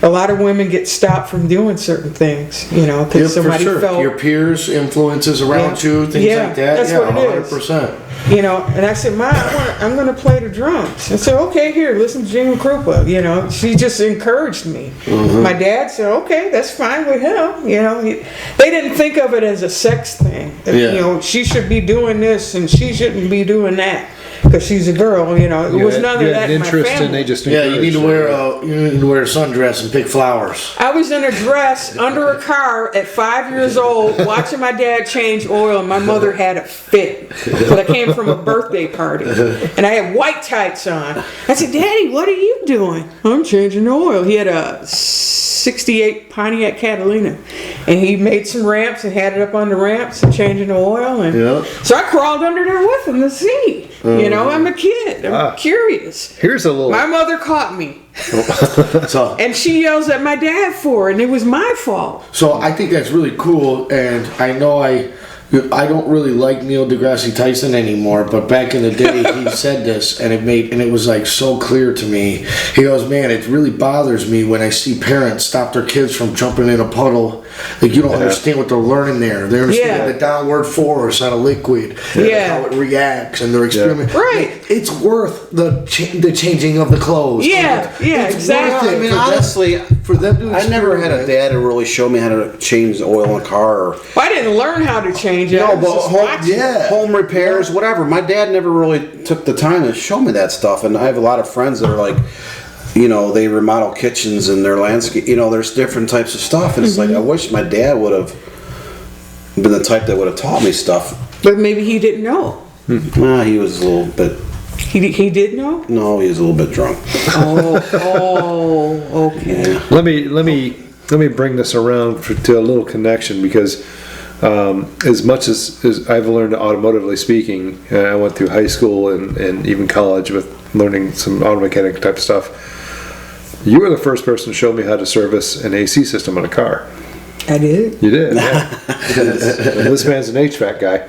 A lot of women get stopped from doing certain things, you know, because somebody felt your peers, influences around you, things like that. That's what it is. 100%. You know, and I said, Ma, I'm going to play the drums. I said, okay, here, listen to Jim Krupa. You know, she just encouraged me. My dad said, okay, that's fine with him. You know, they didn't think of it as a sex thing. You know, she should be doing this and she shouldn't be doing that because she's a girl. You know, it was none of that in my family. And they just you need to wear a sundress and pick flowers. I was in a dress under a car at 5 years old watching my dad change oil, and my mother had a fit because I came from a birthday party and I had white tights on. I said, Daddy, what are you doing? I'm changing the oil. He had a 68 Pontiac Catalina and he made some ramps and had it up on the ramps and changing the oil, and so I crawled under there with him to see. You know, I'm a kid. I'm curious. Here's a little. My mother caught me. And she yells at my dad for it, and it was my fault. So I think that's really cool, and I know I don't really like Neil deGrasse Tyson anymore, but back in the day he said this, and it was like so clear to me. He goes, man, it really bothers me when I see parents stop their kids from jumping in a puddle. Like, you don't understand what they're learning there. They understand the downward force on a liquid, and how it reacts, and they're experimenting. Right. It's worth the changing of the clothes. It's exactly. I mean, honestly, for them to I never had a dad who really showed me how to change the oil in a car. Well, I didn't learn how to change it. No, but home repairs, whatever. My dad never really took the time to show me that stuff, and I have a lot of friends that are like, you know, they remodel kitchens and their landscape. You know, there's different types of stuff, and it's like I wish my dad would have been the type that would have taught me stuff. But maybe he didn't know. Nah, he was a little bit. He did know? No, he was a little bit drunk. Okay. Yeah. Let me bring this around to a little connection, because as much as I've learned automotively speaking, I went through high school and even college with learning some auto mechanic type stuff. You were the first person to show me how to service an AC system on a car. I did? You did, yeah. This man's an HVAC guy.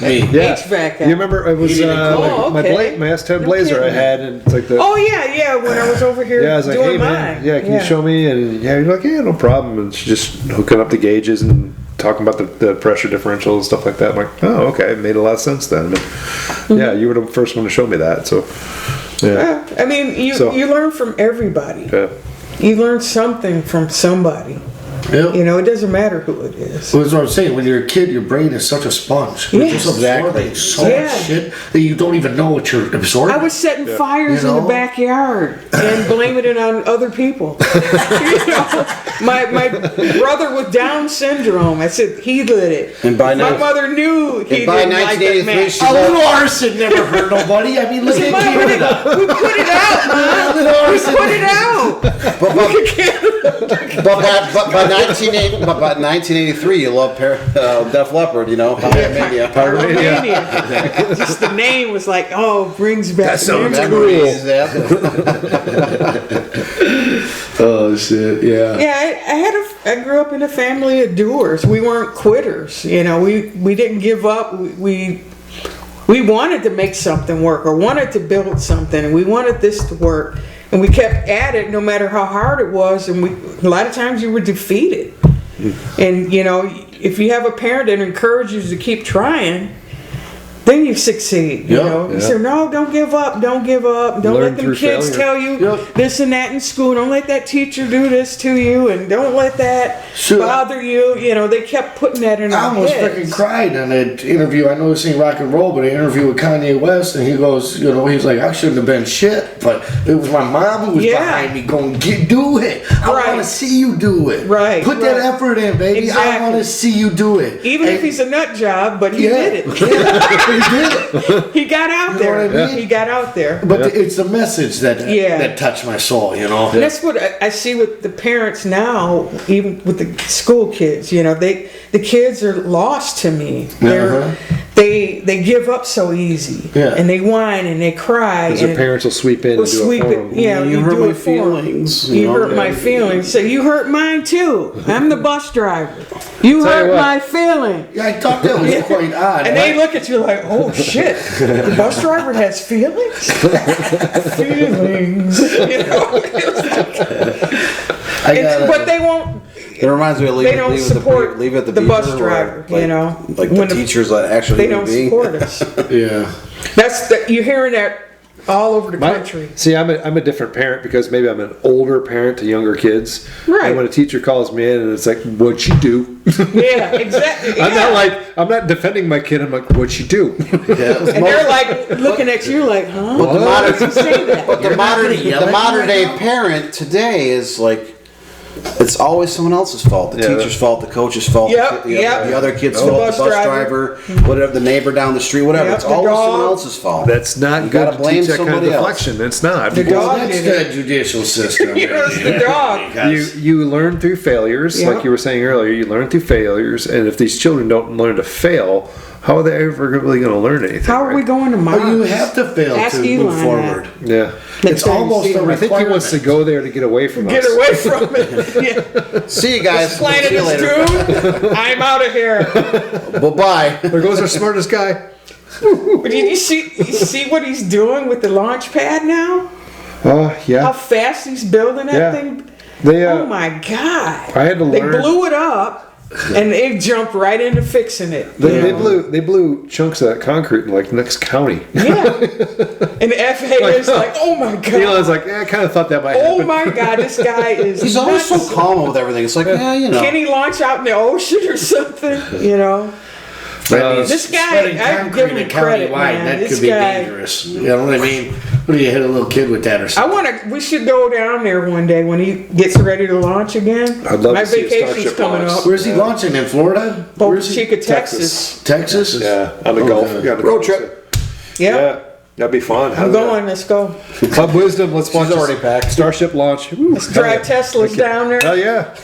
HVAC guy. You remember it was my S10 Blazer I had, and it's like the. Oh yeah, when I was over here. Yeah, I was like, hey man, can you show me? And you're like, yeah, no problem. And she's just hooking up the gauges and talking about the pressure differential and stuff like that. I'm like, oh, okay, it made a lot of sense then. Yeah, you were the first one to show me that. So. Yeah. I mean, you learn from everybody. Yeah. You learn something from somebody. Yep. You know, it doesn't matter who it is. Well, that's what I'm saying. When you're a kid, your brain is such a sponge. You're Yes. just absorbing so Yeah. much shit that you don't even know what you're absorbing. I was setting fires You in know? the backyard and blaming it on other people. You know, my brother with Down syndrome, I said he lit it. And by my nine- mother knew he and by didn't like that 1983, match. she A little arson never hurt nobody. I mean, look at Canada. We put it out, man. We put it out. But by 1983, you love Def Leppard, you know. Pyromania. Pyromania. Just the name was like, oh, brings back That sounds memories. Oh shit! Yeah. Yeah, I grew up in a family of doers. We weren't quitters. You know, we didn't give up. We wanted to make something work, or wanted to build something, and we wanted this to work. And we kept at it no matter how hard it was, and a lot of times you were defeated. And you know, if you have a parent that encourages you to keep trying, then you succeed. You know, you say, no, don't give up, don't give up. Don't Learn let them through kids failure. tell you this and that in school. Don't let that teacher do this to you, and don't let that bother you. You know, they kept putting that in I our almost heads. freaking cried in an interview. I know this ain't rock and roll, but an interview with Kanye West, and he goes, you know, he's like, I shouldn't have been shit, but it was my mom who was behind me going, do it. I want to see you do it. Right. Put that effort in, baby. Exactly. I want to see you do it. Even if he's a nut job, but he did it. he did it. He got out You know there. what I mean? He got out there. But it's the message that touched my soul, you know. And that's what I see with the parents now, even with the school kids. You know, the kids are lost to me. They give up so easy, and they whine and they cry. Because their parents will sweep in and do it for them. Yeah, you you hurt do my it for 'em. feelings. You hurt my feelings. So you hurt mine too. I'm the bus driver. You Tell you hurt what. my feeling. Yeah, I thought that was quite odd. And they look at you like, oh shit, the bus driver has feelings? Feelings. You know? But they won't. It reminds me of They don't support leave it at the bus Beaver, driver, like, you know. like the teachers that actually They don't support us. Yeah. You're hearing that all over the country. See, I'm a different parent because maybe I'm an older parent to younger kids. Right. And when a teacher calls me in and it's like, "What'd she do?" Yeah, exactly. I'm not defending my kid. I'm like, "What'd she do?" And they're like looking at you like, huh? But the Why did you say that? the modern day parent today is like, it's always someone else's fault. The teacher's fault, the coach's fault, the other kid's fault, the bus driver, whatever, the neighbor down the street, whatever. It's the always dog. someone else's fault. That's not You good gotta to blame teach that kind of somebody else. deflection. It's not. The dog That's did it. the judicial system. It's the dog. You learn through failures, Yeah. like you were saying earlier. You learn through failures, and if these children don't learn to fail, how are they ever really going to learn anything? How are we going to Mars? Well, you have to fail Ask to Elon move that. forward. Yeah. It's almost a I think he wants to requirement. go there to get away from Get us. away from it. Yeah. See you guys. This planet See you is later. doomed. I'm out of here. Bye-bye. There goes our smartest guy. But did you see what he's doing with the launch pad now? How Yeah. fast he's building that Yeah. thing? They, Oh my God! I had to They learn. blew it up, and they jumped right into fixing it. They you know? blew chunks of that concrete in like next county. Yeah. And the FAA is like, oh my God. Elon's like, I kind of thought that might Oh happen. my God, this guy is. He's always nuts. so calm with everything. It's like, yeah, you know. Can he launch out in the ocean or something? You know. This guy, Spreading I give concrete him credit, countywide, man. that This could be guy. dangerous. You know what I mean? What do you hit a little kid with that or I something? we should go down there one day when he gets ready to launch again. I'd love My to see a vacation's Starship coming launch. up. Where's he launching? In Florida? Where's he? Boca Chica, Texas. Texas? Yeah, on the Gulf. Okay. Yeah, the Road Gulf. trip. Yep. Yeah, that'd be fun. I'm going. Let's go. Club Wisdom. Let's watch. She's already packed. Starship launch. Woo, Let's drive Teslas down there. Oh yeah,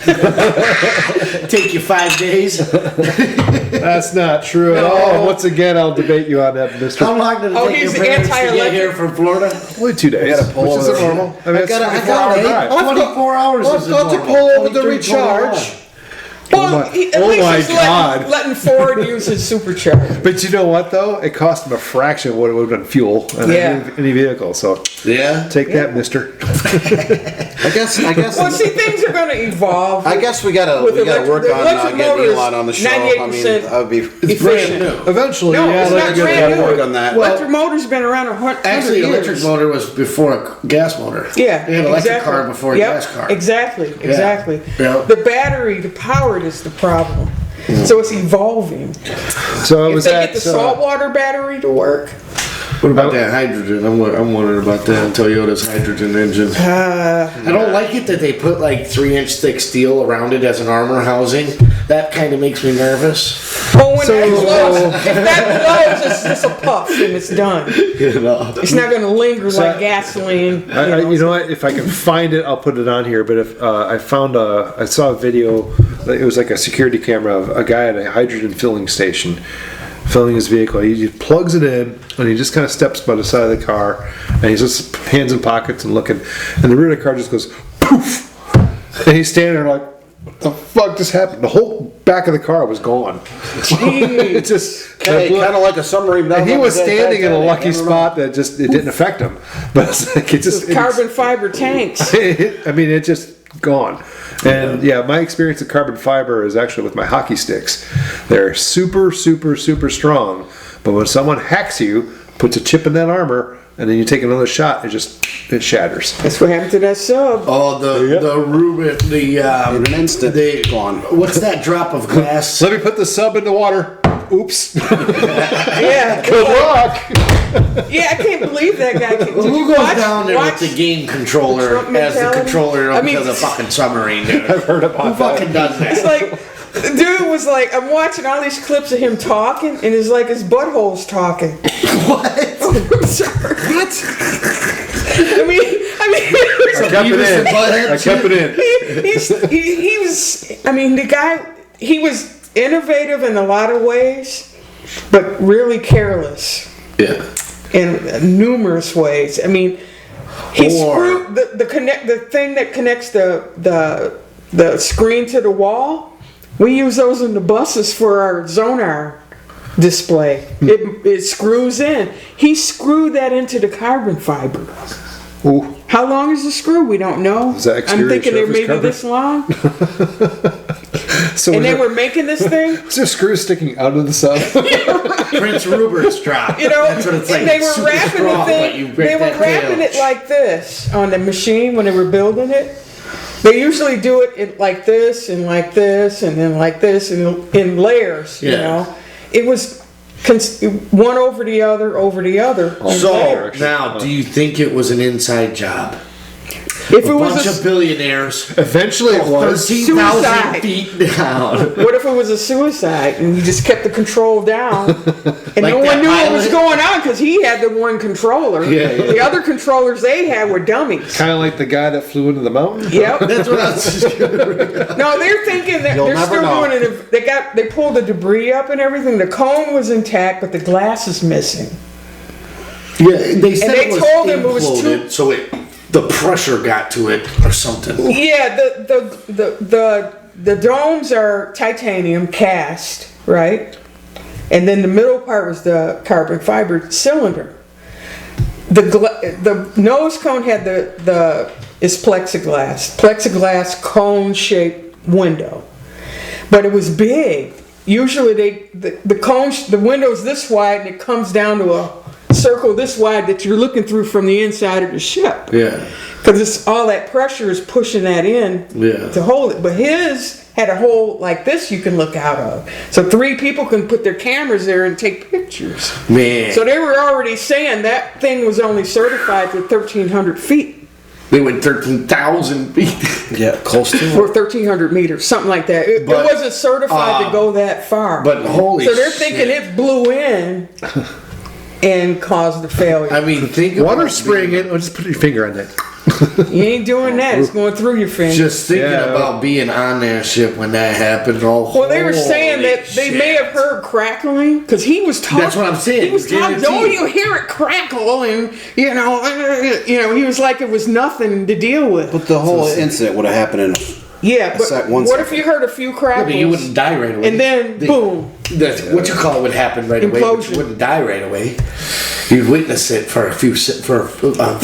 Take you 5 days. that's not true at all. Once again, I'll debate you on that, How Mister. long did it Oh, take he's your parents to get anti-electric. here from Florida? Only 2 days, gotta pull which is over. normal. I mean, it's a 24-hour drive. 24 hours is I've got to normal. pull over the 23, 24 recharge. hours. Well, Well, at oh least my he's God. letting Ford use his supercharger. But you know what though? It cost him a fraction of what it would have been fuel in any vehicle. So Yeah. take that, Mister. I guess. Well, see, things are going to evolve. I guess we gotta With work the on electric getting motor is Elon on the show. I mean, 98% that would be efficient. Eventually, No, it's like not you brand gotta new. work on that. Electric motor's been around 100 Actually, years. electric motor was before a gas motor. Yeah, They had electric exactly. car before a Yep, gas car. Exactly, exactly. Yeah. The battery, the power is the problem. So it's evolving. So it If was they at get the saltwater battery to work, What about that hydrogen? I'm wondering about that Toyota's hydrogen engine. I don't like it that they put like 3-inch thick steel around it as an armor housing. That kind of makes me nervous. oh, when that blows, if that blows, it's just a puff and it's done. You know. It's not going to linger like gasoline. You know what? If I can find it, I'll put it on here. But if I saw a video. It was like a security camera of a guy at a hydrogen filling station, filling his vehicle. He just plugs it in, and he just kind of steps by the side of the car, and he's just hands in pockets and looking. And the rear of the car just goes poof, and he's standing there like, "What the fuck just happened?" The whole back of the car was gone. It just kind of like a submarine. And he was standing in a lucky spot that just it didn't affect him. But it's like it just Carbon fiber tanks. I mean, it just gone. And yeah, my experience of carbon fiber is actually with my hockey sticks. They're super, super, super strong. But when someone hacks you, puts a chip in that armor, and then you take another shot, it shatters. That's what happened to that sub. Oh, the Rubin, In an instant, gone. What's that drop of glass? Let me put the sub in the water. Oops. Yeah. Good luck. Yeah, I can't believe that guy. Did Who you goes watch, down there watch with the game controller Trump as the mentality? controller I mean, of the fucking submarine, dude? I've heard about Who that. fucking does It's that? like, the dude was like, I'm watching all these clips of him talking, and it's like his butthole's talking. What? I'm sorry. What? I mean, I kept it in. I kept it in. he was, I mean, the guy, he was innovative in a lot of ways, but really careless Yeah. in numerous ways. I mean, he screwed the thing that connects the screen to the wall. We use those in the buses for our Zonar display. It screws in. He screwed that into the carbon fiber. Ooh. How long is the screw? We don't know. Is that exterior I'm thinking they're surface maybe cover? this long. So And was they there- were making this thing. was there screws sticking out of the sub? Prince Rupert's drop. You know, That's what it's like. and they were Super wrapping strong, the but thing. you break They were that wrapping tail. it like this on the machine when they were building it. They usually do it like this and like this and then like this and in layers. You Yeah. know, it was one over the other over the other. in So layers. now, do you think it was an inside job? if A it was bunch a, of billionaires, Eventually it was. 13,000 Suicide. feet down. what if it was a suicide and you just kept the control down and Like no that one knew what was pilot? going on because he had the one controller. Yeah, yeah. The other controllers they had were dummies. Kind of like the guy that flew into the mountain. Yep. That's what I was just No, they're thinking that You'll they're never still know. doing it. They pulled the debris up and everything. The cone was intact, but the glass is missing. Yeah, they said they it was told him it was imploded, too- so the pressure got to it or something. Yeah, the domes are titanium cast, right? And then the middle part was the carbon fiber cylinder. The nose cone had is plexiglass cone shaped window, but it was big. Usually the window's this wide and it comes down to a circle this wide that you're looking through from the inside of the ship. Yeah. Because it's all that pressure is pushing that in Yeah. to hold it. But his had a hole like this you can look out of. So 3 people can put their cameras there and take pictures. Man. So they were already saying that thing was only certified for 1,300 feet. They went 13,000 feet. Yeah, close to Or 1,300 meters, something like that. It But, wasn't certified to go that far. But holy so they're shit. thinking it blew in and caused the failure. I mean, think Water about spraying it. Or just put your finger on that. You ain't doing that. It's going through your finger. Just thinking Yeah. about being on that ship when that happened. Oh, Well, they were saying holy that they shit. may have heard crackling because he was talking. That's what I'm saying. He was talking. Guaranteed. No, you hear it crackle, and you know, he was like it was nothing to deal with. But the whole incident would have happened in Yeah, but Sec- what one if you heard a few crackles? But you wouldn't die right away. And then, boom. What you call it would happen right away, but Implosion. you wouldn't die right away. You'd witness it for 30 seconds.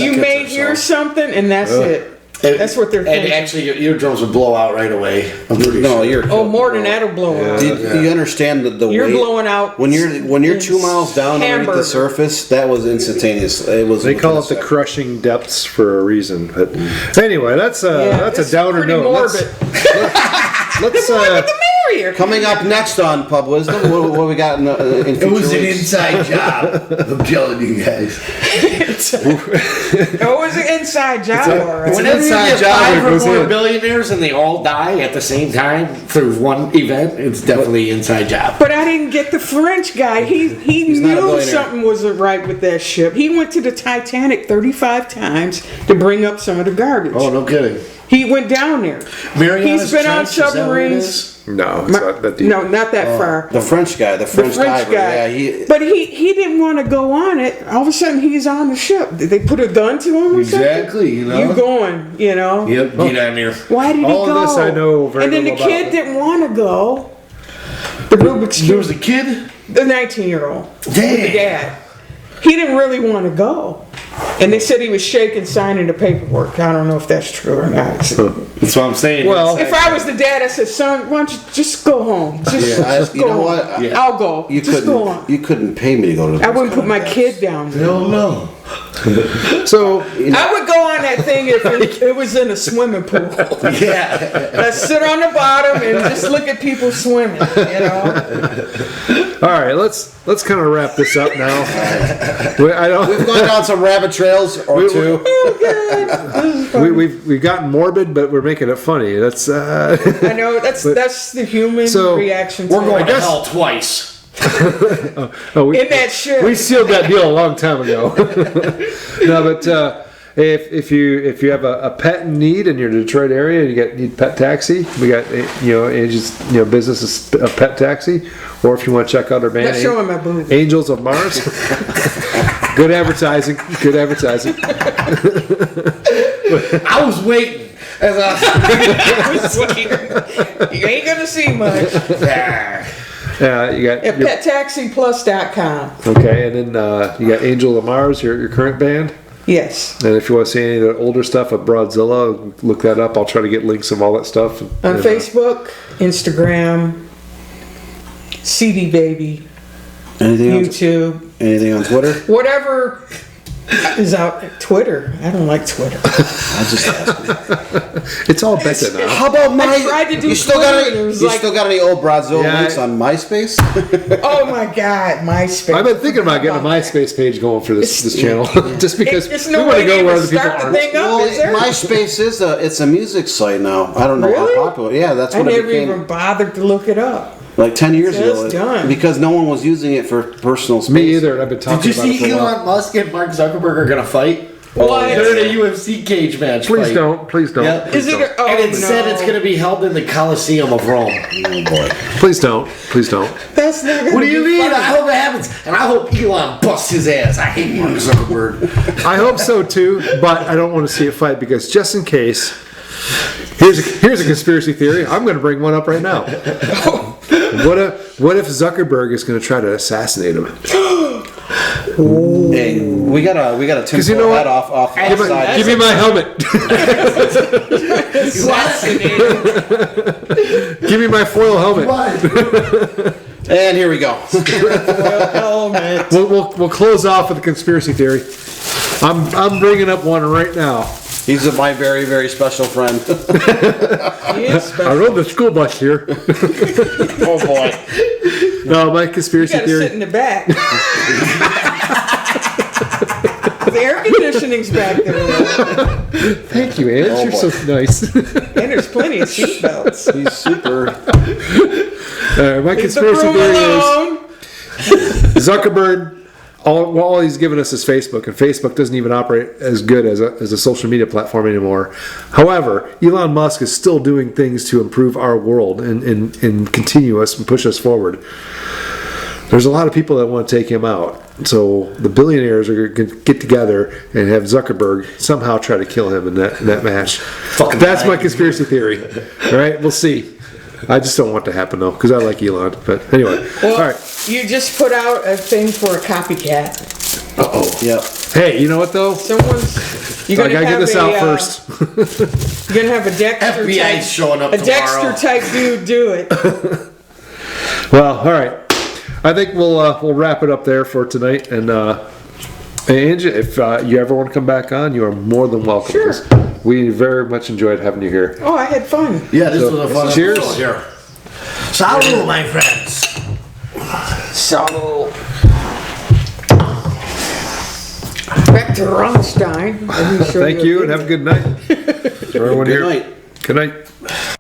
You may or so. hear something, and that's it. That's what they're And thinking. actually, your eardrums would blow out right away. I'm pretty No, sure. you're. Oh, more than that'll blow out. Do you understand the You're weight? blowing out when you're 2 miles down underneath hamburger. the surface. That was instantaneous. It was. They call it within the a second. crushing depths for a reason. But anyway, that's it's a downer pretty note. morbid. Let's The merrier. Coming up next on Pub Wisdom, what we got in It future was an weeks? inside job. I'm telling you guys. It was an inside job, all right. Whenever you inside get job that 5 or goes more in. billionaires and they all die at the same time through one event, it's definitely inside job. But I didn't get the French guy. He not a knew billionaire. something wasn't right with that ship. He went to the Titanic 35 times to bring up some of the garbage. Oh, no kidding. He went down there. Mariana's He's been on Trench, is that what it submarines. is? no, it's not that deep. No, not that far. The French guy, the The French, French diver. guy. Yeah, he. But he didn't want to go on it. All of a sudden, he's on the ship. Did they put a gun to him or something? Exactly, you know. You going, you know. Yep, get on there. Why did All he of go? this I know very And then the little kid about. didn't want to go. The Rubik's There Cube. was a kid? The 19-year-old. With Damn. the dad. He didn't really want to go. And they said he was shaking signing the paperwork. I don't know if that's true or not. That's what I'm saying. Well, If I was the dad, I said, son, why don't you just go home? Just You go know home. what? Yeah. I'll go. You just go on. couldn't. You couldn't pay me to go to. I wouldn't put my kid down there. Hell no. So I would go on that thing if it was in a swimming pool. Yeah. I'd sit on the bottom and just look at people swimming, you know? all right, let's kind of wrap this up now. I don't. We've gone down some rabbit trails or two. We've gotten morbid, but we're making it funny. That's I know, that's the human So, reaction to We're going it. to hell twice. we, In that ship. we sealed that deal a long time ago. No, but if you have a pet in need in your Detroit area, you need Pet Taxi. We got Angie's business is a Pet Taxi, or if you want to check out our band, Not showing my boobs. Angels of Mars. Good advertising. Good advertising. I was waiting. As You ain't gonna see much. You got At PetTaxiPlus.com. okay, and then you got Angel of Mars, your current band. Yes. And if you want to see any of the older stuff of Broadzilla, look that up. I'll try to get links of all that stuff. On Facebook, Instagram, CD Baby, Anything on YouTube, anything on Twitter? whatever is out. Twitter. I don't like Twitter. I just asked. It's all better now. How about my? I tried to do you still got Twitter, any? and it You was like- still got any old Broadzilla Yeah, links on MySpace? Oh my God, MySpace. I've been thinking about getting a MySpace page going for this channel, just because It's we no want way to to go where even other people start the aren't. thing up, Well, is there? MySpace is it's a music site now. I don't know Really? how popular. Yeah, that's I when it never became even bothered to look it up. like 10 years It's ago. done. Because no one was using it for personal space. Me either. And I've been Did talking you about it see for a while. Elon Musk and Mark Zuckerberg are going to fight? What? They're in a UFC cage match. Please fight. don't. Please don't. Yeah. Is it? Oh, And it said no. it's going to be held in the Colosseum of Rome. Oh boy. Please don't. Please don't. That's not gonna What do you be mean? funny. I hope it happens. And I hope Elon busts his ass. I hate Mark Zuckerberg. I hope so too, but I don't want to see a fight because just in case. Here's a conspiracy theory. I'm going to bring one up right now. What if Zuckerberg is going to try to assassinate him? Hey, we got a tinfoil you know what? hat off Give side. me my helmet. Give me my foil helmet. And here we go. Helmet. We'll close off with a conspiracy theory. I'm bringing up one right now. He's my very, very special friend. He is special. I rode the school bus here. Oh boy. No, my You conspiracy gotta theory. sit in the back. The air conditioning's back there, Thank you, Ange. Oh, You're boy. so nice. and there's plenty of seatbelts. He's super. My Leave the conspiracy room theory alone. is Zuckerberg. All he's given us is Facebook, and Facebook doesn't even operate as good as a social media platform anymore. However, Elon Musk is still doing things to improve our world and continue us and push us forward. There's a lot of people that want to take him out. So the billionaires are going to get together and have Zuckerberg somehow try to kill him in that match. That's my conspiracy theory. All right, we'll see. I just don't want it to happen though, because I like Elon. But anyway, Well, all right. you just put out a thing for a copycat. Yep. Hey, you know what though? You're I gonna gotta get have this a, out first. You're gonna have a Dexter FBI's type, showing up a tomorrow. Dexter type dude do it. Well, all right. I think we'll wrap it up there for tonight. And Angie, if you ever want to come back on, you are more than welcome. Sure. We very much enjoyed having you here. Oh, I had fun. Yeah, this was a fun cheers. episode here. Salud, my friends. So back to Rammstein. Thank you, and have a good night. For everyone Good here. night. Good night.